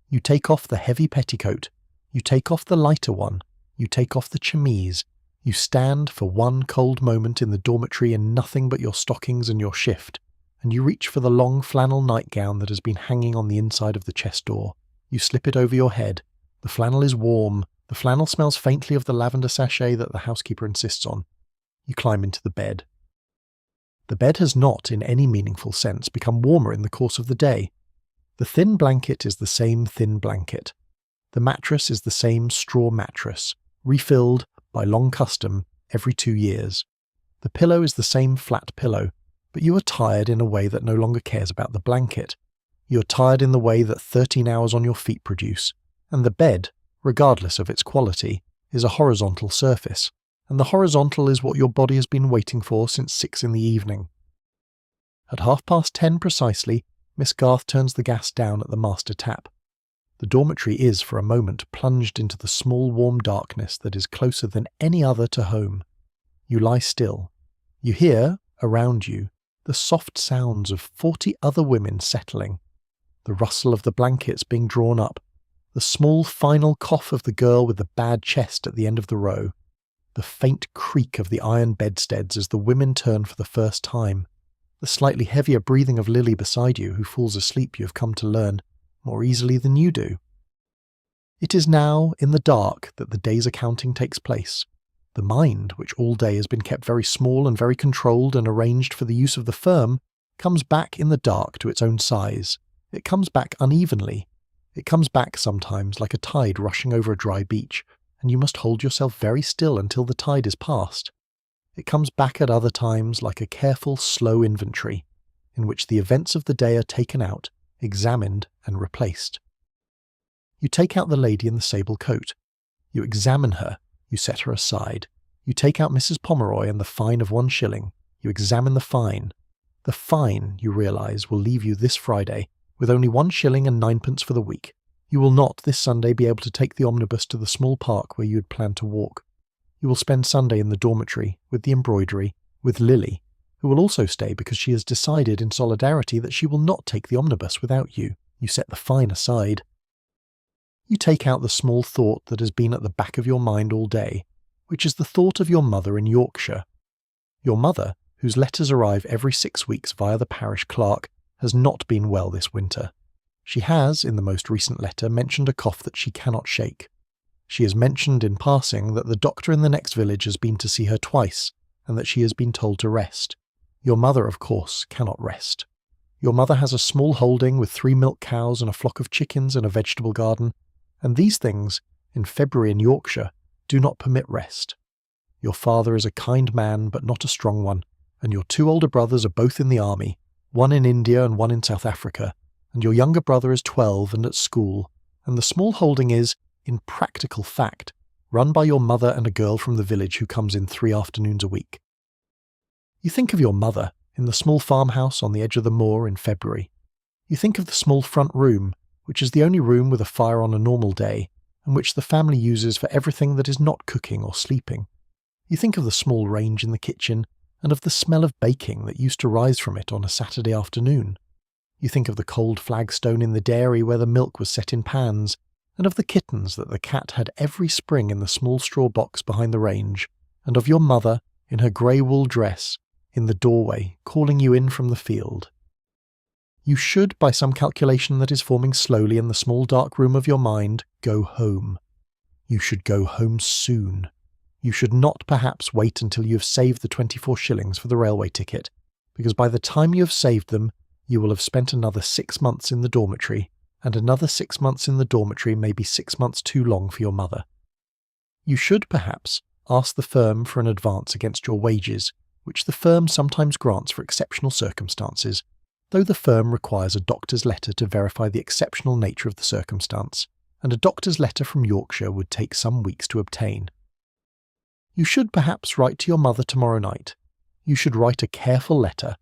You take off the heavy petticoat. You take off the lighter one. You take off the chemise. You stand for one cold moment in the dormitory in nothing but your stockings and your shift, and you reach for the long flannel nightgown that has been hanging on the inside of the chest door. You slip it over your head. The flannel is warm. The flannel smells faintly of the lavender sachet that the housekeeper insists on. You climb into the bed. The bed has not, in any meaningful sense, become warmer in the course of the day. The thin blanket is the same thin blanket. The mattress is the same straw mattress, refilled, by long custom, every 2 years. The pillow is the same flat pillow, but you are tired in a way that no longer cares about the blanket. You are tired in the way that 13 hours on your feet produce, and the bed, regardless of its quality, is a horizontal surface, and the horizontal is what your body has been waiting for since 6 in the evening. At 10:30 precisely, Miss Garth turns the gas down at the master tap. The dormitory is for a moment plunged into the small warm darkness that is closer than any other to home. You lie still. You hear, around you, the soft sounds of 40 other women settling, the rustle of the blankets being drawn up, the small final cough of the girl with the bad chest at the end of the row, the faint creak of the iron bedsteads as the women turn for the first time, the slightly heavier breathing of Lily beside you, who falls asleep, you have come to learn, more easily than you do. It is now, in the dark, that the day's accounting takes place. The mind, which all day has been kept very small and very controlled and arranged for the use of the firm, comes back in the dark to its own size. It comes back unevenly. It comes back sometimes like a tide rushing over a dry beach, and you must hold yourself very still until the tide is past. It comes back at other times like a careful, slow inventory, in which the events of the day are taken out, examined and replaced. You take out the lady in the sable coat. You examine her. You set her aside. You take out Mrs. Pomeroy and the fine of 1 shilling. You examine the fine. The fine, you realise, will leave you this Friday with only 1 shilling and 9pence for the week. You will not this Sunday be able to take the omnibus to the small park where you had planned to walk. You will spend Sunday in the dormitory, with the embroidery, with Lily, who will also stay because she has decided in solidarity that she will not take the omnibus without you. You set the fine aside. You take out the small thought that has been at the back of your mind all day, which is the thought of your mother in Yorkshire. Your mother, whose letters arrive every 6 weeks via the parish clerk, has not been well this winter. She has, in the most recent letter, mentioned a cough that she cannot shake. She has mentioned in passing that the doctor in the next village has been to see her twice, and that she has been told to rest. Your mother, of course, cannot rest. Your mother has a small holding with 3 milk cows and a flock of chickens and a vegetable garden, and these things, in February in Yorkshire, do not permit rest. Your father is a kind man, but not a strong one, and your 2 older brothers are both in the army, one in India and one in South Africa, and your younger brother is 12 and at school, and the small holding is, in practical fact, run by your mother and a girl from the village who comes in 3 afternoons a week. You think of your mother in the small farmhouse on the edge of the moor in February. You think of the small front room, which is the only room with a fire on a normal day, and which the family uses for everything that is not cooking or sleeping. You think of the small range in the kitchen, and of the smell of baking that used to rise from it on a Saturday afternoon. You think of the cold flagstone in the dairy where the milk was set in pans, and of the kittens that the cat had every spring in the small straw box behind the range, and of your mother, in her grey wool dress, in the doorway, calling you in from the field. You should, by some calculation that is forming slowly in the small dark room of your mind, go home. You should go home soon. You should not perhaps wait until you have saved the 24 shillings for the railway ticket, because by the time you have saved them, you will have spent another 6 months in the dormitory, and another 6 months in the dormitory may be 6 months too long for your mother. You should perhaps ask the firm for an advance against your wages, which the firm sometimes grants for exceptional circumstances, though the firm requires a doctor's letter to verify the exceptional nature of the circumstance, and a doctor's letter from Yorkshire would take some weeks to obtain. You should perhaps write to your mother tomorrow night. You should write a careful letter,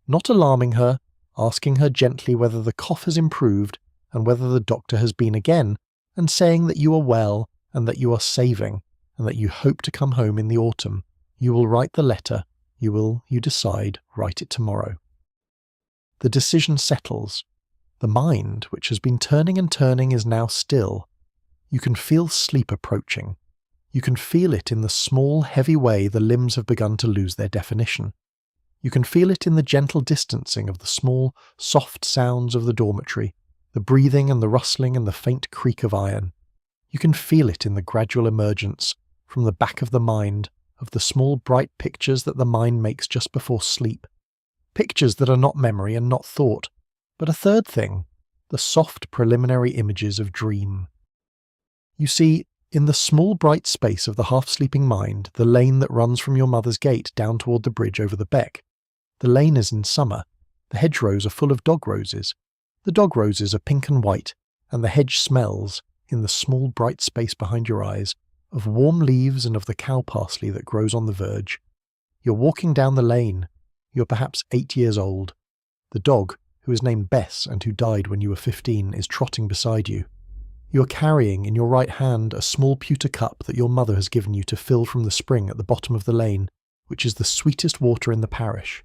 not alarming her, asking her gently whether the cough has improved and whether the doctor has been again, and saying that you are well and that you are saving and that you hope to come home in the autumn. You will write the letter. You decide, write it tomorrow. The decision settles. The mind, which has been turning and turning, is now still. You can feel sleep approaching. You can feel it in the small, heavy way the limbs have begun to lose their definition. You can feel it in the gentle distancing of the small, soft sounds of the dormitory, the breathing and the rustling and the faint creak of iron. You can feel it in the gradual emergence, from the back of the mind, of the small bright pictures that the mind makes just before sleep. Pictures that are not memory and not thought, but a third thing, the soft preliminary images of dream. You see, in the small bright space of the half-sleeping mind, the lane that runs from your mother's gate down toward the bridge over the beck. The lane is in summer. The hedgerows are full of dog roses. The dog roses are pink and white, and the hedge smells, in the small bright space behind your eyes, of warm leaves and of the cow parsley that grows on the verge. You're walking down the lane. You're perhaps 8 years old. The dog, who is named Bess and who died when you were 15, is trotting beside you. You are carrying in your right hand a small pewter cup that your mother has given you to fill from the spring at the bottom of the lane, which is the sweetest water in the parish.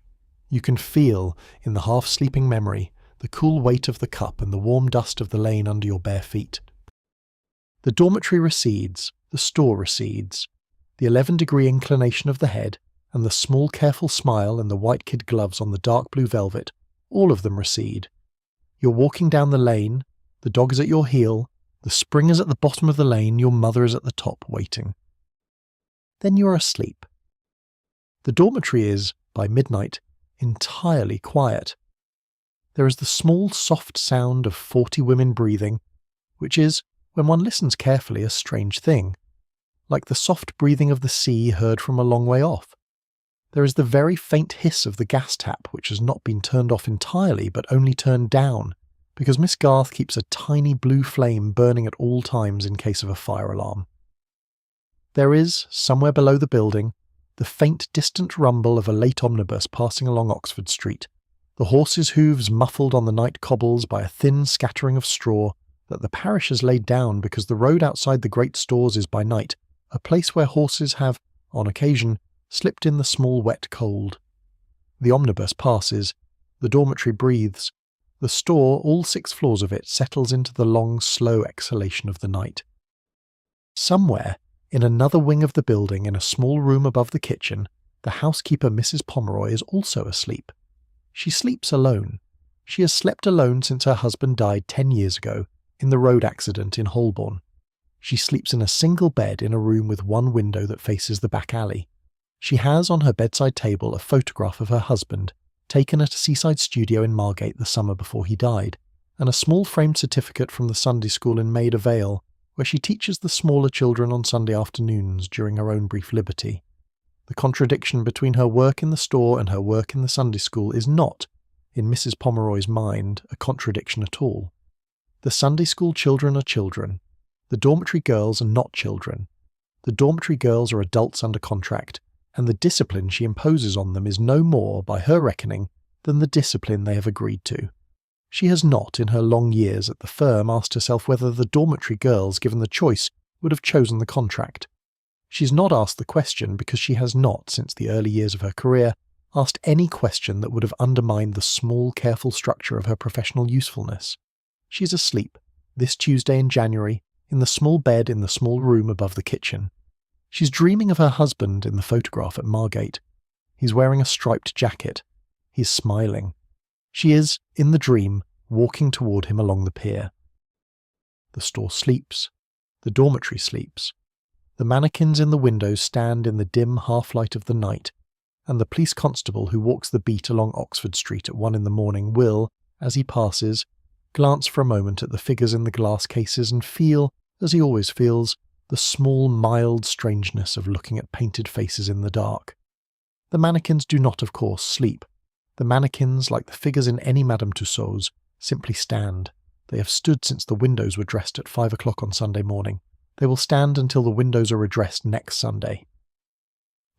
You can feel, in the half-sleeping memory, the cool weight of the cup and the warm dust of the lane under your bare feet. The dormitory recedes, the store recedes. The 11-degree inclination of the head, and the small careful smile and the white kid gloves on the dark blue velvet, all of them recede. You're walking down the lane, the dog is at your heel, the spring is at the bottom of the lane, your mother is at the top, waiting. Then you are asleep. The dormitory is, by midnight, entirely quiet. There is the small soft sound of 40 women breathing, which is, when one listens carefully, a strange thing, like the soft breathing of the sea heard from a long way off. There is the very faint hiss of the gas tap, which has not been turned off entirely, but only turned down, because Miss Garth keeps a tiny blue flame burning at all times in case of a fire alarm. There is, somewhere below the building, the faint distant rumble of a late omnibus passing along Oxford Street, the horses' hooves muffled on the night cobbles by a thin scattering of straw that the parish has laid down because the road outside the great stores is by night a place where horses have, on occasion, slipped in the small wet cold. The omnibus passes, the dormitory breathes, the store, all 6 floors of it, settles into the long, slow exhalation of the night. Somewhere, in another wing of the building, in a small room above the kitchen, the housekeeper Mrs. Pomeroy is also asleep. She sleeps alone. She has slept alone since her husband died 10 years ago, in the road accident in Holborn. She sleeps in a single bed in a room with one window that faces the back alley. She has on her bedside table a photograph of her husband, taken at a seaside studio in Margate the summer before he died, and a small framed certificate from the Sunday school in Maida Vale, where she teaches the smaller children on Sunday afternoons during her own brief liberty. The contradiction between her work in the store and her work in the Sunday school is not, in Mrs. Pomeroy's mind, a contradiction at all. The Sunday school children are children. The The dormitory girls are not children. The dormitory girls are adults under contract, and the discipline she imposes on them is no more, by her reckoning, than the discipline they have agreed to. She has not, in her long years at the firm, asked herself whether the dormitory girls, given the choice, would have chosen the contract. She's not asked the question because she has not, since the early years of her career, asked any question that would have undermined the small, careful structure of her professional usefulness. She is asleep, this Tuesday in January, in the small bed in the small room above the kitchen. She's dreaming of her husband in the photograph at Margate. He's wearing a striped jacket. He's smiling. She is, in the dream, walking toward him along the pier. The store sleeps. The dormitory sleeps. The mannequins in the windows stand in the dim half-light of the night, and the police constable who walks the beat along Oxford Street at 1 a.m. will, as he passes, glance for a moment at the figures in the glass cases and feel, as he always feels, the small, mild strangeness of looking at painted faces in the dark. The mannequins do not, of course, sleep. The mannequins, like the figures in any Madame Tussauds, simply stand. They have stood since the windows were dressed at 5 o'clock on Sunday morning. They will stand until the windows are redressed next Sunday.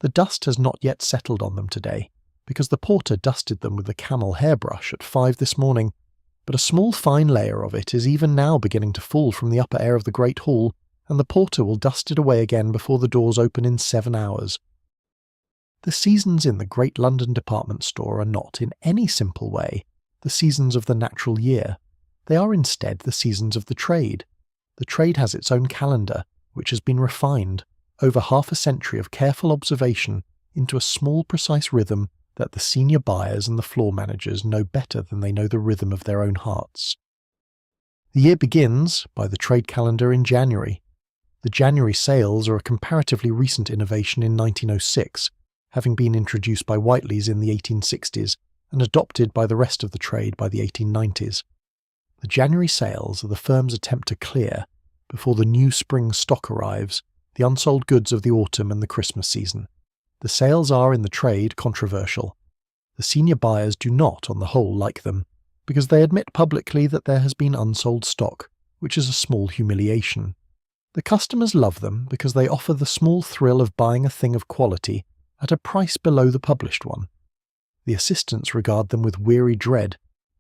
The dust has not yet settled on them today, because the porter dusted them with a camel hairbrush at 5 this morning, but a small fine layer of it is even now beginning to fall from the upper air of the great hall, and the porter will dust it away again before the doors open in 7 hours. The seasons in the great London department store are not, in any simple way, the seasons of the natural year. They are instead the seasons of the trade. The trade has its own calendar, which has been refined, over half a century of careful observation, into a small precise rhythm that the senior buyers and the floor managers know better than they know the rhythm of their own hearts. The year begins, by the trade calendar, in January. The January sales are a comparatively recent innovation in 1906, having been introduced by Whiteley's in the 1860s and adopted by the rest of the trade by the 1890s. The January sales are the firm's attempt to clear, before the new spring stock arrives, the unsold goods of the autumn and the Christmas season. The sales are, in the trade, controversial. The senior buyers do not, on the whole, like them, because they admit publicly that there has been unsold stock, which is a small humiliation. The customers love them because they offer the small thrill of buying a thing of quality at a price below the published one. The assistants regard them with weary dread,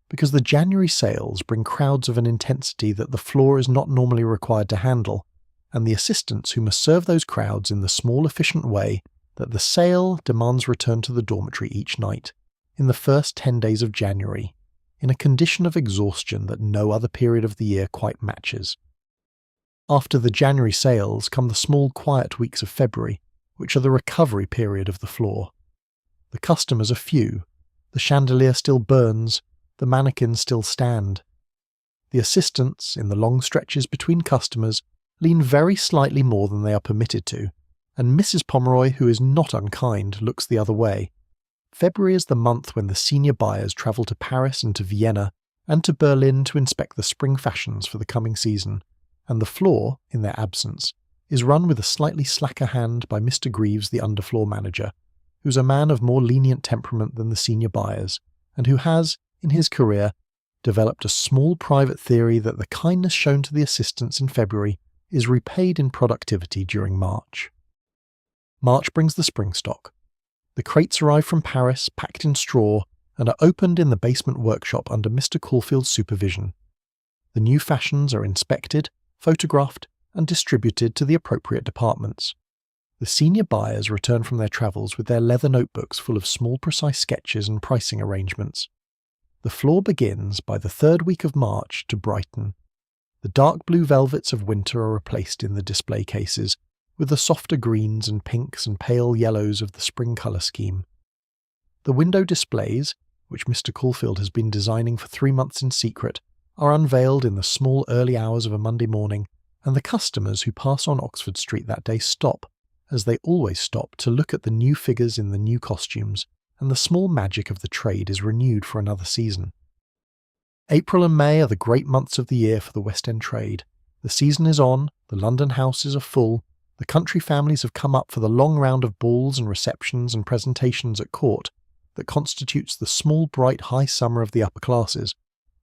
because the January sales bring crowds of an intensity that the floor is not normally required to handle, and the assistants who must serve those crowds in the small efficient way that the sale demands return to the dormitory each night, in the first 10 days of January, in a condition of exhaustion that no other period of the year quite matches. After the January sales come the small quiet weeks of February, which are the recovery period of the floor. The customers are few, the chandelier still burns, the mannequins still stand. The assistants, in the long stretches between customers, lean very slightly more than they are permitted to, and Mrs. Pomeroy, who is not unkind, looks the other way. February is the month when the senior buyers travel to Paris and to Vienna and to Berlin to inspect the spring fashions for the coming season, and the floor, in their absence, is run with a slightly slacker hand by Mr. Greaves, the underfloor manager, who's a man of more lenient temperament than the senior buyers, and who has, in his career, developed a small private theory that the kindness shown to the assistants in February is repaid in productivity during March. March brings the spring stock. The crates arrive from Paris, packed in straw, and are opened in the basement workshop under Mr. Caulfield's supervision. The new fashions are inspected, photographed, and distributed to the appropriate departments. The senior buyers return from their travels with their leather notebooks full of small precise sketches and pricing arrangements. The floor begins, by the 3rd week of March, to brighten. The dark blue velvets of winter are replaced in the display cases, with the softer greens and pinks and pale yellows of the spring colour scheme. The window displays, which Mr. Caulfield has been designing for 3 months in secret, are unveiled in the small early hours of a Monday morning, and the customers who pass on Oxford Street that day stop, as they always stop, to look at the new figures in the new costumes, and the small magic of the trade is renewed for another season. April and May are the great months of the year for the West End trade. The season is on, the London houses are full, the country families have come up for the long round of balls and receptions and presentations at court that constitutes the small bright high summer of the upper classes.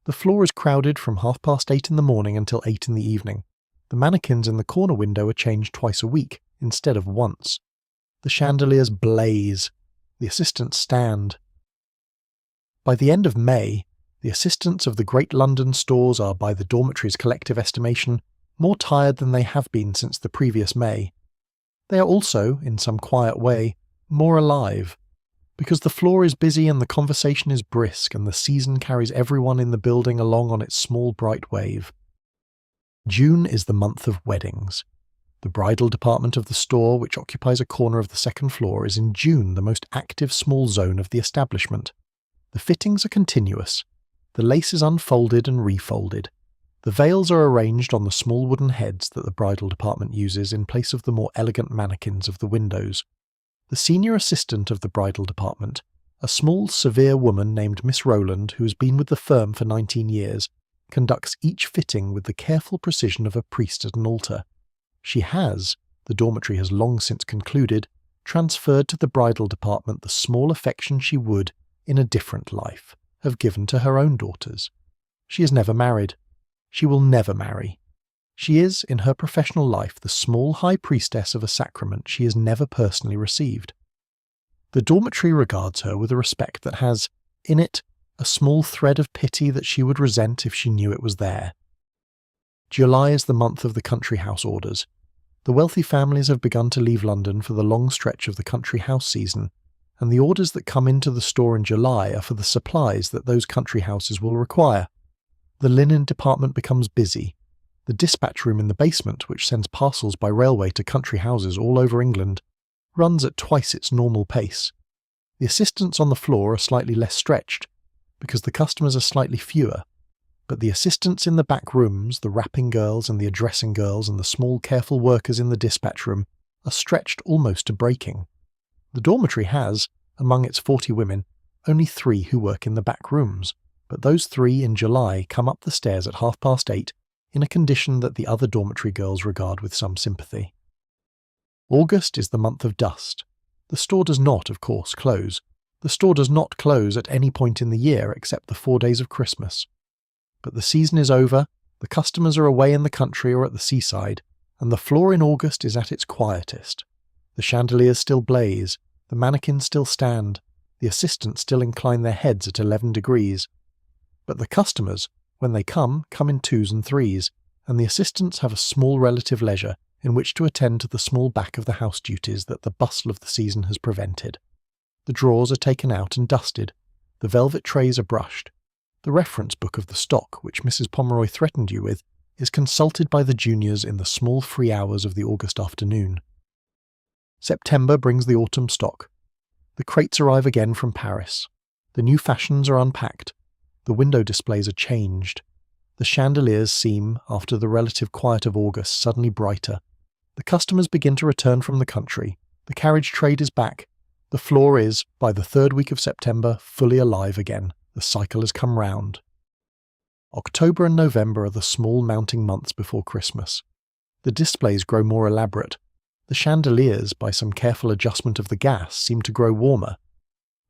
The floor is crowded from 8:30 in the morning until 8 in the evening. The mannequins in the corner window are changed twice a week instead of once. The chandeliers blaze. The assistants stand. By the end of May, the assistants of the Great London stores are, by the dormitory's collective estimation, more tired than they have been since the previous May. They are also, in some quiet way, more alive, because the floor is busy and the conversation is brisk and the season carries everyone in the building along on its small bright wave. June is the month of weddings. The bridal department of the store, which occupies a corner of the second floor, is in June the most active small zone of the establishment. The fittings are continuous. The lace is unfolded and refolded. The veils are arranged on the small wooden heads that the bridal department uses in place of the more elegant mannequins of the windows. The senior assistant of the bridal department, a small, severe woman named Miss Rowland, who has been with the firm for 19 years, conducts each fitting with the careful precision of a priest at an altar. She has, the dormitory has long since concluded, transferred to the bridal department the small affection she would, in a different life, have given to her own daughters. She is never married. She will never marry. She is, in her professional life, the small high priestess of a sacrament she has never personally received. The dormitory regards her with a respect that has, in it, a small thread of pity that she would resent if she knew it was there. July is the month of the country house orders. The wealthy families have begun to leave London for the long stretch of the country house season, and the orders that come into the store in July are for the supplies that those country houses will require. The linen department becomes busy. The dispatch room in the basement, which sends parcels by railway to country houses all over England, runs at twice its normal pace. The assistants on the floor are slightly less stretched, because the customers are slightly fewer, but the assistants in the back rooms, the wrapping girls and the addressing girls and the small careful workers in the dispatch room, are stretched almost to breaking. The dormitory has, among its 40 women, only 3 who work in the back rooms, but those 3 in July come up the stairs at 8:30 in a condition that the other dormitory girls regard with some sympathy. August is the month of dust. The store does not, of course, close. The store does not close at any point in the year except the 4 days of Christmas. But the season is over, the customers are away in the country or at the seaside, and the floor in August is at its quietest. The chandeliers still blaze, the mannequins still stand, the assistants still incline their heads at 11 degrees. But the customers, when they come in 2s and 3s, and the assistants have a small relative leisure in which to attend to the small back of the house duties that the bustle of the season has prevented. The drawers are taken out and dusted, the velvet trays are brushed, the reference book of the stock which Mrs. Pomeroy threatened you with is consulted by the juniors in the small free hours of the August afternoon. September brings the autumn stock. The crates arrive again from Paris. The new fashions are unpacked. The window displays are changed. The chandeliers seem, after the relative quiet of August, suddenly brighter. The customers begin to return from the country. The carriage trade is back. The floor is, by the 3rd week of September, fully alive again. The cycle has come round. October and November are the small mounting months before Christmas. The displays grow more elaborate. The chandeliers, by some careful adjustment of the gas, seem to grow warmer.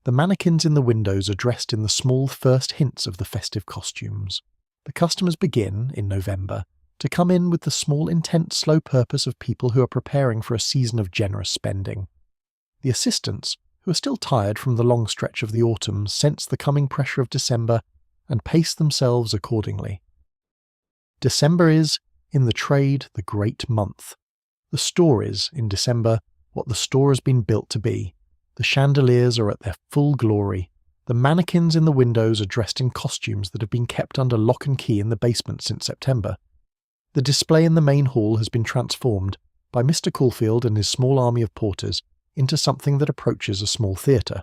The mannequins in the windows are dressed in the small first hints of the festive costumes. The customers begin, in November, to come in with the small intent slow purpose of people who are preparing for a season of generous spending. The assistants, who are still tired from the long stretch of the autumn, sense the coming pressure of December and pace themselves accordingly. December is, in the trade, the great month. The store is, in December, what the store has been built to be. The chandeliers are at their full glory. The mannequins in the windows are dressed in costumes that have been kept under lock and key in the basement since September. The display in the main hall has been transformed, by Mr. Caulfield and his small army of porters, into something that approaches a small theatre.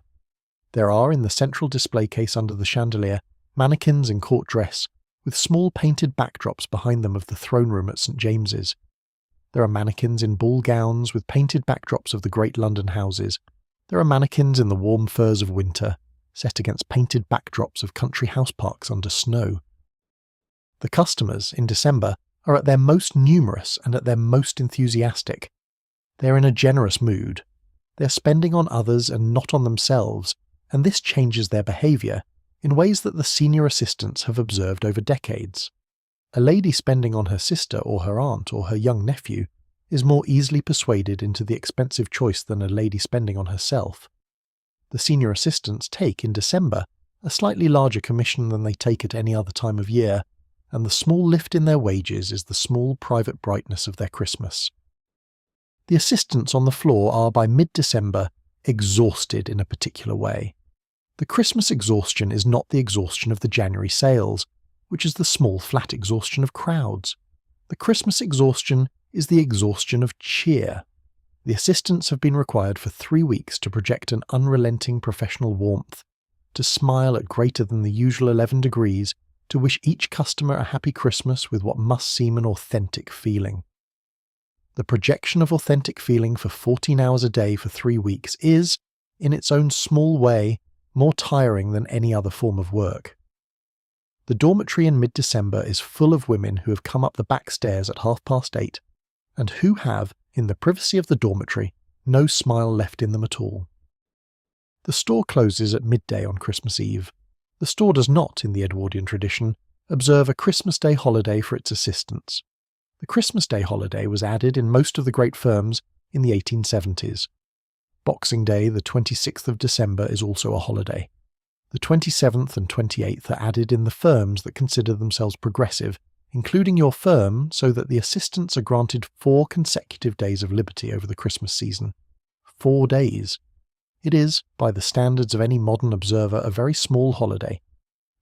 There are, in the central display case under the chandelier, mannequins in court dress, with small painted backdrops behind them of the throne room at St. James's. There are mannequins in ball gowns with painted backdrops of the great London houses. There are mannequins in the warm furs of winter, set against painted backdrops of country house parks under snow. The customers, in December, are at their most numerous and at their most enthusiastic. They are in a generous mood. They are spending on others and not on themselves, and this changes their behaviour in ways that the senior assistants have observed over decades. A lady spending on her sister or her aunt or her young nephew is more easily persuaded into the expensive choice than a lady spending on herself. The senior assistants take, in December, a slightly larger commission than they take at any other time of year, and the small lift in their wages is the small private brightness of their Christmas. The assistants on the floor are, by mid-December, exhausted in a particular way. The Christmas exhaustion is not the exhaustion of the January sales, which is the small flat exhaustion of crowds. The Christmas exhaustion is the exhaustion of cheer. The assistants have been required for 3 weeks to project an unrelenting professional warmth, to smile at greater than the usual 11 degrees, to wish each customer a happy Christmas with what must seem an authentic feeling. The projection of authentic feeling for 14 hours a day for 3 weeks is, in its own small way, more tiring than any other form of work. The dormitory in mid-December is full of women who have come up the back stairs at 8:30, and who have, in the privacy of the dormitory, no smile left in them at all. The store closes at midday on Christmas Eve. The store does not, in the Edwardian tradition, observe a Christmas Day holiday for its assistants. The Christmas Day holiday was added in most of the great firms in the 1870s. Boxing Day, the 26th of December, is also a holiday. The 27th and 28th are added in the firms that consider themselves progressive, including your firm, so that the assistants are granted 4 consecutive days of liberty over the Christmas season. 4 days. It is, by the standards of any modern observer, a very small holiday,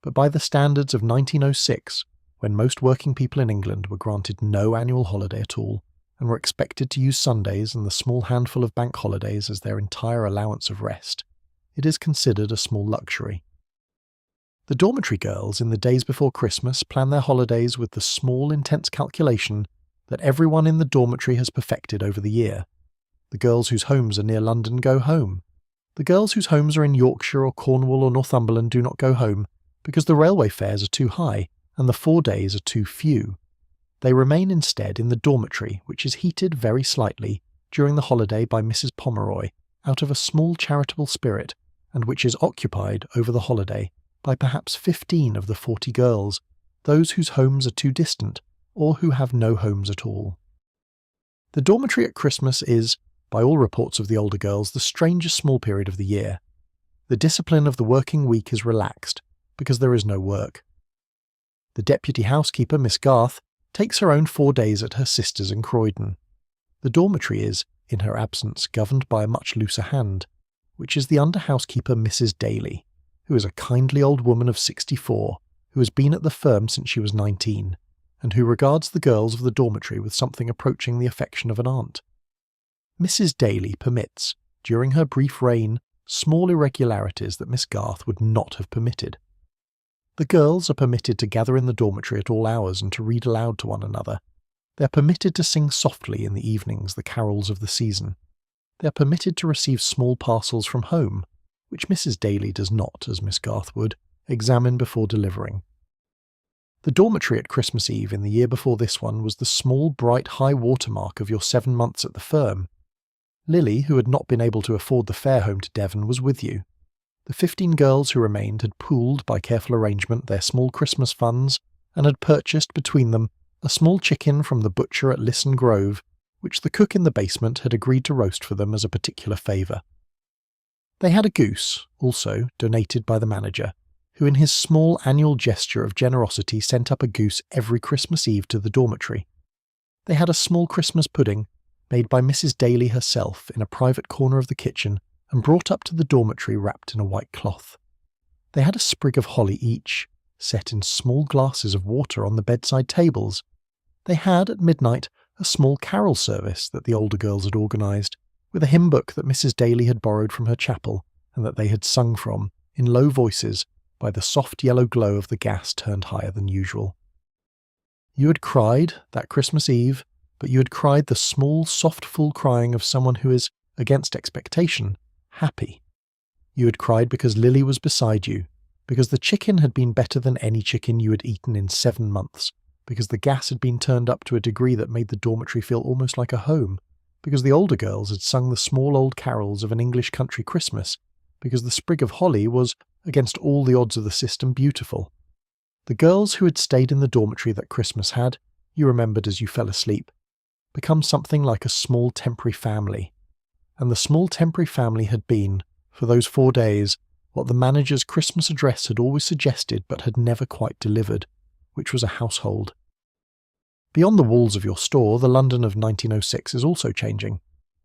but by the standards of 1906, when most working people in England were granted no annual holiday at all, and were expected to use Sundays and the small handful of bank holidays as their entire allowance of rest, it is considered a small luxury. The dormitory girls in the days before Christmas plan their holidays with the small, intense calculation that everyone in the dormitory has perfected over the year. The girls whose homes are near London go home. The girls whose homes are in Yorkshire or Cornwall or Northumberland do not go home because the railway fares are too high and the 4 days are too few. They remain instead in the dormitory, which is heated very slightly during the holiday by Mrs. Pomeroy out of a small charitable spirit, and which is occupied over the holiday by perhaps 15 of the 40 girls, those whose homes are too distant or who have no homes at all. The dormitory at Christmas is, by all reports of the older girls, the strangest small period of the year. The discipline of the working week is relaxed because there is no work. The deputy housekeeper, Miss Garth, takes her own 4 days at her sister's in Croydon. The dormitory is, in her absence, governed by a much looser hand, which is the under-housekeeper Mrs. Daly, who is a kindly old woman of 64, who has been at the firm since she was 19, and who regards the girls of the dormitory with something approaching the affection of an aunt. Mrs. Daly permits, during her brief reign, small irregularities that Miss Garth would not have permitted. The girls are permitted to gather in the dormitory at all hours and to read aloud to one another. They are permitted to sing softly in the evenings the carols of the season. They are permitted to receive small parcels from home, which Mrs. Daly does not, as Miss Garth would, examine before delivering. The dormitory at Christmas Eve in the year before this one was the small, bright high water mark of your 7 months at the firm. Lily, who had not been able to afford the fare home to Devon, was with you. The 15 girls who remained had pooled, by careful arrangement, their small Christmas funds, and had purchased, between them, a small chicken from the butcher at Lisson Grove, which the cook in the basement had agreed to roast for them as a particular favour. They had a goose, also, donated by the manager, who in his small annual gesture of generosity sent up a goose every Christmas Eve to the dormitory. They had a small Christmas pudding, made by Mrs. Daly herself in a private corner of the kitchen, and brought up to the dormitory wrapped in a white cloth. They had a sprig of holly each, set in small glasses of water on the bedside tables. They had, at midnight, a small carol service that the older girls had organised, with a hymn book that Mrs. Daly had borrowed from her chapel, and that they had sung from, in low voices, by the soft yellow glow of the gas turned higher than usual. You had cried, that Christmas Eve, but you had cried the small, soft, full crying of someone who is, against expectation, happy. You had cried because Lily was beside you, because the chicken had been better than any chicken you had eaten in 7 months, because the gas had been turned up to a degree that made the dormitory feel almost like a home, because the older girls had sung the small old carols of an English country Christmas, because the sprig of holly was, against all the odds of the system, beautiful. The girls who had stayed in the dormitory that Christmas had, you remembered as you fell asleep, become something like a small temporary family. And the small temporary family had been, for those 4 days, what the manager's Christmas address had always suggested but had never quite delivered, which was a household. Beyond the walls of your store, the London of 1906 is also changing.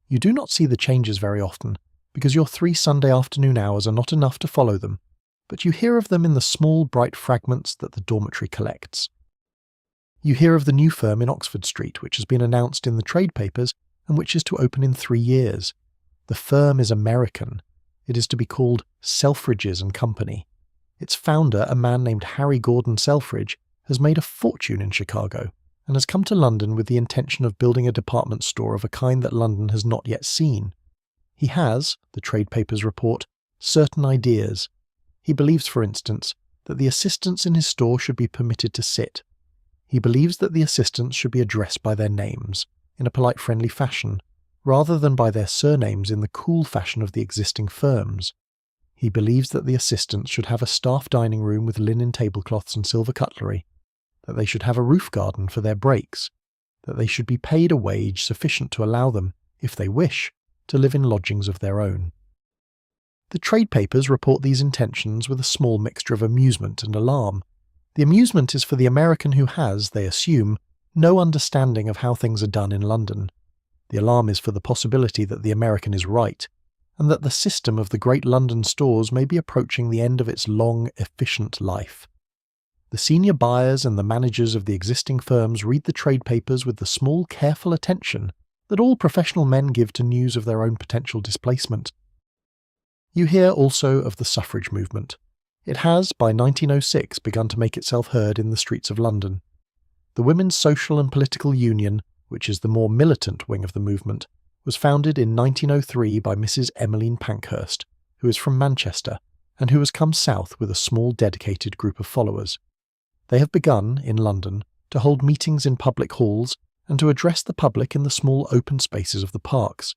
You do not see the changes very often, because your 3 Sunday afternoon hours are not enough to follow them, but you hear of them in the small bright fragments that the dormitory collects. You hear of the new firm in Oxford Street, which has been announced in the trade papers and which is to open in 3 years. The firm is American. It is to be called Selfridges and Company. Its founder, a man named Harry Gordon Selfridge, has made a fortune in Chicago and has come to London with the intention of building a department store of a kind that London has not yet seen. He has, the trade papers report, certain ideas. He believes, for instance, that the assistants in his store should be permitted to sit. He believes that the assistants should be addressed by their names, in a polite, friendly fashion, rather than by their surnames in the cool fashion of the existing firms. He believes that the assistants should have a staff dining room with linen tablecloths and silver cutlery, that they should have a roof garden for their breaks, that they should be paid a wage sufficient to allow them, if they wish, to live in lodgings of their own. The trade papers report these intentions with a small mixture of amusement and alarm. The amusement is for the American who has, they assume, no understanding of how things are done in London. The alarm is for the possibility that the American is right, and that the system of the great London stores may be approaching the end of its long, efficient life. The senior buyers and the managers of the existing firms read the trade papers with the small, careful attention that all professional men give to news of their own potential displacement. You hear also of the suffrage movement. It has, by 1906, begun to make itself heard in the streets of London. The Women's Social and Political Union, which is the more militant wing of the movement, was founded in 1903 by Mrs. Emmeline Pankhurst, who is from Manchester, and who has come south with a small dedicated group of followers. They have begun, in London, to hold meetings in public halls and to address the public in the small open spaces of the parks.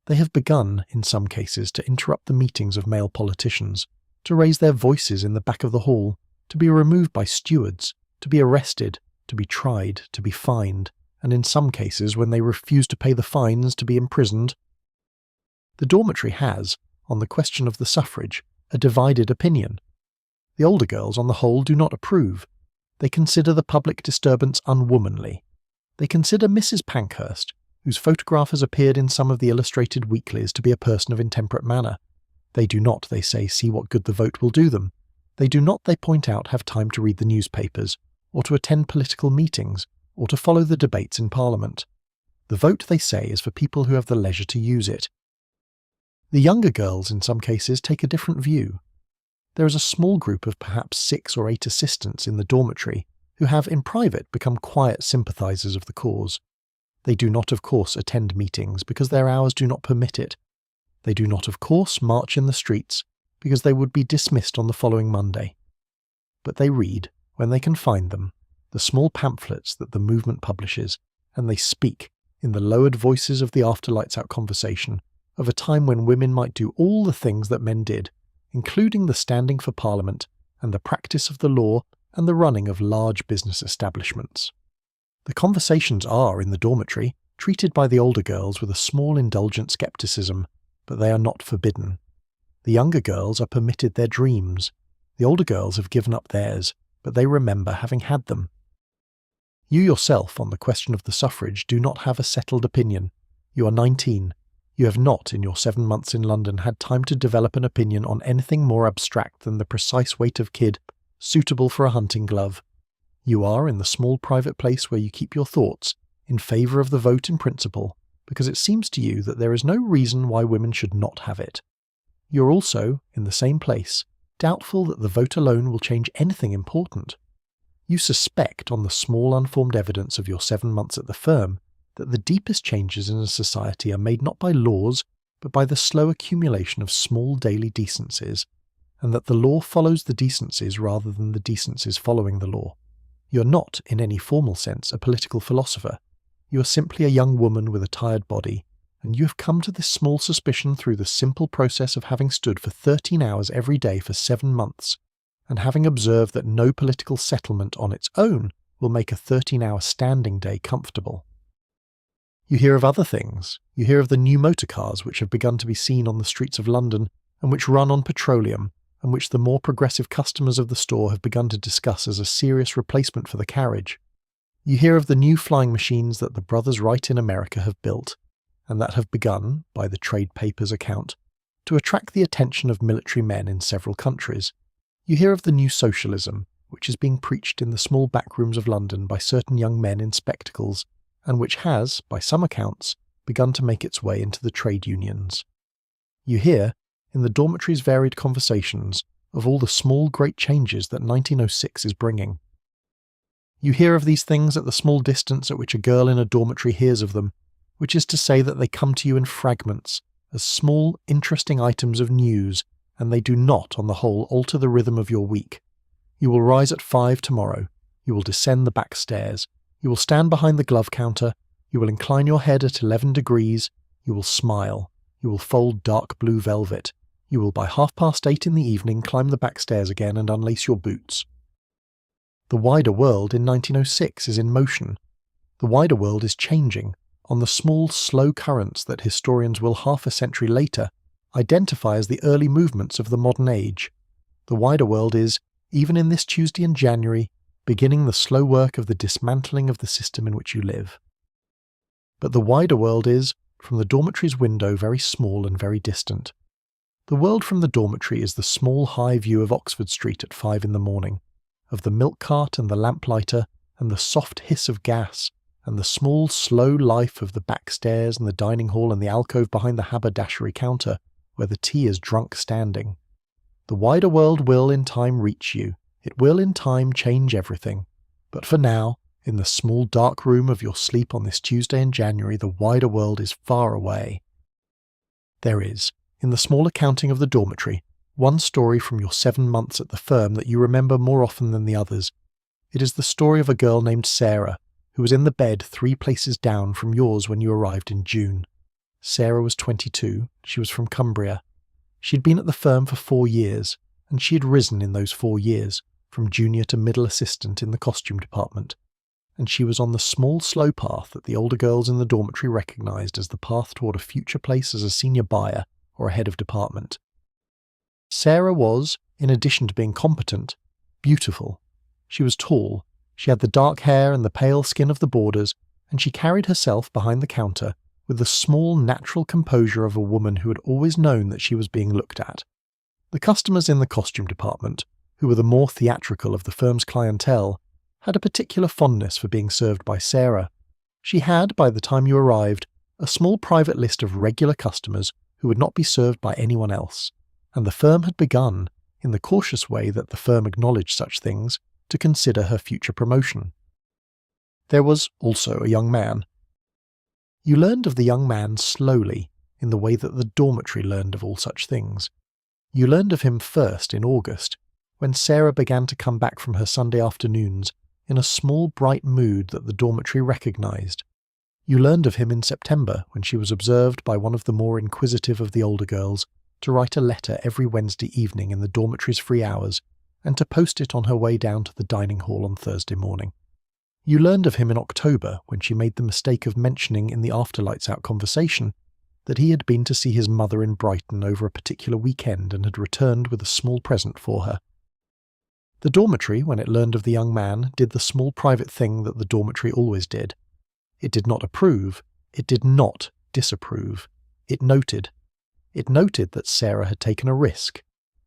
They have begun, in some cases, to interrupt the meetings of male politicians, to raise their voices in the back of the hall, to be removed by stewards, to be arrested, to be tried, to be fined, and in some cases, when they refuse to pay the fines, to be imprisoned. The dormitory has, on the question of the suffrage, a divided opinion. The older girls, on the whole, do not approve. They consider the public disturbance unwomanly. They consider Mrs. Pankhurst, whose photograph has appeared in some of the illustrated weeklies, to be a person of intemperate manner. They do not, they say, see what good the vote will do them. They do not, they point out, have time to read the newspapers, or to attend political meetings, or to follow the debates in Parliament. The vote, they say, is for people who have the leisure to use it. The younger girls, in some cases, take a different view. There is a small group of perhaps 6 or 8 assistants in the dormitory who have, in private, become quiet sympathisers of the cause. They do not, of course, attend meetings because their hours do not permit it. They do not, of course, march in the streets because they would be dismissed on the following Monday. But they read, when they can find them, the small pamphlets that the movement publishes, and they speak, in the lowered voices of the after-lights-out conversation, of a time when women might do all the things that men did, including the standing for Parliament and the practice of the law and the running of large business establishments. The conversations are, in the dormitory, treated by the older girls with a small indulgent scepticism, but they are not forbidden. The younger girls are permitted their dreams. The older girls have given up theirs, but they remember having had them. You yourself, on the question of the suffrage, do not have a settled opinion. You are 19. You have not, in your 7 months in London, had time to develop an opinion on anything more abstract than the precise weight of kid suitable for a hunting glove. You are, in the small private place where you keep your thoughts, in favour of the vote in principle, because it seems to you that there is no reason why women should not have it. You are also, in the same place, doubtful that the vote alone will change anything important. You suspect, on the small unformed evidence of your 7 months at the firm, that the deepest changes in a society are made not by laws, but by the slow accumulation of small daily decencies, and that the law follows the decencies rather than the decencies following the law. You are not, in any formal sense, a political philosopher. You are simply a young woman with a tired body, and you have come to this small suspicion through the simple process of having stood for 13 hours every day for 7 months, and having observed that no political settlement on its own will make a 13-hour standing day comfortable. You hear of other things. You hear of the new motor cars which have begun to be seen on the streets of London and which run on petroleum, and which the more progressive customers of the store have begun to discuss as a serious replacement for the carriage. You hear of the new flying machines that the brothers Wright in America have built, and that have begun, by the trade papers' account, to attract the attention of military men in several countries. You hear of the new socialism, which is being preached in the small back rooms of London by certain young men in spectacles, and which has, by some accounts, begun to make its way into the trade unions. You hear, in the dormitory's varied conversations, of all the small great changes that 1906 is bringing. You hear of these things at the small distance at which a girl in a dormitory hears of them, which is to say that they come to you in fragments, as small, interesting items of news, and they do not, on the whole, alter the rhythm of your week. You will rise at 5 tomorrow, you will descend the back stairs, you will stand behind the glove counter, you will incline your head at 11 degrees, you will smile, you will fold dark blue velvet, you will by 8:30 in the evening climb the back stairs again and unlace your boots. The wider world in 1906 is in motion. The wider world is changing on the small, slow currents that historians will half a century later identify as the early movements of the modern age. The wider world is, even in this Tuesday in January, beginning the slow work of the dismantling of the system in which you live. But the wider world is, from the dormitory's window, very small and very distant. The world from the dormitory is the small high view of Oxford Street at 5 in the morning, of the milk cart and the lamplighter, and the soft hiss of gas, and the small slow life of the back stairs and the dining hall and the alcove behind the haberdashery counter, where the tea is drunk standing. The wider world will in time reach you. It will in time change everything. But for now, in the small dark room of your sleep on this Tuesday in January, the wider world is far away. There is, in the small accounting of the dormitory, one story from your 7 months at the firm that you remember more often than the others. It is the story of a girl named Sarah, who was in the bed 3 places down from yours when you arrived in June. Sarah was 22, she was from Cumbria. She had been at the firm for 4 years, and she had risen in those 4 years, from junior to middle assistant in the costume department, and she was on the small slow path that the older girls in the dormitory recognised as the path toward a future place as a senior buyer or a head of department. Sarah was, in addition to being competent, beautiful. She was tall, she had the dark hair and the pale skin of the boarders, and she carried herself behind the counter with the small natural composure of a woman who had always known that she was being looked at. The customers in the costume department, who were the more theatrical of the firm's clientele, had a particular fondness for being served by Sarah. She had, by the time you arrived, a small private list of regular customers who would not be served by anyone else, and the firm had begun, in the cautious way that the firm acknowledged such things, to consider her future promotion. There was also a young man. You learned of the young man slowly, in the way that the dormitory learned of all such things. You learned of him first in August, when Sarah began to come back from her Sunday afternoons in a small bright mood that the dormitory recognised. You learned of him in September, when she was observed by one of the more inquisitive of the older girls to write a letter every Wednesday evening in the dormitory's free hours, and to post it on her way down to the dining hall on Thursday morning. You learned of him in October, when she made the mistake of mentioning in the after-lights-out conversation that he had been to see his mother in Brighton over a particular weekend and had returned with a small present for her. The dormitory, when it learned of the young man, did the small private thing that the dormitory always did. It did not approve, it did not disapprove. It noted. It noted that Sarah had taken a risk.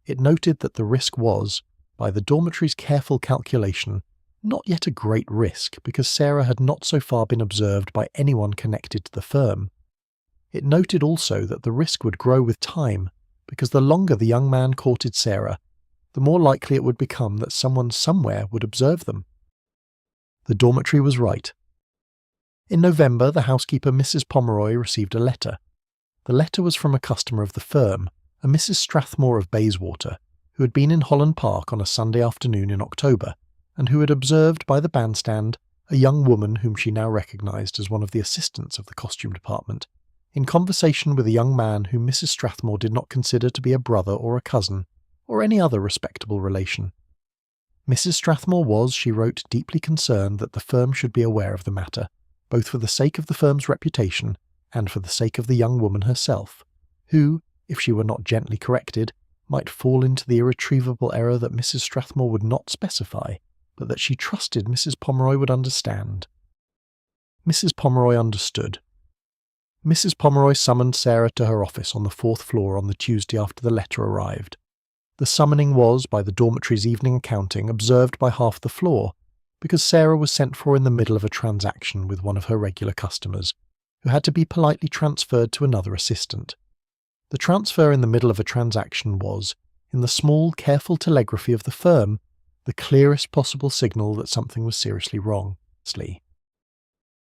It noted that the risk was, by the dormitory's careful calculation, not yet a great risk, because Sarah had not so far been observed by anyone connected to the firm. It noted also that the risk would grow with time, because the longer the young man courted Sarah, the more likely it would become that someone somewhere would observe them. The dormitory was right. In November, the housekeeper Mrs. Pomeroy received a letter. The letter was from a customer of the firm, a Mrs. Strathmore of Bayswater, who had been in Holland Park on a Sunday afternoon in October, and who had observed by the bandstand a young woman whom she now recognised as one of the assistants of the costume department, in conversation with a young man whom Mrs. Strathmore did not consider to be a brother or a cousin, or any other respectable relation. Mrs. Strathmore was, she wrote, deeply concerned that the firm should be aware of the matter, both for the sake of the firm's reputation and for the sake of the young woman herself, who, if she were not gently corrected, might fall into the irretrievable error that Mrs. Strathmore would not specify, but that she trusted Mrs. Pomeroy would understand. Mrs. Pomeroy understood. Mrs. Pomeroy summoned Sarah to her office on the 4th floor on the Tuesday after the letter arrived. The summoning was, by the dormitory's evening accounting, observed by half the floor, because Sarah was sent for in the middle of a transaction with one of her regular customers, who had to be politely transferred to another assistant. The transfer in the middle of a transaction was, in the small, careful telegraphy of the firm, the clearest possible signal that something was seriously wrong.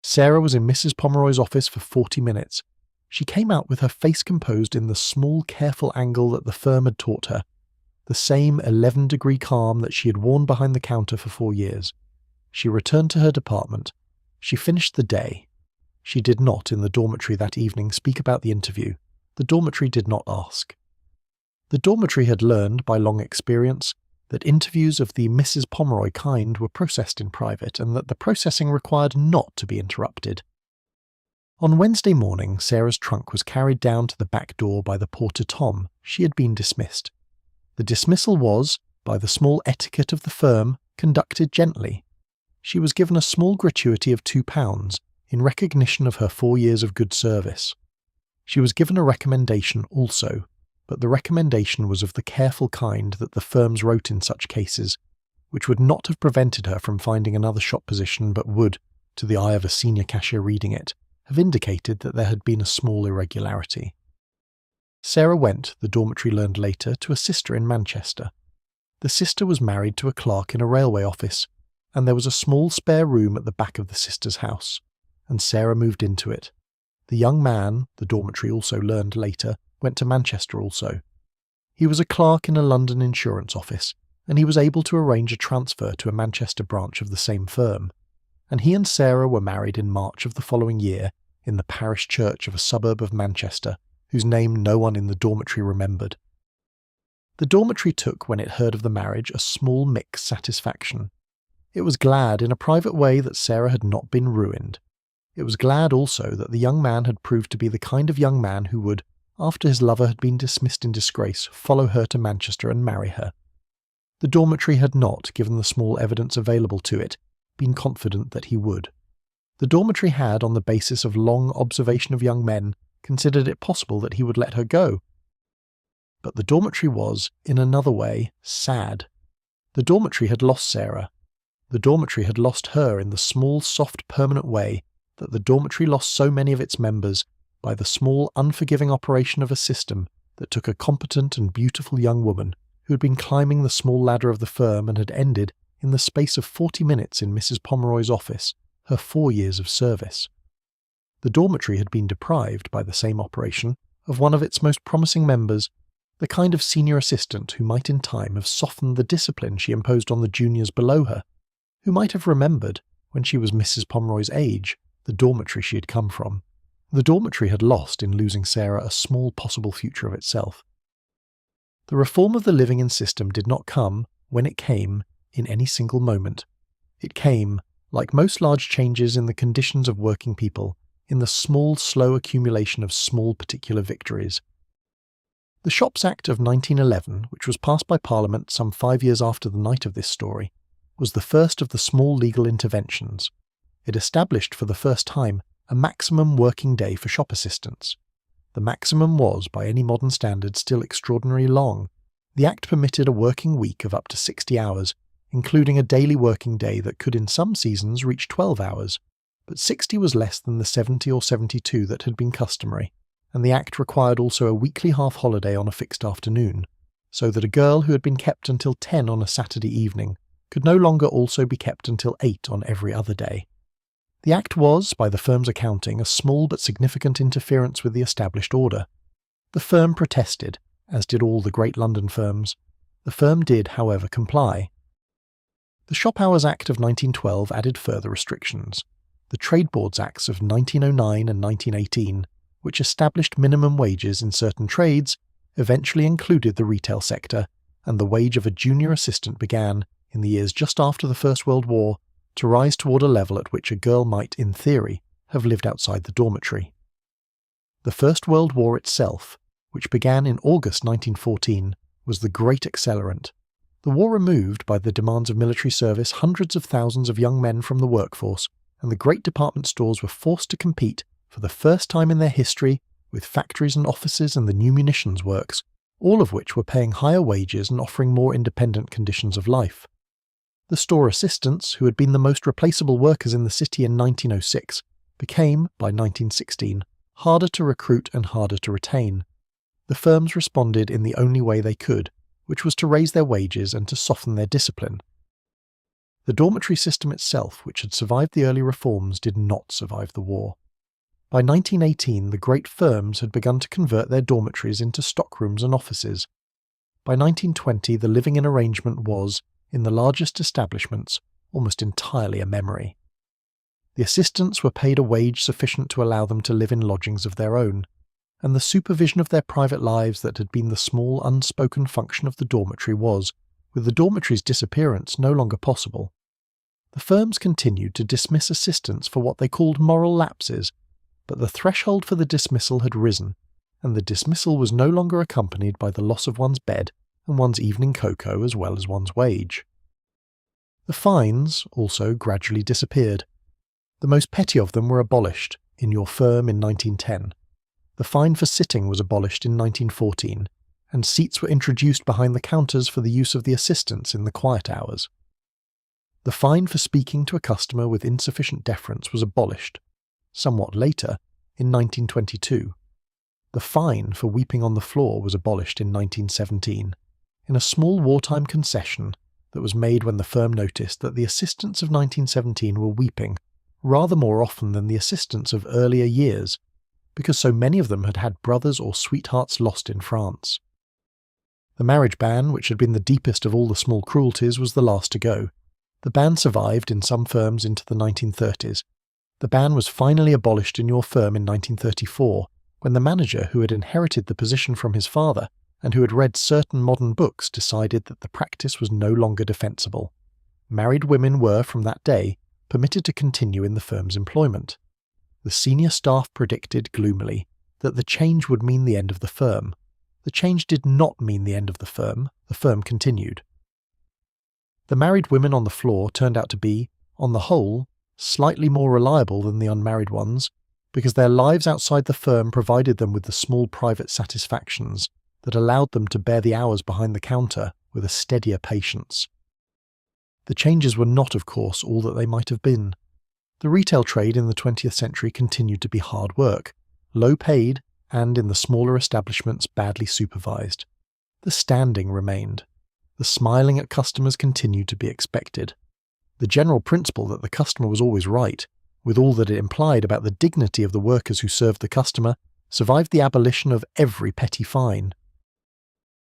Sarah was in Mrs. Pomeroy's office for 40 minutes. She came out with her face composed in the small, careful angle that the firm had taught her, the same 11-degree calm that she had worn behind the counter for 4 years. She returned to her department. She finished the day. She did not, in the dormitory that evening, speak about the interview. The dormitory did not ask. The dormitory had learned, by long experience, that interviews of the Mrs. Pomeroy kind were processed in private, and that the processing required not to be interrupted. On Wednesday morning, Sarah's trunk was carried down to the back door by the porter Tom. She had been dismissed. The dismissal was, by the small etiquette of the firm, conducted gently. She was given a small gratuity of £2 in recognition of her 4 years of good service. She was given a recommendation also, but the recommendation was of the careful kind that the firms wrote in such cases, which would not have prevented her from finding another shop position, but would, to the eye of a senior cashier reading it, have indicated that there had been a small irregularity. Sarah went, the dormitory learned later, to a sister in Manchester. The sister was married to a clerk in a railway office, and there was a small spare room at the back of the sister's house, and Sarah moved into it. The young man, the dormitory also learned later, went to Manchester also. He was a clerk in a London insurance office, and he was able to arrange a transfer to a Manchester branch of the same firm, and he and Sarah were married in March of the following year in the parish church of a suburb of Manchester, whose name no one in the dormitory remembered. The dormitory took, when it heard of the marriage, a small mixed satisfaction. It was glad in a private way that Sarah had not been ruined. It was glad also that the young man had proved to be the kind of young man who would, after his lover had been dismissed in disgrace, follow her to Manchester and marry her. The dormitory had not, given the small evidence available to it, been confident that he would. The dormitory had, on the basis of long observation of young men, considered it possible that he would let her go. But the dormitory was, in another way, sad. The dormitory had lost Sarah. The dormitory had lost her in the small, soft, permanent way that the dormitory lost so many of its members by the small, unforgiving operation of a system that took a competent and beautiful young woman who had been climbing the small ladder of the firm and had ended, in the space of 40 minutes in Mrs. Pomeroy's office, her 4 years of service. The dormitory had been deprived, by the same operation, of one of its most promising members, the kind of senior assistant who might in time have softened the discipline she imposed on the juniors below her, who might have remembered, when she was Mrs. Pomeroy's age, the dormitory she had come from. The dormitory had lost, in losing Sarah, a small possible future of itself. The reform of the living-in system did not come, when it came, in any single moment. It came, like most large changes in the conditions of working people, in the small, slow accumulation of small particular victories. The Shops Act of 1911, which was passed by Parliament some 5 years after the night of this story, was the first of the small legal interventions. It established for the first time a maximum working day for shop assistants. The maximum was, by any modern standard, still extraordinarily long. The Act permitted a working week of up to 60 hours, including a daily working day that could in some seasons reach 12 hours, but 60 was less than the 70 or 72 that had been customary, and the Act required also a weekly half-holiday on a fixed afternoon, so that a girl who had been kept until 10 on a Saturday evening could no longer also be kept until 8 on every other day. The Act was, by the firm's accounting, a small but significant interference with the established order. The firm protested, as did all the great London firms. The firm did, however, comply. The Shop Hours Act of 1912 added further restrictions. The Trade Boards Acts of 1909 and 1918, which established minimum wages in certain trades, eventually included the retail sector, and the wage of a junior assistant began, in the years just after the First World War, to rise toward a level at which a girl might, in theory, have lived outside the dormitory. The First World War itself, which began in August 1914, was the great accelerant. The war removed, by the demands of military service, hundreds of thousands of young men from the workforce, and the great department stores were forced to compete, for the first time in their history, with factories and offices and the new munitions works, all of which were paying higher wages and offering more independent conditions of life. The store assistants, who had been the most replaceable workers in the city in 1906, became, by 1916, harder to recruit and harder to retain. The firms responded in the only way they could, which was to raise their wages and to soften their discipline. The dormitory system itself, which had survived the early reforms, did not survive the war. By 1918, the great firms had begun to convert their dormitories into stockrooms and offices. By 1920, the living-in arrangement was, in the largest establishments, almost entirely a memory. The assistants were paid a wage sufficient to allow them to live in lodgings of their own, and the supervision of their private lives that had been the small unspoken function of the dormitory was, with the dormitory's disappearance, no longer possible. The firms continued to dismiss assistants for what they called moral lapses, but the threshold for the dismissal had risen, and the dismissal was no longer accompanied by the loss of one's bed and one's evening cocoa as well as one's wage. The fines also gradually disappeared. The most petty of them were abolished, in your firm in 1910. The fine for sitting was abolished in 1914, and seats were introduced behind the counters for the use of the assistants in the quiet hours. The fine for speaking to a customer with insufficient deference was abolished, somewhat later, in 1922. The fine for weeping on the floor was abolished in 1917, in a small wartime concession that was made when the firm noticed that the assistants of 1917 were weeping rather more often than the assistants of earlier years, because so many of them had had brothers or sweethearts lost in France. The marriage ban, which had been the deepest of all the small cruelties, was the last to go. The ban survived in some firms into the 1930s. The ban was finally abolished in your firm in 1934, when the manager who had inherited the position from his father and who had read certain modern books decided that the practice was no longer defensible. Married women were, from that day, permitted to continue in the firm's employment. The senior staff predicted gloomily that the change would mean the end of the firm. The change did not mean the end of the firm continued. The married women on the floor turned out to be, on the whole, slightly more reliable than the unmarried ones, because their lives outside the firm provided them with the small private satisfactions that allowed them to bear the hours behind the counter with a steadier patience. The changes were not, of course, all that they might have been. The retail trade in the 20th century continued to be hard work, low paid, and in the smaller establishments badly supervised. The standing remained. The smiling at customers continued to be expected. The general principle that the customer was always right, with all that it implied about the dignity of the workers who served the customer, survived the abolition of every petty fine.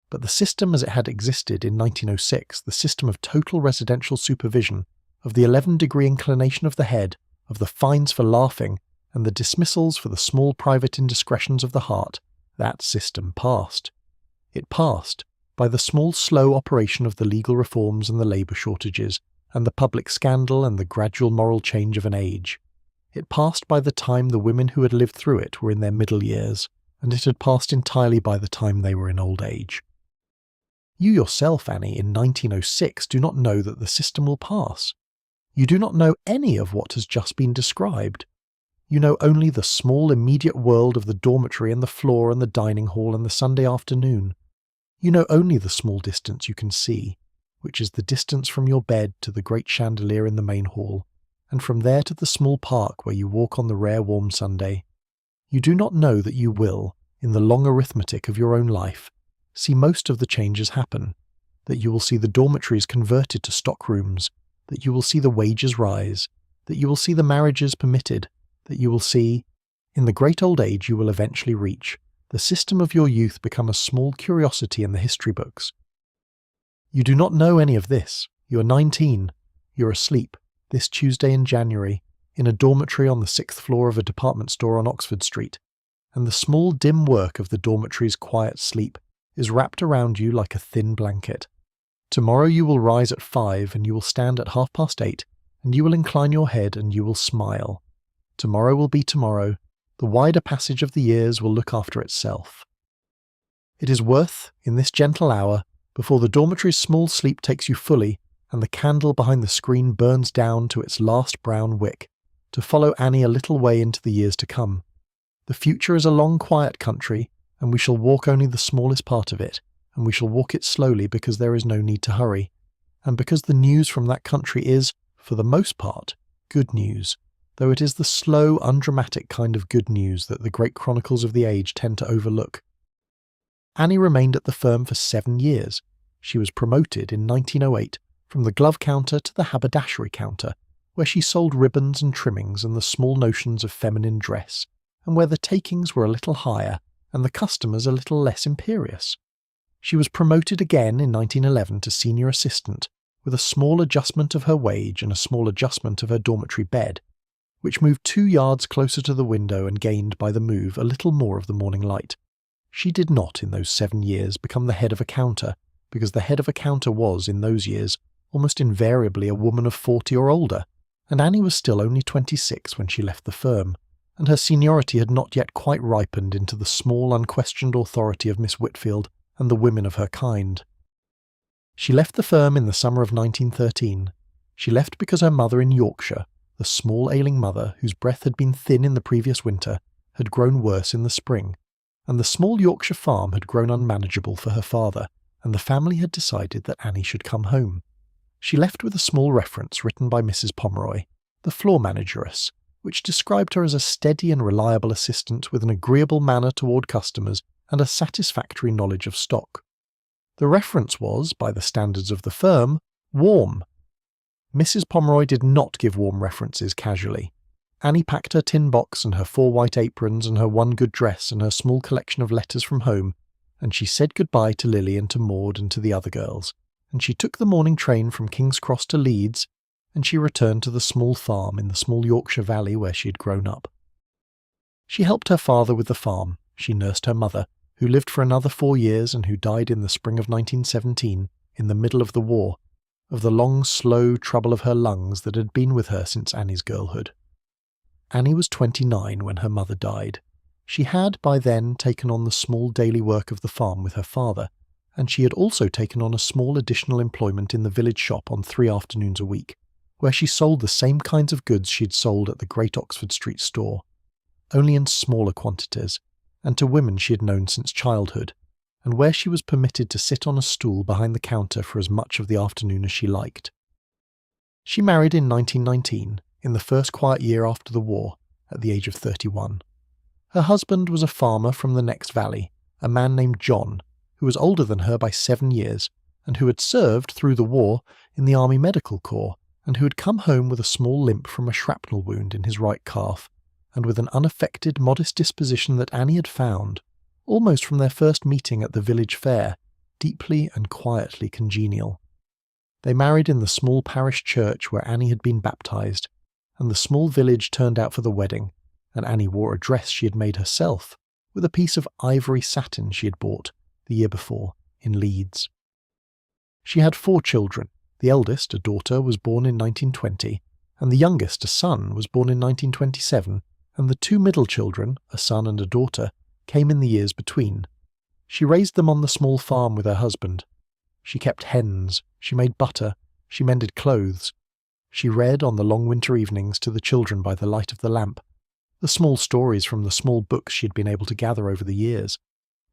But the system as it had existed in 1906, the system of total residential supervision, of the 11-degree inclination of the head, of the fines for laughing, and the dismissals for the small private indiscretions of the heart, that system passed. It passed by the small slow operation of the legal reforms and the labour shortages, and the public scandal and the gradual moral change of an age. It passed by the time the women who had lived through it were in their middle years, and it had passed entirely by the time they were in old age. You yourself, Annie, in 1906 do not know that the system will pass. You do not know any of what has just been described. You know only the small immediate world of the dormitory and the floor and the dining hall and the Sunday afternoon. You know only the small distance you can see, which is the distance from your bed to the great chandelier in the main hall, and from there to the small park where you walk on the rare warm Sunday. You do not know that you will, in the long arithmetic of your own life, see most of the changes happen, that you will see the dormitories converted to stockrooms, that you will see the wages rise, that you will see the marriages permitted, that you will see, in the great old age you will eventually reach, the system of your youth become a small curiosity in the history books. You do not know any of this. You are 19. You're asleep, this Tuesday in January, in a dormitory on the 6th floor of a department store on Oxford Street, and the small dim work of the dormitory's quiet sleep is wrapped around you like a thin blanket. Tomorrow you will rise at 5 and you will stand at 8:30, and you will incline your head and you will smile. Tomorrow will be tomorrow. The wider passage of the years will look after itself. It is worth, in this gentle hour, before the dormitory's small sleep takes you fully and the candle behind the screen burns down to its last brown wick, to follow Annie a little way into the years to come. The future is a long, quiet country, and we shall walk only the smallest part of it, and we shall walk it slowly because there is no need to hurry, and because the news from that country is, for the most part, good news, though it is the slow, undramatic kind of good news that the great chronicles of the age tend to overlook. Annie remained at the firm for 7 years. She was promoted in 1908 from the glove counter to the haberdashery counter, where she sold ribbons and trimmings and the small notions of feminine dress, and where the takings were a little higher and the customers a little less imperious. She was promoted again in 1911 to senior assistant, with a small adjustment of her wage and a small adjustment of her dormitory bed, which moved 2 yards closer to the window and gained by the move a little more of the morning light. She did not, in those 7 years, become the head of a counter, because the head of a counter was, in those years, almost invariably a woman of 40 or older, and Annie was still only 26 when she left the firm, and her seniority had not yet quite ripened into the small, unquestioned authority of Miss Whitfield and the women of her kind. She left the firm in the summer of 1913. She left because her mother in Yorkshire, the small ailing mother whose breath had been thin in the previous winter, had grown worse in the spring, and the small Yorkshire farm had grown unmanageable for her father, and the family had decided that Annie should come home. She left with a small reference written by Mrs. Pomeroy, the floor manageress, which described her as a steady and reliable assistant with an agreeable manner toward customers and a satisfactory knowledge of stock. The reference was, by the standards of the firm, warm. Mrs. Pomeroy did not give warm references casually. Annie packed her tin box and her 4 white aprons and her 1 good dress and her small collection of letters from home, and she said goodbye to Lily and to Maud and to the other girls, and she took the morning train from King's Cross to Leeds, and she returned to the small farm in the small Yorkshire valley where she had grown up. She helped her father with the farm. She nursed her mother, who lived for another 4 years and who died in the spring of 1917, in the middle of the war, of the long, slow trouble of her lungs that had been with her since Annie's girlhood. Annie was 29 when her mother died. She had, by then, taken on the small daily work of the farm with her father, and she had also taken on a small additional employment in the village shop on 3 afternoons a week, where she sold the same kinds of goods she had sold at the Great Oxford Street store, only in smaller quantities, and to women she had known since childhood, and where she was permitted to sit on a stool behind the counter for as much of the afternoon as she liked. She married in 1919, in the first quiet year after the war, at the age of 31. Her husband was a farmer from the next valley, a man named John, who was older than her by 7 years, and who had served through the war in the Army Medical Corps, and who had come home with a small limp from a shrapnel wound in his right calf, and with an unaffected, modest disposition that Annie had found, almost from their first meeting at the village fair, deeply and quietly congenial. They married in the small parish church where Annie had been baptized, and the small village turned out for the wedding, and Annie wore a dress she had made herself, with a piece of ivory satin she had bought, the year before, in Leeds. She had 4 children. The eldest, a daughter, was born in 1920, and the youngest, a son, was born in 1927, and the 2 middle children, a son and a daughter, came in the years between. She raised them on the small farm with her husband. She kept hens, she made butter, she mended clothes. She read on the long winter evenings to the children by the light of the lamp, the small stories from the small books she had been able to gather over the years.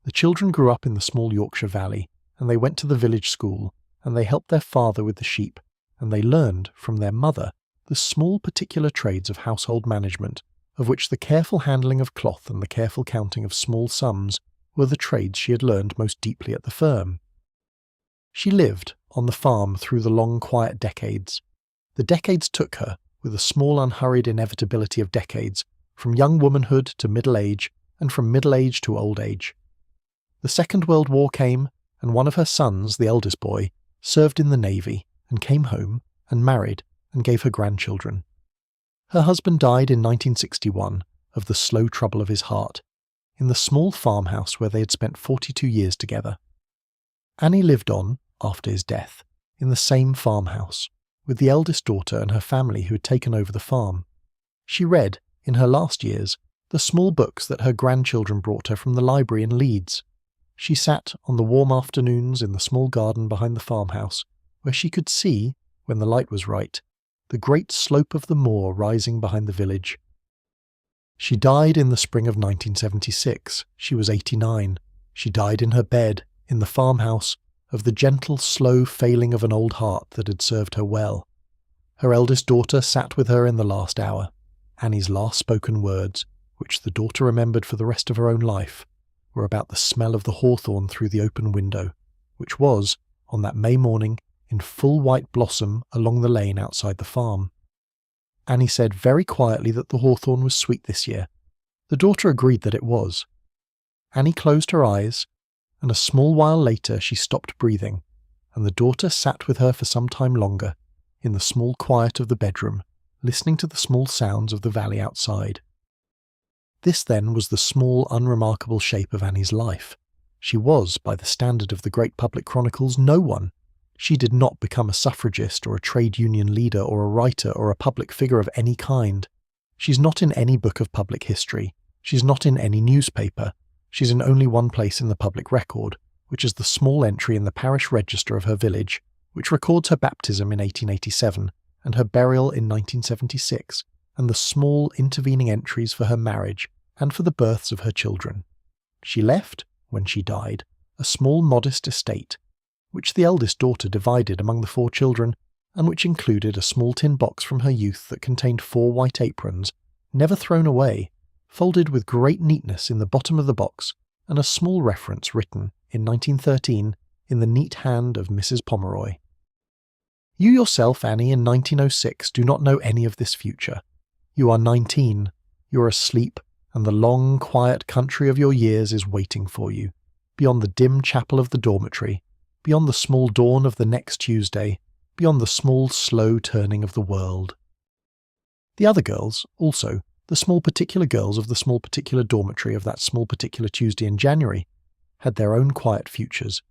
The children grew up in the small Yorkshire valley, and they went to the village school, and they helped their father with the sheep, and they learned, from their mother, the small particular trades of household management, of which the careful handling of cloth and the careful counting of small sums were the trades she had learned most deeply at the firm. She lived on the farm through the long quiet decades. The decades took her, with a small unhurried inevitability of decades, from young womanhood to middle age, and from middle age to old age. The Second World War came, and one of her sons, the eldest boy, served in the Navy, and came home, and married, and gave her grandchildren. Her husband died in 1961 of the slow trouble of his heart, in the small farmhouse where they had spent 42 years together. Annie lived on, after his death, in the same farmhouse, with the eldest daughter and her family who had taken over the farm. She read, in her last years, the small books that her grandchildren brought her from the library in Leeds. She sat on the warm afternoons in the small garden behind the farmhouse, where she could see, when the light was right, the great slope of the moor rising behind the village. She died in the spring of 1976. She was 89. She died in her bed, in the farmhouse, of the gentle, slow failing of an old heart that had served her well. Her eldest daughter sat with her in the last hour. Annie's last spoken words, which the daughter remembered for the rest of her own life, were about the smell of the hawthorn through the open window, which was, on that May morning, in full white blossom along the lane outside the farm. Annie said very quietly that the hawthorn was sweet this year. The daughter agreed that it was. Annie closed her eyes, and a small while later she stopped breathing, and the daughter sat with her for some time longer, in the small quiet of the bedroom, listening to the small sounds of the valley outside. This then was the small, unremarkable shape of Annie's life. She was, by the standard of the great public chronicles, no one. She did not become a suffragist or a trade union leader or a writer or a public figure of any kind. She's not in any book of public history. She's not in any newspaper. She's in only one place in the public record, which is the small entry in the parish register of her village, which records her baptism in 1887 and her burial in 1976, and the small intervening entries for her marriage and for the births of her children. She left, when she died, a small modest estate, which the eldest daughter divided among the 4 children, and which included a small tin box from her youth that contained 4 white aprons, never thrown away, folded with great neatness in the bottom of the box, and a small reference written, in 1913, in the neat hand of Mrs. Pomeroy. You yourself, Annie, in 1906, do not know any of this future. You are 19, you are asleep, and the long, quiet country of your years is waiting for you, beyond the dim chapel of the dormitory, beyond the small dawn of the next Tuesday, beyond the small, slow turning of the world. The other girls, also, the small particular girls of the small particular dormitory of that small particular Tuesday in January, had their own quiet futures,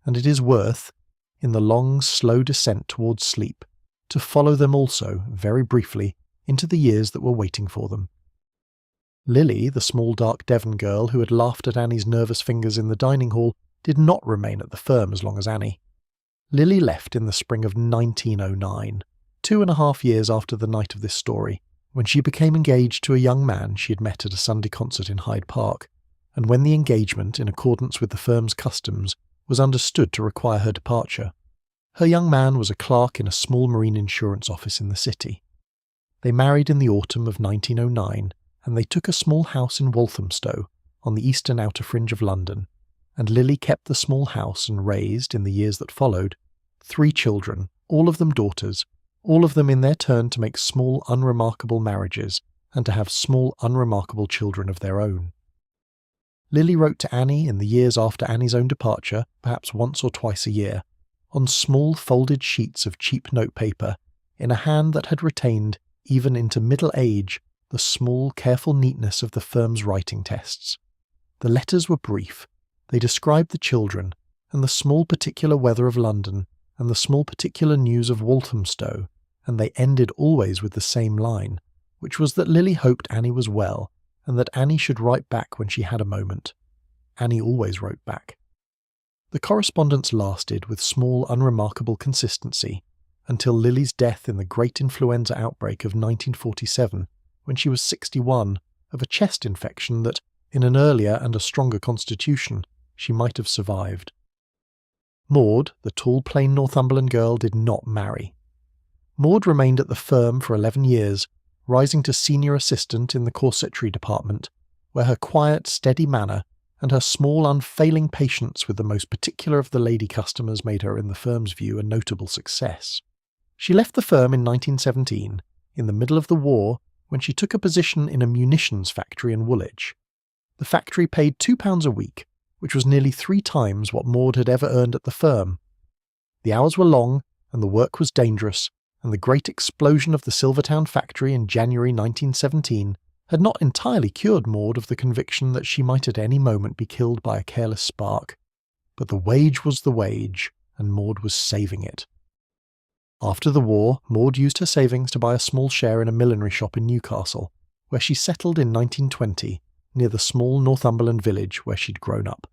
and it is worth, in the long, slow descent towards sleep, to follow them also, very briefly, into the years that were waiting for them. Lily, the small dark Devon girl who had laughed at Annie's nervous fingers in the dining hall, did not remain at the firm as long as Annie. Lily left in the spring of 1909, 2.5 years after the night of this story, when she became engaged to a young man she had met at a Sunday concert in Hyde Park, and when the engagement, in accordance with the firm's customs, was understood to require her departure. Her young man was a clerk in a small marine insurance office in the city. They married in the autumn of 1909, and they took a small house in Walthamstow, on the eastern outer fringe of London, and Lily kept the small house and raised, in the years that followed, 3 children, all of them daughters, all of them in their turn to make small, unremarkable marriages, and to have small, unremarkable children of their own. Lily wrote to Annie in the years after Annie's own departure, perhaps once or twice a year, on small folded sheets of cheap notepaper, in a hand that had retained, even into middle age, the small, careful neatness of the firm's writing tests. The letters were brief. They described the children, and the small particular weather of London, and the small particular news of Walthamstow, and they ended always with the same line, which was that Lily hoped Annie was well, and that Annie should write back when she had a moment. Annie always wrote back. The correspondence lasted with small, unremarkable consistency, until Lily's death in the great influenza outbreak of 1947, when she was 61, of a chest infection that, in an earlier and a stronger constitution, she might have survived. Maud, the tall, plain Northumberland girl, did not marry. Maud remained at the firm for 11 years, rising to senior assistant in the corsetry department, where her quiet, steady manner and her small, unfailing patience with the most particular of the lady customers made her, in the firm's view, a notable success. She left the firm in 1917, in the middle of the war, when she took a position in a munitions factory in Woolwich. The factory paid £2 a week, which was nearly 3 times what Maud had ever earned at the firm. The hours were long, and the work was dangerous, and the great explosion of the Silvertown factory in January 1917 had not entirely cured Maud of the conviction that she might at any moment be killed by a careless spark. But the wage was the wage, and Maud was saving it. After the war, Maud used her savings to buy a small share in a millinery shop in Newcastle, where she settled in 1920, near the small Northumberland village where she'd grown up.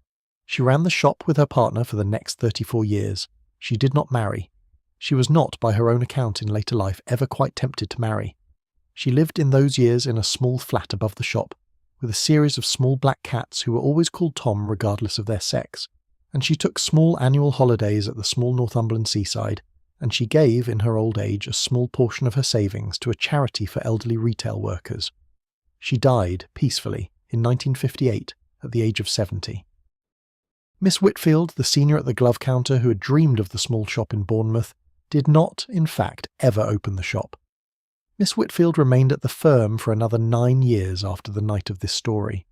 She ran the shop with her partner for the next 34 years. She did not marry. She was not, by her own account in later life, ever quite tempted to marry. She lived in those years in a small flat above the shop, with a series of small black cats who were always called Tom regardless of their sex, and she took small annual holidays at the small Northumberland seaside, and she gave, in her old age, a small portion of her savings to a charity for elderly retail workers. She died, peacefully, in 1958, at the age of 70. Miss Whitfield, the senior at the glove counter who had dreamed of the small shop in Bournemouth, did not, in fact, ever open the shop. Miss Whitfield remained at the firm for another 9 years after the night of this story.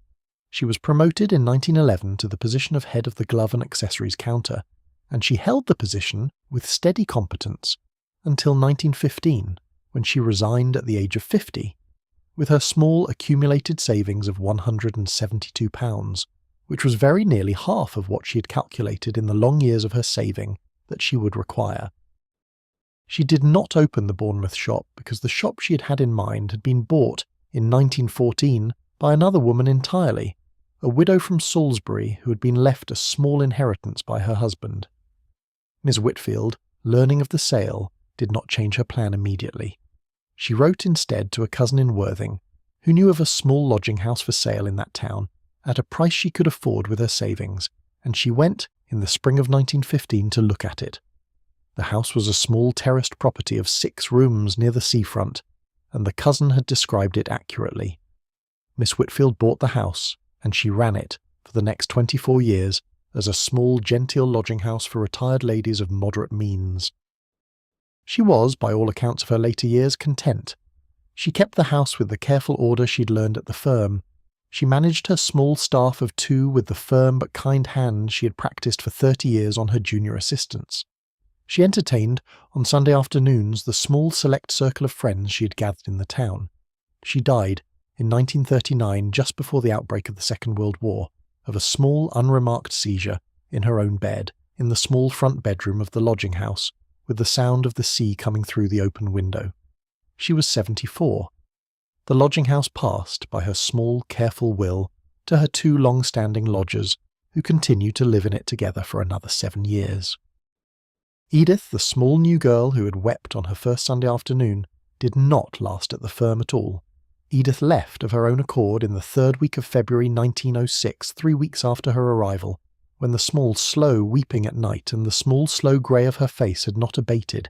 She was promoted in 1911 to the position of head of the glove and accessories counter, and she held the position with steady competence until 1915, when she resigned at the age of 50, with her small accumulated savings of £172, which was very nearly half of what she had calculated in the long years of her saving that she would require. She did not open the Bournemouth shop because the shop she had had in mind had been bought in 1914 by another woman entirely, a widow from Salisbury who had been left a small inheritance by her husband. Miss Whitfield, learning of the sale, did not change her plan immediately. She wrote instead to a cousin in Worthing, who knew of a small lodging house for sale in that town, at a price she could afford with her savings, and she went, in the spring of 1915, to look at it. The house was a small terraced property of 6 rooms near the seafront, and the cousin had described it accurately. Miss Whitfield bought the house, and she ran it, for the next 24 years, as a small genteel lodging house for retired ladies of moderate means. She was, by all accounts of her later years, content. She kept the house with the careful order she'd learned at the firm. She managed her small staff of 2 with the firm but kind hand she had practised for 30 years on her junior assistants. She entertained, on Sunday afternoons, the small select circle of friends she had gathered in the town. She died, in 1939, just before the outbreak of the Second World War, of a small unremarked seizure, in her own bed, in the small front bedroom of the lodging house, with the sound of the sea coming through the open window. She was 74. The lodging house passed, by her small, careful will, to her 2 long-standing lodgers, who continued to live in it together for another 7 years. Edith, the small new girl who had wept on her first Sunday afternoon, did not last at the firm at all. Edith left of her own accord in the 3rd week of February 1906, 3 weeks after her arrival, when the small slow weeping at night and the small slow grey of her face had not abated,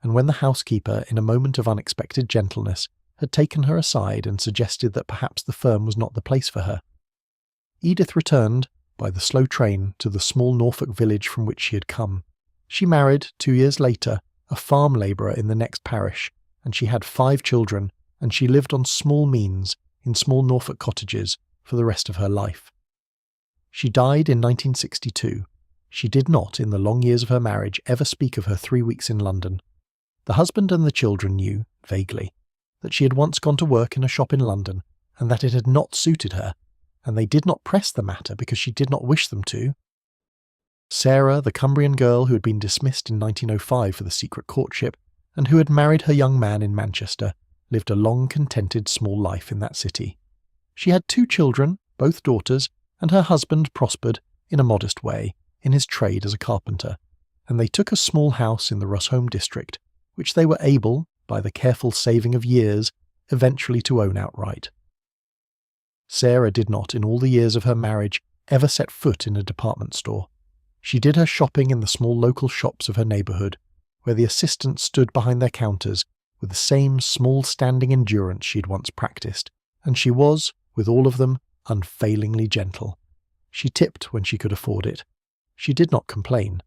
and when the housekeeper, in a moment of unexpected gentleness, had taken her aside and suggested that perhaps the firm was not the place for her. Edith returned, by the slow train, to the small Norfolk village from which she had come. She married, 2 years later, a farm labourer in the next parish, and she had 5 children, and she lived on small means, in small Norfolk cottages, for the rest of her life. She died in 1962. She did not, in the long years of her marriage, ever speak of her 3 weeks in London. The husband and the children knew, vaguely, that she had once gone to work in a shop in London, and that it had not suited her, and they did not press the matter because she did not wish them to. Sarah, the Cumbrian girl who had been dismissed in 1905 for the secret courtship, and who had married her young man in Manchester, lived a long, contented, small life in that city. She had 2 children, both daughters, and her husband prospered, in a modest way, in his trade as a carpenter, and they took a small house in the Rusholme district, which they were able, by the careful saving of years, eventually to own outright. Sarah did not, in all the years of her marriage, ever set foot in a department store. She did her shopping in the small local shops of her neighbourhood, where the assistants stood behind their counters with the same small standing endurance she had once practised, and she was, with all of them, unfailingly gentle. She tipped when she could afford it. She did not complain.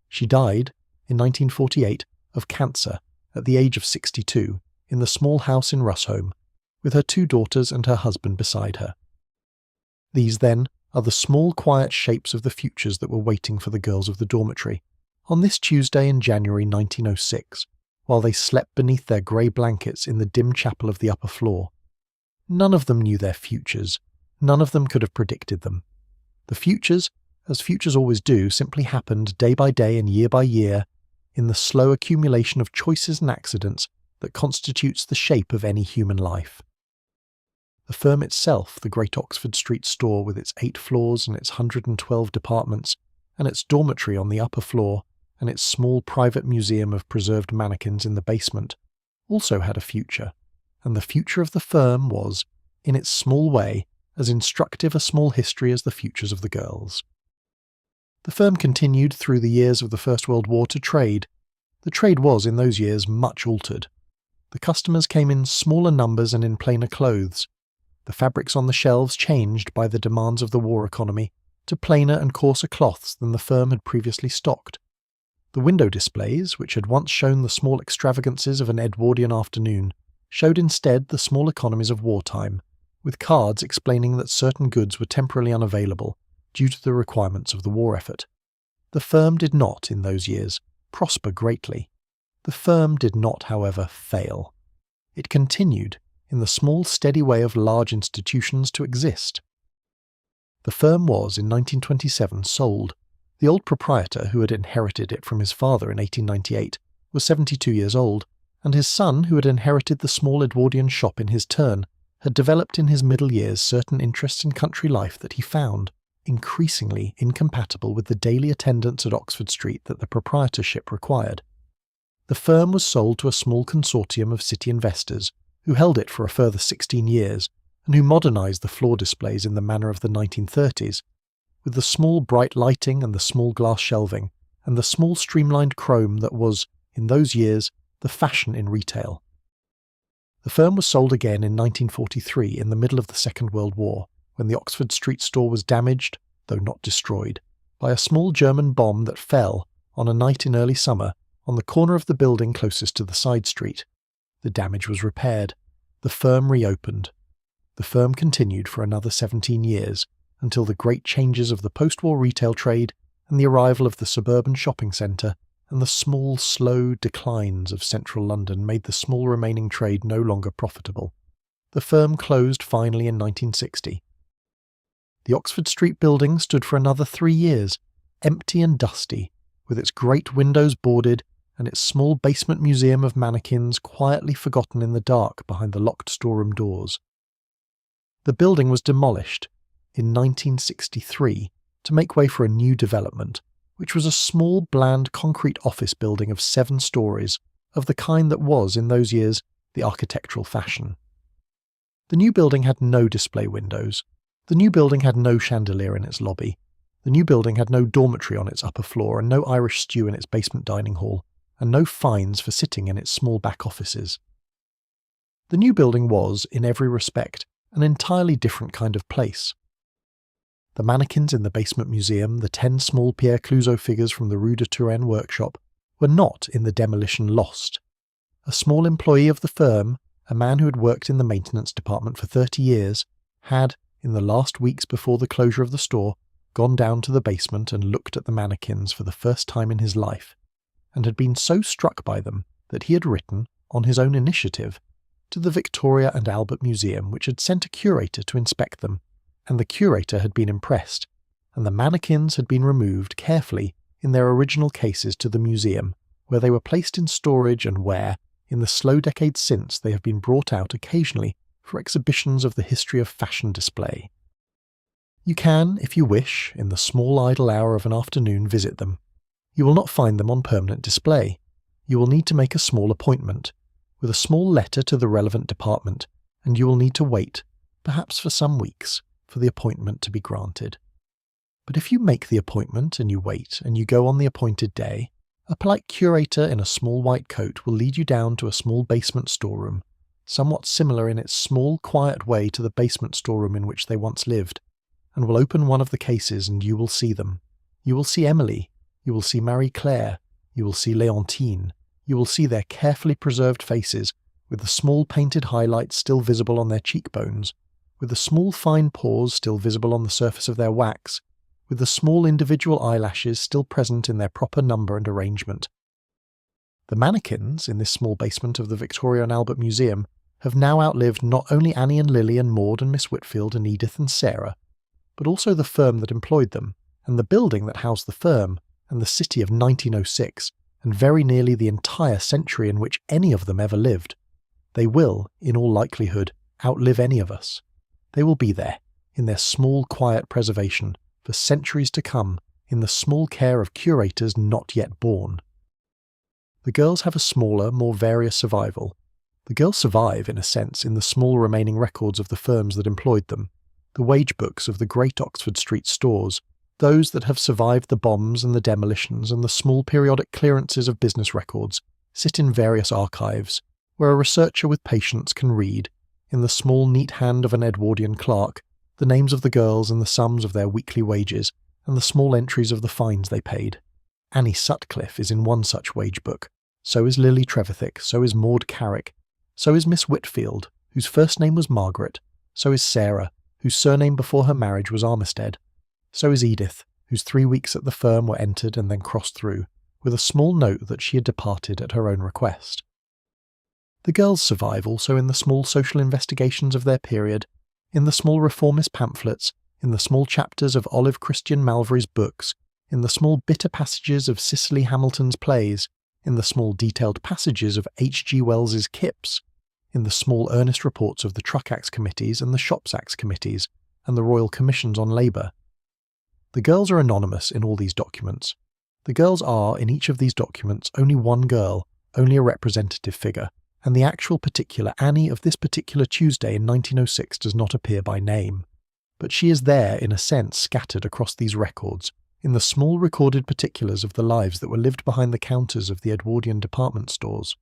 She died, in 1948, of cancer, at the age of 62, in the small house in Rusholme, with her 2 daughters and her husband beside her. These, then, are the small quiet shapes of the futures that were waiting for the girls of the dormitory, on this Tuesday in January 1906, while they slept beneath their grey blankets in the dim chapel of the upper floor. None of them knew their futures. None of them could have predicted them. The futures, as futures always do, simply happened day by day and year by year in the slow accumulation of choices and accidents that constitutes the shape of any human life. The firm itself, the Great Oxford Street store with its 8 floors and its 112 departments, and its dormitory on the upper floor, and its small private museum of preserved mannequins in the basement, also had a future, and the future of the firm was, in its small way, as instructive a small history as the futures of the girls. The firm continued through the years of the First World War to trade. The trade was, in those years, much altered. The customers came in smaller numbers and in plainer clothes. The fabrics on the shelves changed by the demands of the war economy to plainer and coarser cloths than the firm had previously stocked. The window displays, which had once shown the small extravagances of an Edwardian afternoon, showed instead the small economies of wartime, with cards explaining that certain goods were temporarily unavailable due to the requirements of the war effort. The firm did not, in those years, prosper greatly. The firm did not, however, fail. It continued, in the small, steady way of large institutions, to exist. The firm was, in 1927, sold. The old proprietor, who had inherited it from his father in 1898, was 72 years old, and his son, who had inherited the small Edwardian shop in his turn, had developed in his middle years certain interests in country life that he found increasingly incompatible with the daily attendance at Oxford Street that the proprietorship required. The firm was sold to a small consortium of city investors, who held it for a further 16 years, and who modernised the floor displays in the manner of the 1930s, with the small bright lighting and the small glass shelving, and the small streamlined chrome that was, in those years, the fashion in retail. The firm was sold again in 1943 in the middle of the Second World War, when the Oxford Street store was damaged, though not destroyed, by a small German bomb that fell, on a night in early summer, on the corner of the building closest to the side street. The damage was repaired. The firm reopened. The firm continued for another 17 years, until the great changes of the post-war retail trade and the arrival of the suburban shopping centre and the small, slow declines of central London made the small remaining trade no longer profitable. The firm closed finally in 1960. The Oxford Street building stood for another 3 years, empty and dusty, with its great windows boarded and its small basement museum of mannequins quietly forgotten in the dark behind the locked storeroom doors. The building was demolished in 1963 to make way for a new development, which was a small, bland concrete office building of 7 stories, of the kind that was, in those years, the architectural fashion. The new building had no display windows. The new building had no chandelier in its lobby. The new building had no dormitory on its upper floor and no Irish stew in its basement dining hall, and no fines for sitting in its small back offices. The new building was, in every respect, an entirely different kind of place. The mannequins in the basement museum, the 10 small Pierre Clouzot figures from the Rue de Turenne workshop, were not in the demolition lost. A small employee of the firm, a man who had worked in the maintenance department for 30 years, had, in the last weeks before the closure of the store, gone down to the basement and looked at the mannequins for the first time in his life, and had been so struck by them that he had written, on his own initiative, to the Victoria and Albert Museum, which had sent a curator to inspect them, and the curator had been impressed, and the mannequins had been removed carefully in their original cases to the museum, where they were placed in storage and where, in the slow decades since, they have been brought out occasionally for exhibitions of the history of fashion display. You can, if you wish, in the small idle hour of an afternoon visit them. You will not find them on permanent display. You will need to make a small appointment, with a small letter to the relevant department, and you will need to wait, perhaps for some weeks, for the appointment to be granted. But if you make the appointment and you wait and you go on the appointed day, a polite curator in a small white coat will lead you down to a small basement storeroom, somewhat similar in its small, quiet way to the basement storeroom in which they once lived, and will open one of the cases and you will see them. You will see Emily, you will see Marie Claire, you will see Leontine, you will see their carefully preserved faces, with the small painted highlights still visible on their cheekbones, with the small fine pores still visible on the surface of their wax, with the small individual eyelashes still present in their proper number and arrangement. The mannequins in this small basement of the Victoria and Albert Museum have now outlived not only Annie and Lily and Maud and Miss Whitfield and Edith and Sarah, but also the firm that employed them, and the building that housed the firm, and the city of 1906, and very nearly the entire century in which any of them ever lived. They will, in all likelihood, outlive any of us. They will be there, in their small quiet preservation, for centuries to come, in the small care of curators not yet born. The girls have a smaller, more various survival. The girls survive, in a sense, in the small remaining records of the firms that employed them, the wage books of the great Oxford Street stores, those that have survived the bombs and the demolitions and the small periodic clearances of business records, sit in various archives, where a researcher with patience can read, in the small neat hand of an Edwardian clerk, the names of the girls and the sums of their weekly wages, and the small entries of the fines they paid. Annie Sutcliffe is in one such wage book, so is Lily Trevithick, so is Maud Carrick, so is Miss Whitfield, whose first name was Margaret, so is Sarah, whose surname before her marriage was Armistead, so is Edith, whose 3 weeks at the firm were entered and then crossed through, with a small note that she had departed at her own request. The girls survive also in the small social investigations of their period, in the small reformist pamphlets, in the small chapters of Olive Christian Malvery's books, in the small bitter passages of Cicely Hamilton's plays, in the small detailed passages of H.G. Wells's Kipps, in the small earnest reports of the Truck Acts Committees and the Shops Acts Committees, and the Royal Commissions on Labour. The girls are anonymous in all these documents. The girls are, in each of these documents, only one girl, only a representative figure, and the actual particular Annie of this particular Tuesday in 1906 does not appear by name. But she is there, in a sense, scattered across these records, in the small recorded particulars of the lives that were lived behind the counters of the Edwardian department stores.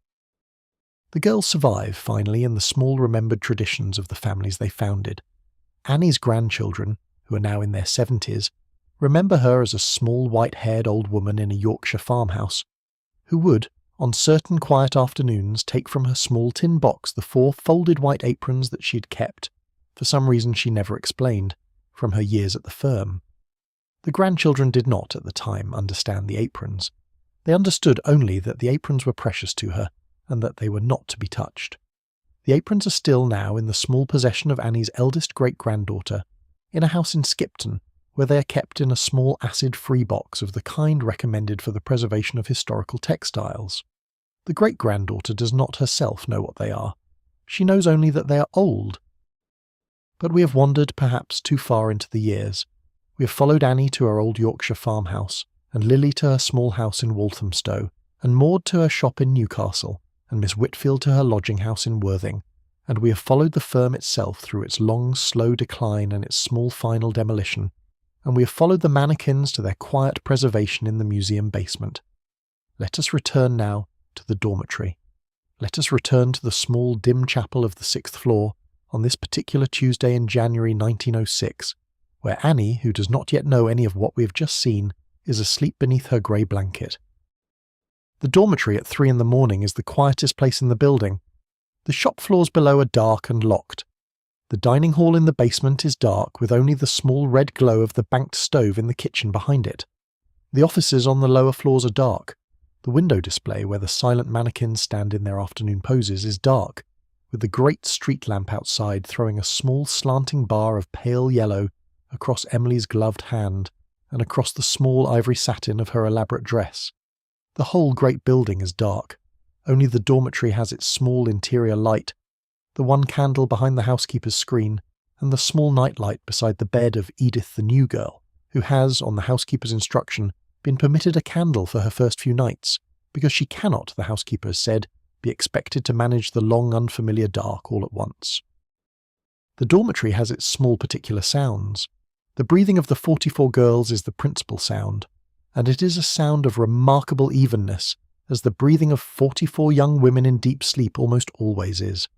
The girls survive, finally, in the small remembered traditions of the families they founded. Annie's grandchildren, who are now in their 70s, remember her as a small white-haired old woman in a Yorkshire farmhouse, who would, on certain quiet afternoons, take from her small tin box the 4 folded white aprons that she had kept, for some reason she never explained, from her years at the firm. The grandchildren did not, at the time, understand the aprons. They understood only that the aprons were precious to her, and that they were not to be touched. The aprons are still now in the small possession of Annie's eldest great-granddaughter, in a house in Skipton, where they are kept in a small acid-free box of the kind recommended for the preservation of historical textiles. The great-granddaughter does not herself know what they are. She knows only that they are old. But we have wandered perhaps too far into the years. We have followed Annie to her old Yorkshire farmhouse, and Lily to her small house in Walthamstow, and Maud to her shop in Newcastle, and Miss Whitfield to her lodging-house in Worthing, and we have followed the firm itself through its long, slow decline and its small final demolition, and we have followed the Mannequins to their quiet preservation in the museum basement. Let us return now to the dormitory. Let us return to the small dim chapel of the 6th floor on this particular Tuesday in January 1906, where Annie, who does not yet know any of what we have just seen, is asleep beneath her grey blanket. The dormitory at 3 in the morning is the quietest place in the building. The shop floors below are dark and locked. The dining hall in the basement is dark, with only the small red glow of the banked stove in the kitchen behind it. The offices on the lower floors are dark. The window display, where the silent mannequins stand in their afternoon poses, is dark, with the great street lamp outside throwing a small slanting bar of pale yellow across Emily's gloved hand and across the small ivory satin of her elaborate dress. The whole great building is dark. Only the dormitory has its small interior light, the one candle behind the housekeeper's screen, and the small nightlight beside the bed of Edith the new girl, who has, on the housekeeper's instruction, been permitted a candle for her first few nights, because she cannot, the housekeeper has said, be expected to manage the long unfamiliar dark all at once. The dormitory has its small particular sounds. The breathing of the 44 girls is the principal sound, and it is a sound of remarkable evenness, as the breathing of 44 young women in deep sleep almost always is.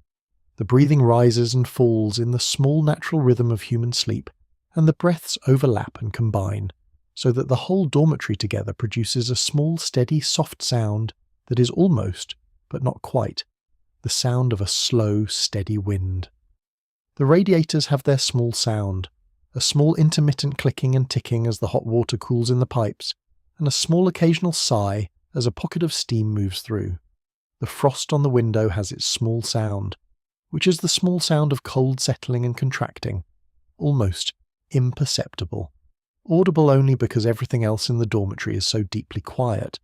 The breathing rises and falls in the small natural rhythm of human sleep, and the breaths overlap and combine, so that the whole dormitory together produces a small, steady, soft sound that is almost, but not quite, the sound of a slow, steady wind. The radiators have their small sound, a small intermittent clicking and ticking as the hot water cools in the pipes, and a small occasional sigh as a pocket of steam moves through. The frost on the window has its small sound, which is the small sound of cold settling and contracting, almost imperceptible, audible only because everything else in the dormitory is so deeply quiet.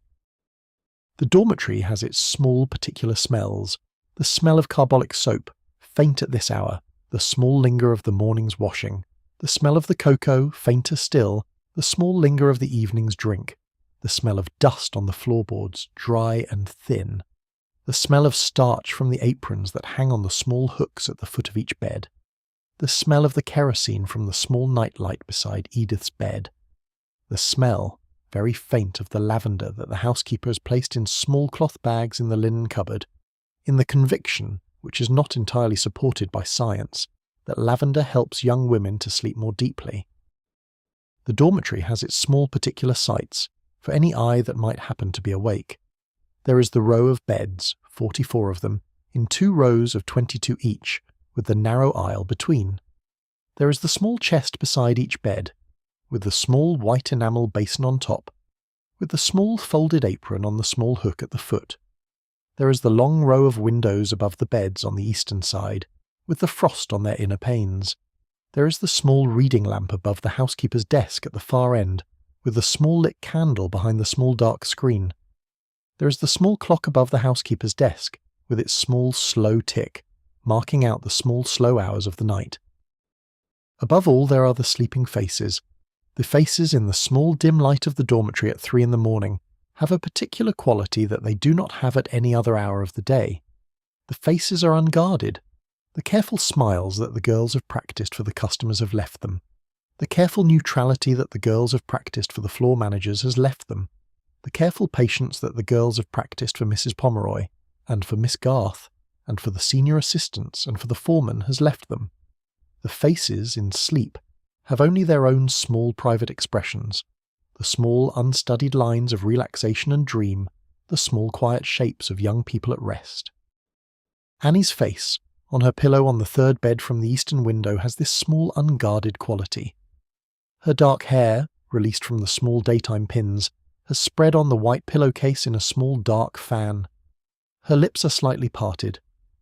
The dormitory has its small particular smells, the smell of carbolic soap, faint at this hour, the small linger of the morning's washing, the smell of the cocoa, fainter still, the small linger of the evening's drink, the smell of dust on the floorboards, dry and thin, the smell of starch from the aprons that hang on the small hooks at the foot of each bed, the smell of the kerosene from the small nightlight beside Edith's bed, the smell, very faint, of the lavender that the housekeeper has placed in small cloth bags in the linen cupboard, in the conviction, which is not entirely supported by science, that lavender helps young women to sleep more deeply. The dormitory has its small particular sights, for any eye that might happen to be awake. There is the row of beds, 44 of them, in 2 rows of 22 each, with the narrow aisle between. There is the small chest beside each bed, with the small white enamel basin on top, with the small folded apron on the small hook at the foot. There is the long row of windows above the beds on the eastern side, with the frost on their inner panes. There is the small reading lamp above the housekeeper's desk at the far end, with the small lit candle behind the small dark screen. There is the small clock above the housekeeper's desk, with its small slow tick, marking out the small slow hours of the night. Above all there are the sleeping faces. The faces in the small dim light of the dormitory at 3 in the morning have a particular quality that they do not have at any other hour of the day. The faces are unguarded. The careful smiles that the girls have practiced for the customers have left them. The careful neutrality that the girls have practiced for the floor managers has left them. The careful patience that the girls have practiced for Mrs. Pomeroy, and for Miss Garth, and for the senior assistants, and for the foreman has left them. The faces, in sleep, have only their own small private expressions, the small unstudied lines of relaxation and dream, the small quiet shapes of young people at rest. Annie's face, on her pillow on the 3rd bed from the eastern window, has this small unguarded quality. Her dark hair, released from the small daytime pins, has spread on the white pillowcase in a small dark fan. Her lips are slightly parted.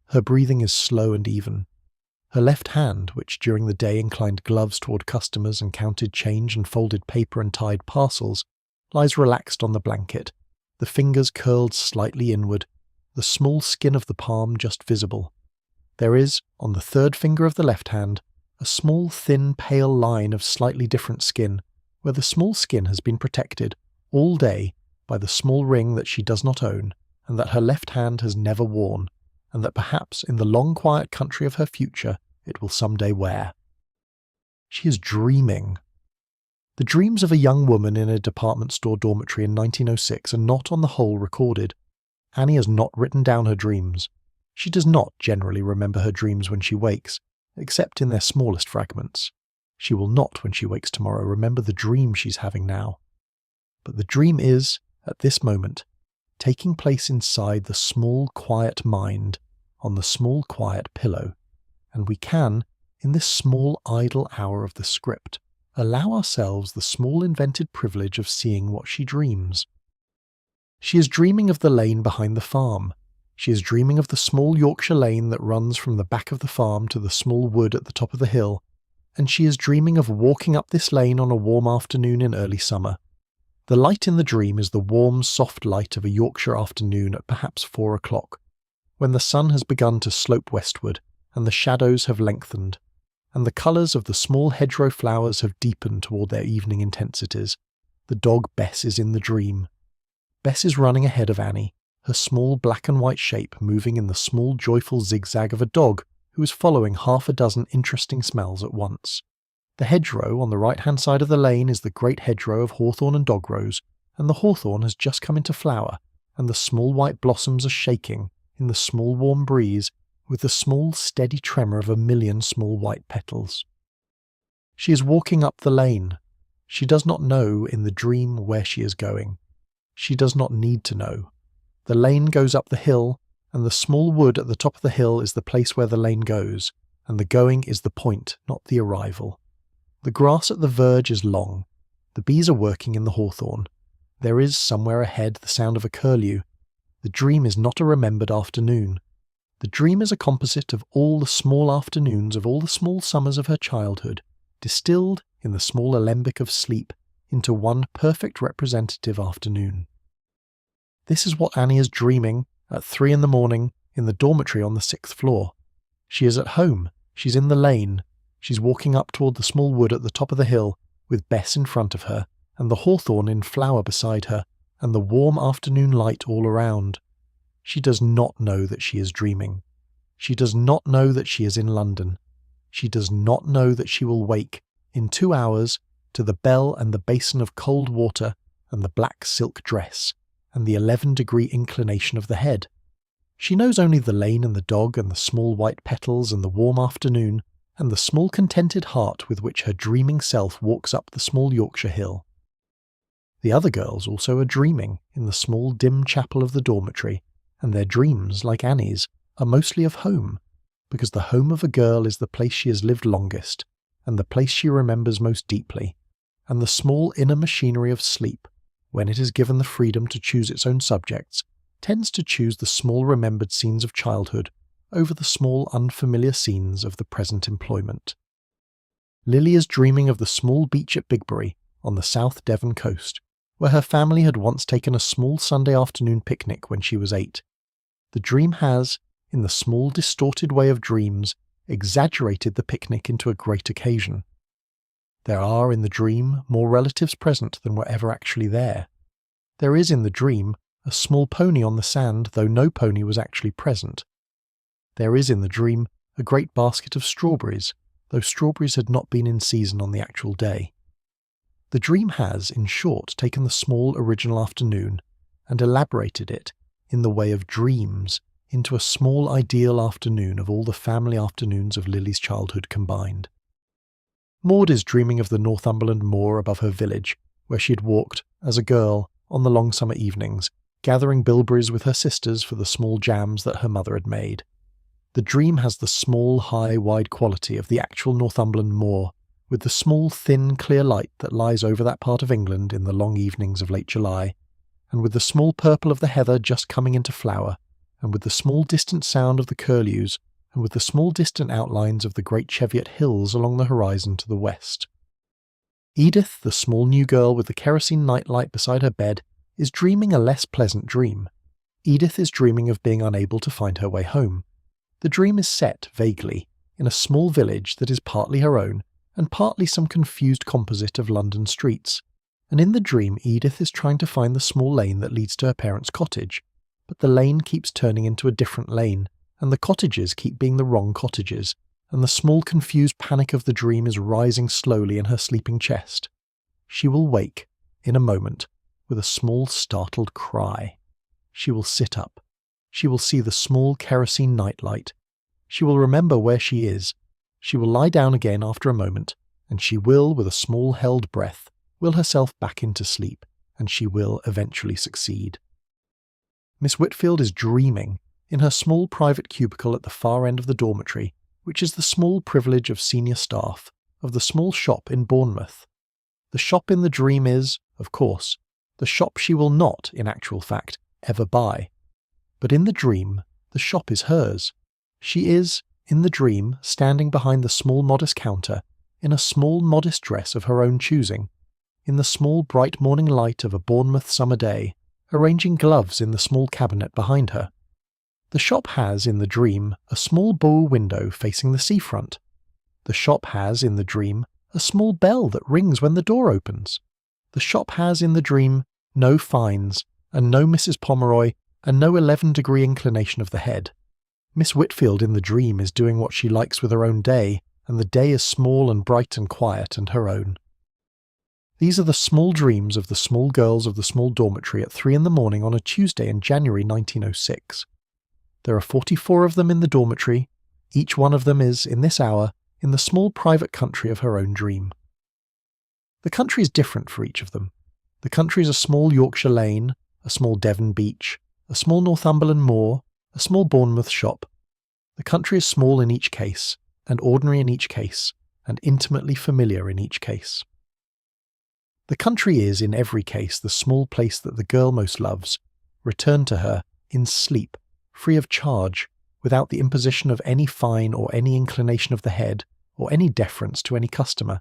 Her breathing is slow and even. Her left hand, which during the day inclined gloves toward customers and counted change and folded paper and tied parcels, lies relaxed on the blanket, the fingers curled slightly inward, the small skin of the palm just visible. There is, on the 3rd finger of the left hand, a small thin pale line of slightly different skin, where the small skin has been protected, all day, by the small ring that she does not own, and that her left hand has never worn, and that perhaps in the long quiet country of her future it will some day wear. She is dreaming. The dreams of a young woman in a department store dormitory in 1906 are not on the whole recorded. Annie has not written down her dreams. She does not generally remember her dreams when she wakes, except in their smallest fragments. She will not, when she wakes tomorrow, remember the dream she's having now. But the dream is, at this moment, taking place inside the small quiet mind, on the small quiet pillow, and we can, in this small idle hour of the script, allow ourselves the small invented privilege of seeing what she dreams. She is dreaming of the lane behind the farm. She is dreaming of the small Yorkshire lane that runs from the back of the farm to the small wood at the top of the hill, and she is dreaming of walking up this lane on a warm afternoon in early summer. The light in the dream is the warm, soft light of a Yorkshire afternoon at perhaps 4 o'clock, when the sun has begun to slope westward, and the shadows have lengthened, and the colours of the small hedgerow flowers have deepened toward their evening intensities. The dog Bess is in the dream. Bess is running ahead of Annie, her small black and white shape moving in the small joyful zigzag of a dog who is following 6 interesting smells at once. The hedgerow on the right-hand side of the lane is the great hedgerow of hawthorn and dogrose, and the hawthorn has just come into flower, and the small white blossoms are shaking, in the small warm breeze, with the small steady tremor of 1,000,000 small white petals. She is walking up the lane. She does not know in the dream where she is going. She does not need to know. The lane goes up the hill, and the small wood at the top of the hill is the place where the lane goes, and the going is the point, not the arrival. The grass at the verge is long. The bees are working in the hawthorn. There is, somewhere ahead, the sound of a curlew. The dream is not a remembered afternoon. The dream is a composite of all the small afternoons of all the small summers of her childhood, distilled in the small alembic of sleep into one perfect representative afternoon. This is what Annie is dreaming at 3 a.m. in the dormitory on the 6th floor. She is at home, she's in the lane, she's walking up toward the small wood at the top of the hill with Bess in front of her, and the hawthorn in flower beside her, and the warm afternoon light all around. She does not know that she is dreaming. She does not know that she is in London. She does not know that she will wake, in 2 hours, to the bell and the basin of cold water and the black silk dress, and the 11-degree inclination of the head. She knows only the lane and the dog and the small white petals and the warm afternoon, and the small contented heart with which her dreaming self walks up the small Yorkshire hill. The other girls also are dreaming in the small dim chapel of the dormitory, and their dreams, like Annie's, are mostly of home, because the home of a girl is the place she has lived longest, and the place she remembers most deeply, and the small inner machinery of sleep, when it is given the freedom to choose its own subjects, tends to choose the small remembered scenes of childhood over the small unfamiliar scenes of the present employment. Lily is dreaming of the small beach at Bigbury, on the South Devon coast, where her family had once taken a small Sunday afternoon picnic when she was 8. The dream has, in the small distorted way of dreams, exaggerated the picnic into a great occasion. There are, in the dream, more relatives present than were ever actually there. There is, in the dream, a small pony on the sand, though no pony was actually present. There is, in the dream, a great basket of strawberries, though strawberries had not been in season on the actual day. The dream has, in short, taken the small original afternoon and elaborated it, in the way of dreams, into a small ideal afternoon of all the family afternoons of Lily's childhood combined. Maud is dreaming of the Northumberland moor above her village, where she had walked, as a girl, on the long summer evenings, gathering bilberries with her sisters for the small jams that her mother had made. The dream has the small, high, wide quality of the actual Northumberland moor, with the small, thin, clear light that lies over that part of England in the long evenings of late July, and with the small purple of the heather just coming into flower, and with the small distant sound of the curlews, and with the small distant outlines of the great Cheviot hills along the horizon to the west. Edith, the small new girl with the kerosene nightlight beside her bed, is dreaming a less pleasant dream. Edith is dreaming of being unable to find her way home. The dream is set, vaguely, in a small village that is partly her own, and partly some confused composite of London streets. And in the dream Edith is trying to find the small lane that leads to her parents' cottage, but the lane keeps turning into a different lane, and the cottages keep being the wrong cottages, and the small confused panic of the dream is rising slowly in her sleeping chest. She will wake, in a moment, with a small startled cry. She will sit up. She will see the small kerosene nightlight. She will remember where she is. She will lie down again after a moment, and she will, with a small held breath, will herself back into sleep, and she will eventually succeed. Miss Whitfield is dreaming, in her small private cubicle at the far end of the dormitory, which is the small privilege of senior staff, of the small shop in Bournemouth. The shop in the dream is, of course, the shop she will not, in actual fact, ever buy. But in the dream, the shop is hers. She is, in the dream, standing behind the small modest counter, in a small modest dress of her own choosing, in the small bright morning light of a Bournemouth summer day, arranging gloves in the small cabinet behind her. The shop has, in the dream, a small bow window facing the seafront. The shop has, in the dream, a small bell that rings when the door opens. The shop has, in the dream, no fines, and no Mrs. Pomeroy, and no 11-degree inclination of the head. Miss Whitfield in the dream is doing what she likes with her own day, and the day is small and bright and quiet and her own. These are the small dreams of the small girls of the small dormitory at 3 a.m. on a Tuesday in January 1906. There are 44 of them in the dormitory. Each one of them is, in this hour, in the small private country of her own dream. The country is different for each of them. The country is a small Yorkshire lane, a small Devon beach, a small Northumberland moor, a small Bournemouth shop. The country is small in each case, and ordinary in each case, and intimately familiar in each case. The country is, in every case, the small place that the girl most loves, returned to her, in sleep, free of charge, without the imposition of any fine or any inclination of the head, or any deference to any customer,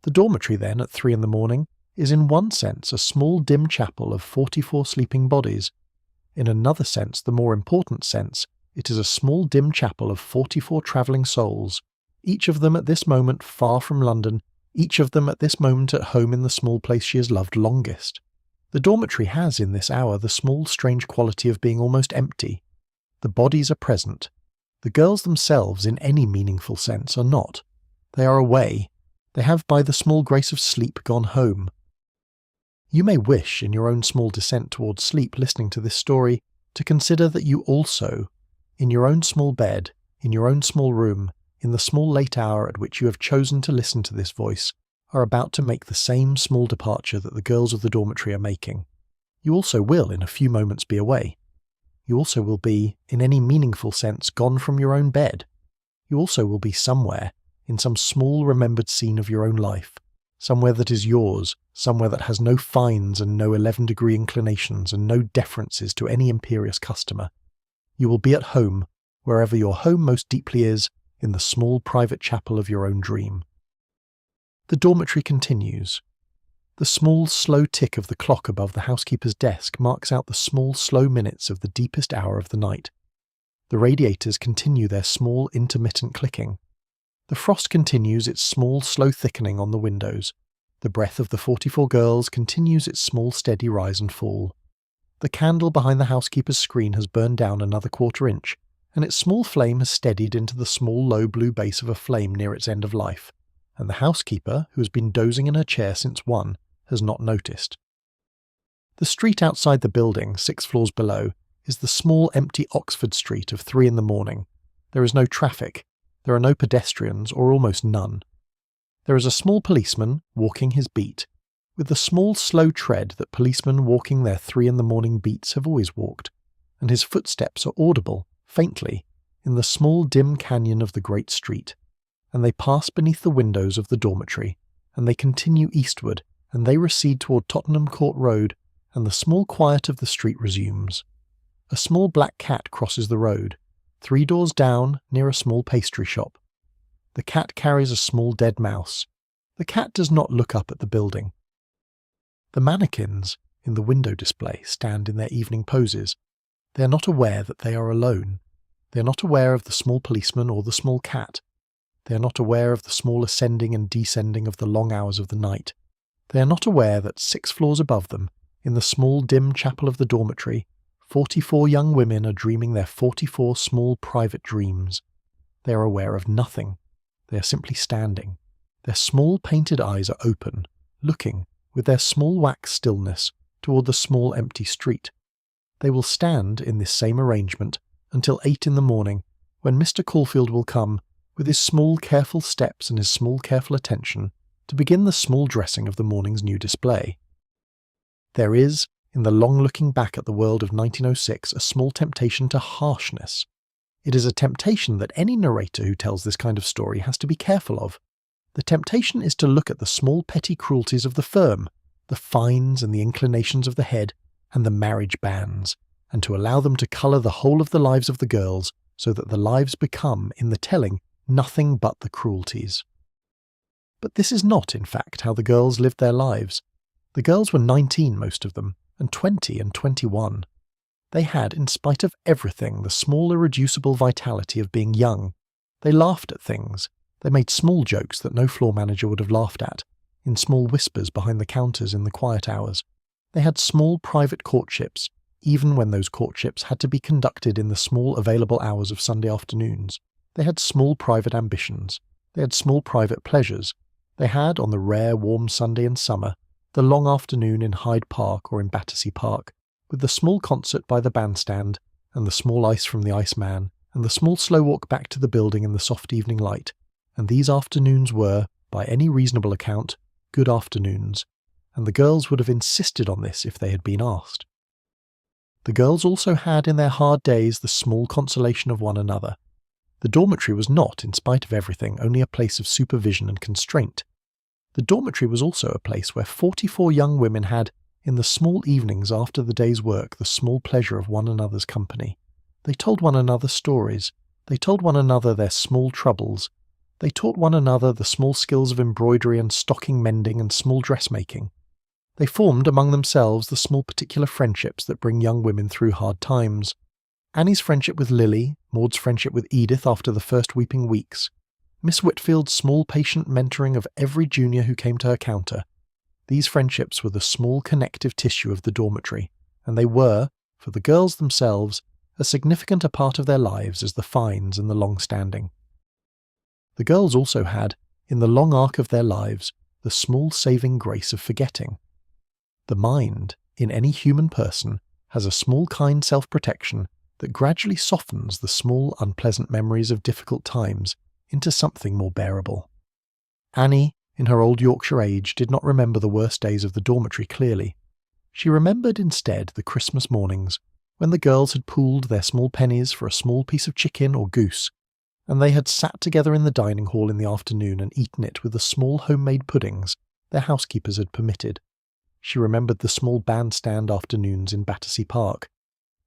The dormitory then, at 3 in the morning, is in one sense a small dim chapel of 44 sleeping bodies. In another sense, the more important sense, it is a small dim chapel of 44 travelling souls, each of them at this moment far from London, each of them at this moment at home in the small place she has loved longest. The dormitory has in this hour the small strange quality of being almost empty. The bodies are present. The girls themselves, in any meaningful sense, are not. They are away. They have by the small grace of sleep gone home. You may wish, in your own small descent towards sleep listening to this story, to consider that you also, in your own small bed, in your own small room, in the small late hour at which you have chosen to listen to this voice, are about to make the same small departure that the girls of the dormitory are making. You also will, in a few moments, be away. You also will be, in any meaningful sense, gone from your own bed. You also will be somewhere, in some small remembered scene of your own life, somewhere that is yours, somewhere that has no fines and no 11-degree inclinations and no deferences to any imperious customer. You will be at home, wherever your home most deeply is, in the small private chapel of your own dream. The dormitory continues. The small, slow tick of the clock above the housekeeper's desk marks out the small, slow minutes of the deepest hour of the night. The radiators continue their small, intermittent clicking. The frost continues its small, slow thickening on the windows. The breath of the 44 girls continues its small, steady rise and fall. The candle behind the housekeeper's screen has burned down another quarter-inch, and its small flame has steadied into the small, low blue base of a flame near its end of life, and the housekeeper, who has been dozing in her chair since 1, has not noticed. The street outside the building, 6 floors below, is the small empty Oxford Street of 3 in the morning. There is no traffic. There are no pedestrians, or almost none. There is a small policeman walking his beat, with the small slow tread that policemen walking their 3 in the morning beats have always walked, and his footsteps are audible, faintly, in the small dim canyon of the great street, and they pass beneath the windows of the dormitory, and they continue eastward, and they recede toward Tottenham Court Road, and the small quiet of the street resumes. A small black cat crosses the road, 3 doors down, near a small pastry shop. The cat carries a small dead mouse. The cat does not look up at the building. The mannequins, in the window display, stand in their evening poses. They are not aware that they are alone. They are not aware of the small policeman or the small cat. They are not aware of the small ascending and descending of the long hours of the night. They are not aware that 6 floors above them, in the small dim chapel of the dormitory, 44 young women are dreaming their 44 small private dreams. They are aware of nothing. They are simply standing. Their small painted eyes are open, looking, with their small wax stillness, toward the small empty street. They will stand in this same arrangement until 8 in the morning, when Mr. Caulfield will come, with his small careful steps and his small careful attention, to begin the small dressing of the morning's new display. There is, in the long looking back at the world of 1906, a small temptation to harshness. It is a temptation that any narrator who tells this kind of story has to be careful of. The temptation is to look at the small petty cruelties of the firm, the fines and the inclinations of the head, and the marriage banns, and to allow them to colour the whole of the lives of the girls, so that the lives become, in the telling, nothing but the cruelties. But this is not, in fact, how the girls lived their lives. The girls were 19, most of them, and 20 and 21. They had, in spite of everything, the small irreducible vitality of being young. They laughed at things. They made small jokes that no floor manager would have laughed at, in small whispers behind the counters in the quiet hours. They had small private courtships, even when those courtships had to be conducted in the small available hours of Sunday afternoons. They had small private ambitions. They had small private pleasures. They had, on the rare warm Sunday in summer, the long afternoon in Hyde Park or in Battersea Park, with the small concert by the bandstand, and the small ice from the iceman, and the small slow walk back to the building in the soft evening light, and these afternoons were, by any reasonable account, good afternoons, and the girls would have insisted on this if they had been asked. The girls also had in their hard days the small consolation of one another. The dormitory was not, in spite of everything, only a place of supervision and constraint. The dormitory was also a place where 44 young women had, in the small evenings after the day's work, the small pleasure of one another's company. They told one another stories. They told one another their small troubles. They taught one another the small skills of embroidery and stocking mending and small dressmaking. They formed among themselves the small particular friendships that bring young women through hard times. Annie's friendship with Lily, Maud's friendship with Edith after the first weeping weeks, Miss Whitfield's small patient mentoring of every junior who came to her counter. These friendships were the small connective tissue of the dormitory, and they were, for the girls themselves, as significant a part of their lives as the fines and the long-standing. The girls also had, in the long arc of their lives, the small saving grace of forgetting. The mind, in any human person, has a small kind self-protection that gradually softens the small unpleasant memories of difficult times into something more bearable. Annie, in her old Yorkshire age, did not remember the worst days of the dormitory clearly. She remembered instead the Christmas mornings, when the girls had pooled their small pennies for a small piece of chicken or goose, and they had sat together in the dining hall in the afternoon and eaten it with the small homemade puddings their housekeepers had permitted. She remembered the small bandstand afternoons in Battersea Park.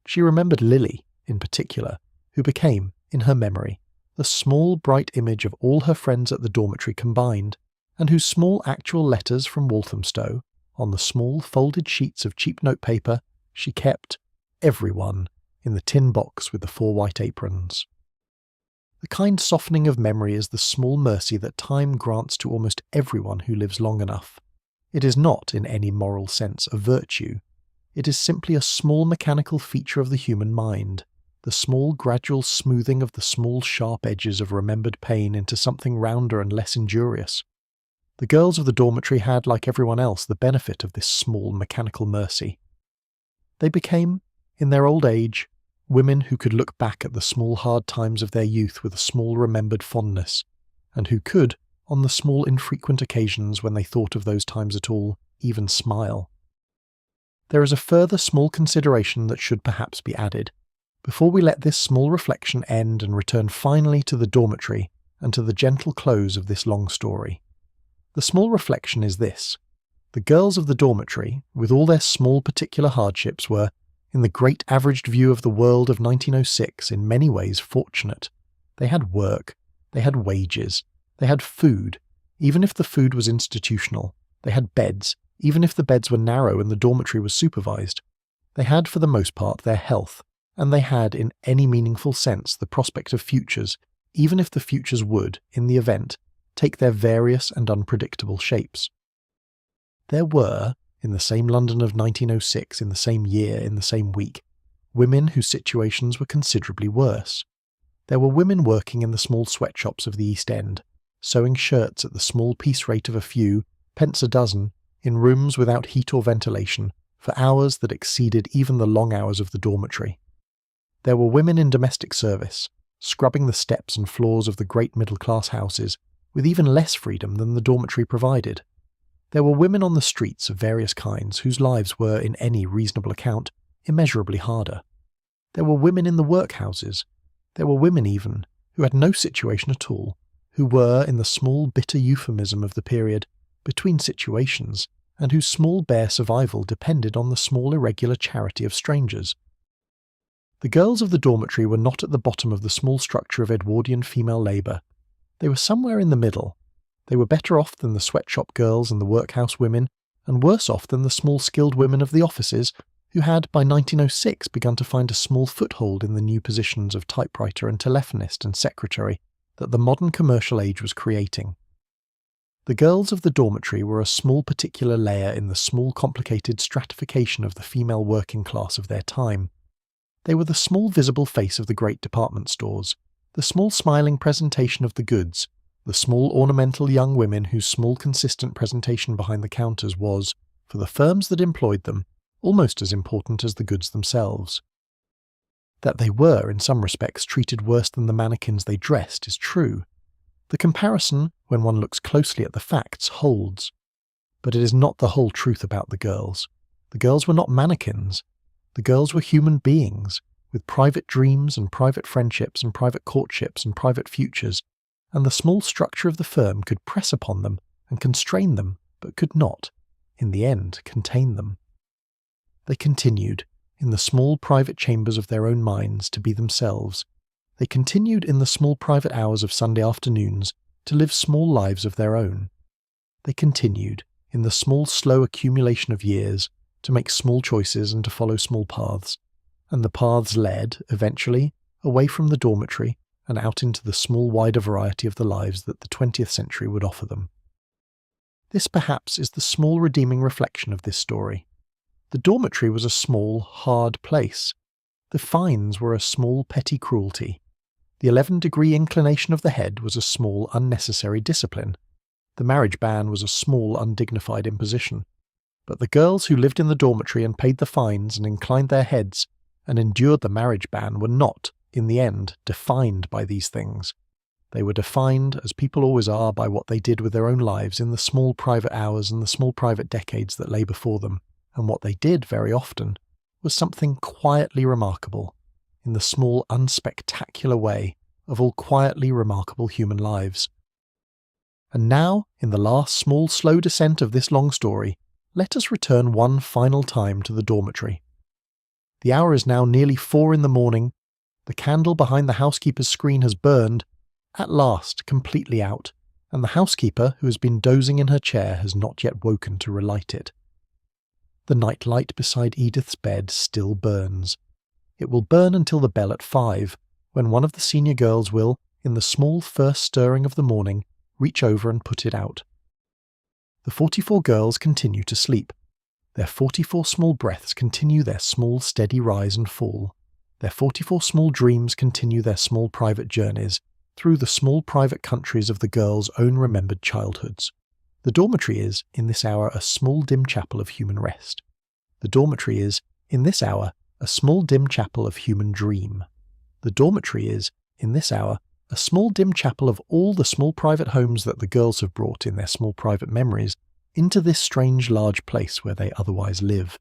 She remembered Lily, in particular, who became, in her memory, the small bright image of all her friends at the dormitory combined, and whose small actual letters from Walthamstow, on the small folded sheets of cheap notepaper, she kept, everyone, in the tin box with the 4 white aprons. The kind softening of memory is the small mercy that time grants to almost everyone who lives long enough. It is not, in any moral sense, a virtue. It is simply a small mechanical feature of the human mind, the small gradual smoothing of the small sharp edges of remembered pain into something rounder and less injurious. The girls of the dormitory had, like everyone else, the benefit of this small mechanical mercy. They became, in their old age, women who could look back at the small hard times of their youth with a small remembered fondness, and who could, on the small infrequent occasions when they thought of those times at all, even smile. There is a further small consideration that should perhaps be added, before we let this small reflection end and return finally to the dormitory and to the gentle close of this long story. The small reflection is this. The girls of the dormitory, with all their small particular hardships, were, in the great averaged view of the world of 1906, in many ways fortunate. They had work, they had wages, they had food, even if the food was institutional, they had beds, even if the beds were narrow and the dormitory was supervised. They had, for the most part, their health, and they had, in any meaningful sense, the prospect of futures, even if the futures would, in the event, take their various and unpredictable shapes. There were, in the same London of 1906, in the same year, in the same week, women whose situations were considerably worse. There were women working in the small sweatshops of the East End, sewing shirts at the small piece rate of a few, pence a dozen, in rooms without heat or ventilation, for hours that exceeded even the long hours of the dormitory. There were women in domestic service, scrubbing the steps and floors of the great middle-class houses, with even less freedom than the dormitory provided. There were women on the streets of various kinds whose lives were, in any reasonable account, immeasurably harder. There were women in the workhouses. There were women even, who had no situation at all, who were, in the small bitter euphemism of the period, between situations, and whose small bare survival depended on the small irregular charity of strangers. The girls of the dormitory were not at the bottom of the small structure of Edwardian female labour. They were somewhere in the middle. They were better off than the sweatshop girls and the workhouse women, and worse off than the small skilled women of the offices, who had by 1906 begun to find a small foothold in the new positions of typewriter and telephonist and secretary that the modern commercial age was creating. The girls of the dormitory were a small particular layer in the small complicated stratification of the female working class of their time. They were the small visible face of the great department stores, the small smiling presentation of the goods, the small ornamental young women whose small consistent presentation behind the counters was, for the firms that employed them, almost as important as the goods themselves. That they were, in some respects, treated worse than the mannequins they dressed is true. The comparison, when one looks closely at the facts, holds. But it is not the whole truth about the girls. The girls were not mannequins. The girls were human beings, with private dreams and private friendships and private courtships and private futures, and the small structure of the firm could press upon them and constrain them, but could not, in the end, contain them. They continued, in the small private chambers of their own minds, to be themselves. They continued in the small private hours of Sunday afternoons to live small lives of their own. They continued, in the small, slow accumulation of years, to make small choices and to follow small paths, and the paths led, eventually, away from the dormitory and out into the small, wider variety of the lives that the 20th century would offer them. This perhaps is the small redeeming reflection of this story. The dormitory was a small, hard place. The fines were a small, petty cruelty. The 11-degree inclination of the head was a small, unnecessary discipline. The marriage ban was a small, undignified imposition. But the girls who lived in the dormitory and paid the fines and inclined their heads and endured the marriage ban were not, in the end, defined by these things. They were defined, as people always are, by what they did with their own lives in the small private hours and the small private decades that lay before them, and what they did, very often, was something quietly remarkable, in the small, unspectacular way of all quietly remarkable human lives. And now, in the last small, slow descent of this long story, let us return one final time to the dormitory. The hour is now nearly 4 in the morning. The candle behind the housekeeper's screen has burned, at last completely out, and the housekeeper, who has been dozing in her chair, has not yet woken to relight it. The nightlight beside Edith's bed still burns. It will burn until the bell at 5, when one of the senior girls will, in the small first stirring of the morning, reach over and put it out. The 44 girls continue to sleep. Their 44 small breaths continue their small steady rise and fall. Their 44 small dreams continue their small private journeys through the small private countries of the girls' own remembered childhoods. The dormitory is, in this hour, a small dim chapel of human rest. The dormitory is, in this hour, a small dim chapel of human dream. The dormitory is, in this hour, a small dim chapel of all the small private homes that the girls have brought in their small private memories into this strange large place where they otherwise live.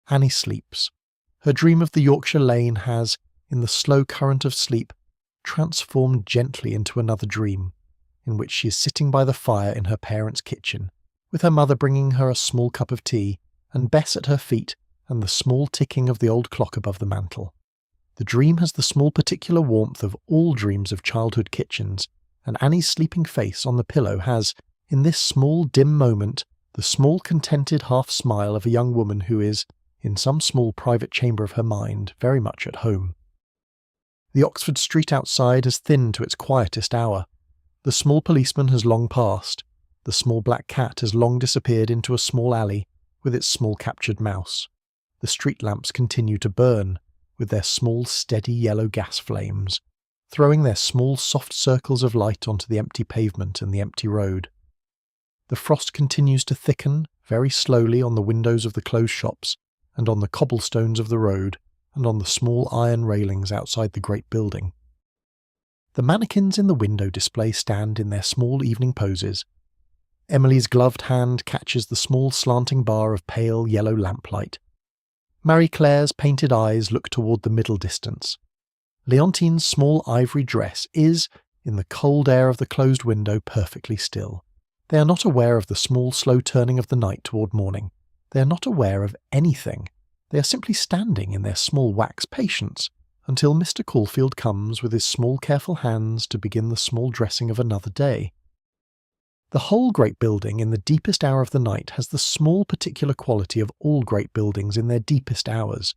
Annie sleeps. Her dream of the Yorkshire lane has, in the slow current of sleep, transformed gently into another dream, in which she is sitting by the fire in her parents' kitchen, with her mother bringing her a small cup of tea, and Bess at her feet, and the small ticking of the old clock above the mantel. The dream has the small particular warmth of all dreams of childhood kitchens, and Annie's sleeping face on the pillow has, in this small dim moment, the small contented half-smile of a young woman who is, in some small private chamber of her mind, very much at home. The Oxford street outside has thinned to its quietest hour. The small policeman has long passed. The small black cat has long disappeared into a small alley with its small captured mouse. The street lamps continue to burn, with their small steady yellow gas flames, throwing their small soft circles of light onto the empty pavement and the empty road. The frost continues to thicken very slowly on the windows of the closed shops, and on the cobblestones of the road, and on the small iron railings outside the great building. The mannequins in the window display stand in their small evening poses. Emily's gloved hand catches the small slanting bar of pale yellow lamplight. Marie Claire's painted eyes look toward the middle distance. Leontine's small ivory dress is, in the cold air of the closed window, perfectly still. They are not aware of the small slow turning of the night toward morning. They are not aware of anything. They are simply standing in their small wax patience until Mr. Caulfield comes with his small careful hands to begin the small dressing of another day. The whole great building in the deepest hour of the night has the small particular quality of all great buildings in their deepest hours.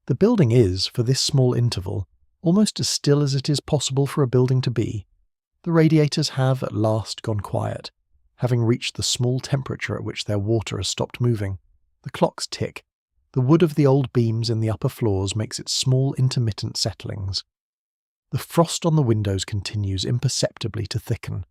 The building is, for this small interval, almost as still as it is possible for a building to be. The radiators have at last gone quiet, having reached the small temperature at which their water has stopped moving. The clocks tick. The wood of the old beams in the upper floors makes its small intermittent settlings. The frost on the windows continues imperceptibly to thicken.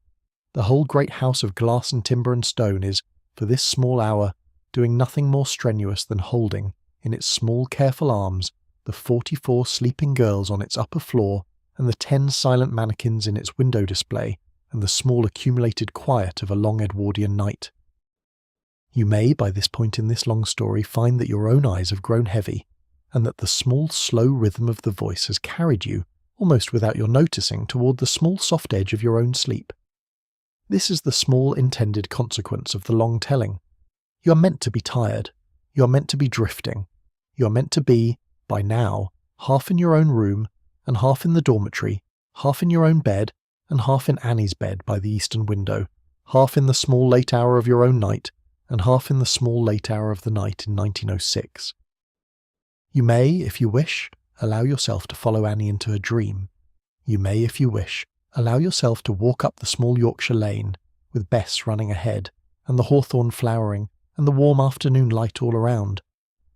The whole great house of glass and timber and stone is, for this small hour, doing nothing more strenuous than holding, in its small careful arms, the 44 sleeping girls on its upper floor and the 10 silent mannequins in its window display, and the small accumulated quiet of a long Edwardian night. You may, by this point in this long story, find that your own eyes have grown heavy, and that the small slow rhythm of the voice has carried you, almost without your noticing, toward the small soft edge of your own sleep. This is the small intended consequence of the long telling. You are meant to be tired. You are meant to be drifting. You are meant to be, by now, half in your own room, and half in the dormitory, half in your own bed, and half in Annie's bed by the eastern window, half in the small late hour of your own night, and half in the small late hour of the night in 1906. You may, if you wish, allow yourself to follow Annie into a dream. You may, if you wish, allow yourself to walk up the small Yorkshire lane, with Bess running ahead, and the hawthorn flowering, and the warm afternoon light all around.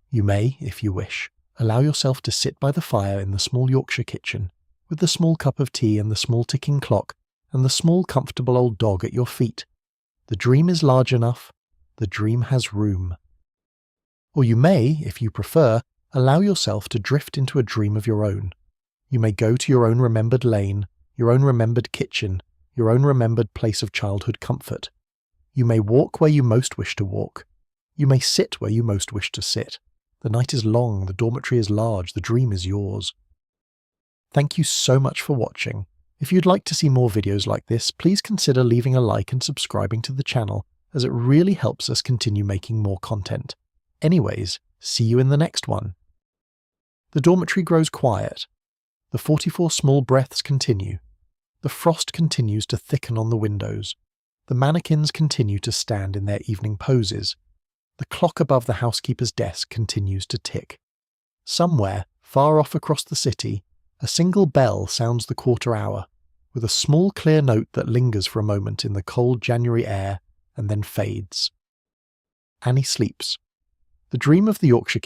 You may, if you wish, allow yourself to sit by the fire in the small Yorkshire kitchen, with the small cup of tea and the small ticking clock, and the small comfortable old dog at your feet. The dream is large enough. The dream has room. Or you may, if you prefer, allow yourself to drift into a dream of your own. You may go to your own remembered lane, your own remembered kitchen, your own remembered place of childhood comfort. You may walk where you most wish to walk. You may sit where you most wish to sit. The night is long, the dormitory is large, the dream is yours. Thank you so much for watching. If you'd like to see more videos like this, please consider leaving a like and subscribing to the channel, as it really helps us continue making more content. Anyways, see you in the next one. The dormitory grows quiet. The 44 small breaths continue. The frost continues to thicken on the windows. The mannequins continue to stand in their evening poses. The clock above the housekeeper's desk continues to tick. Somewhere, far off across the city, a single bell sounds the quarter hour, with a small clear note that lingers for a moment in the cold January air and then fades. Annie sleeps. The dream of the Yorkshire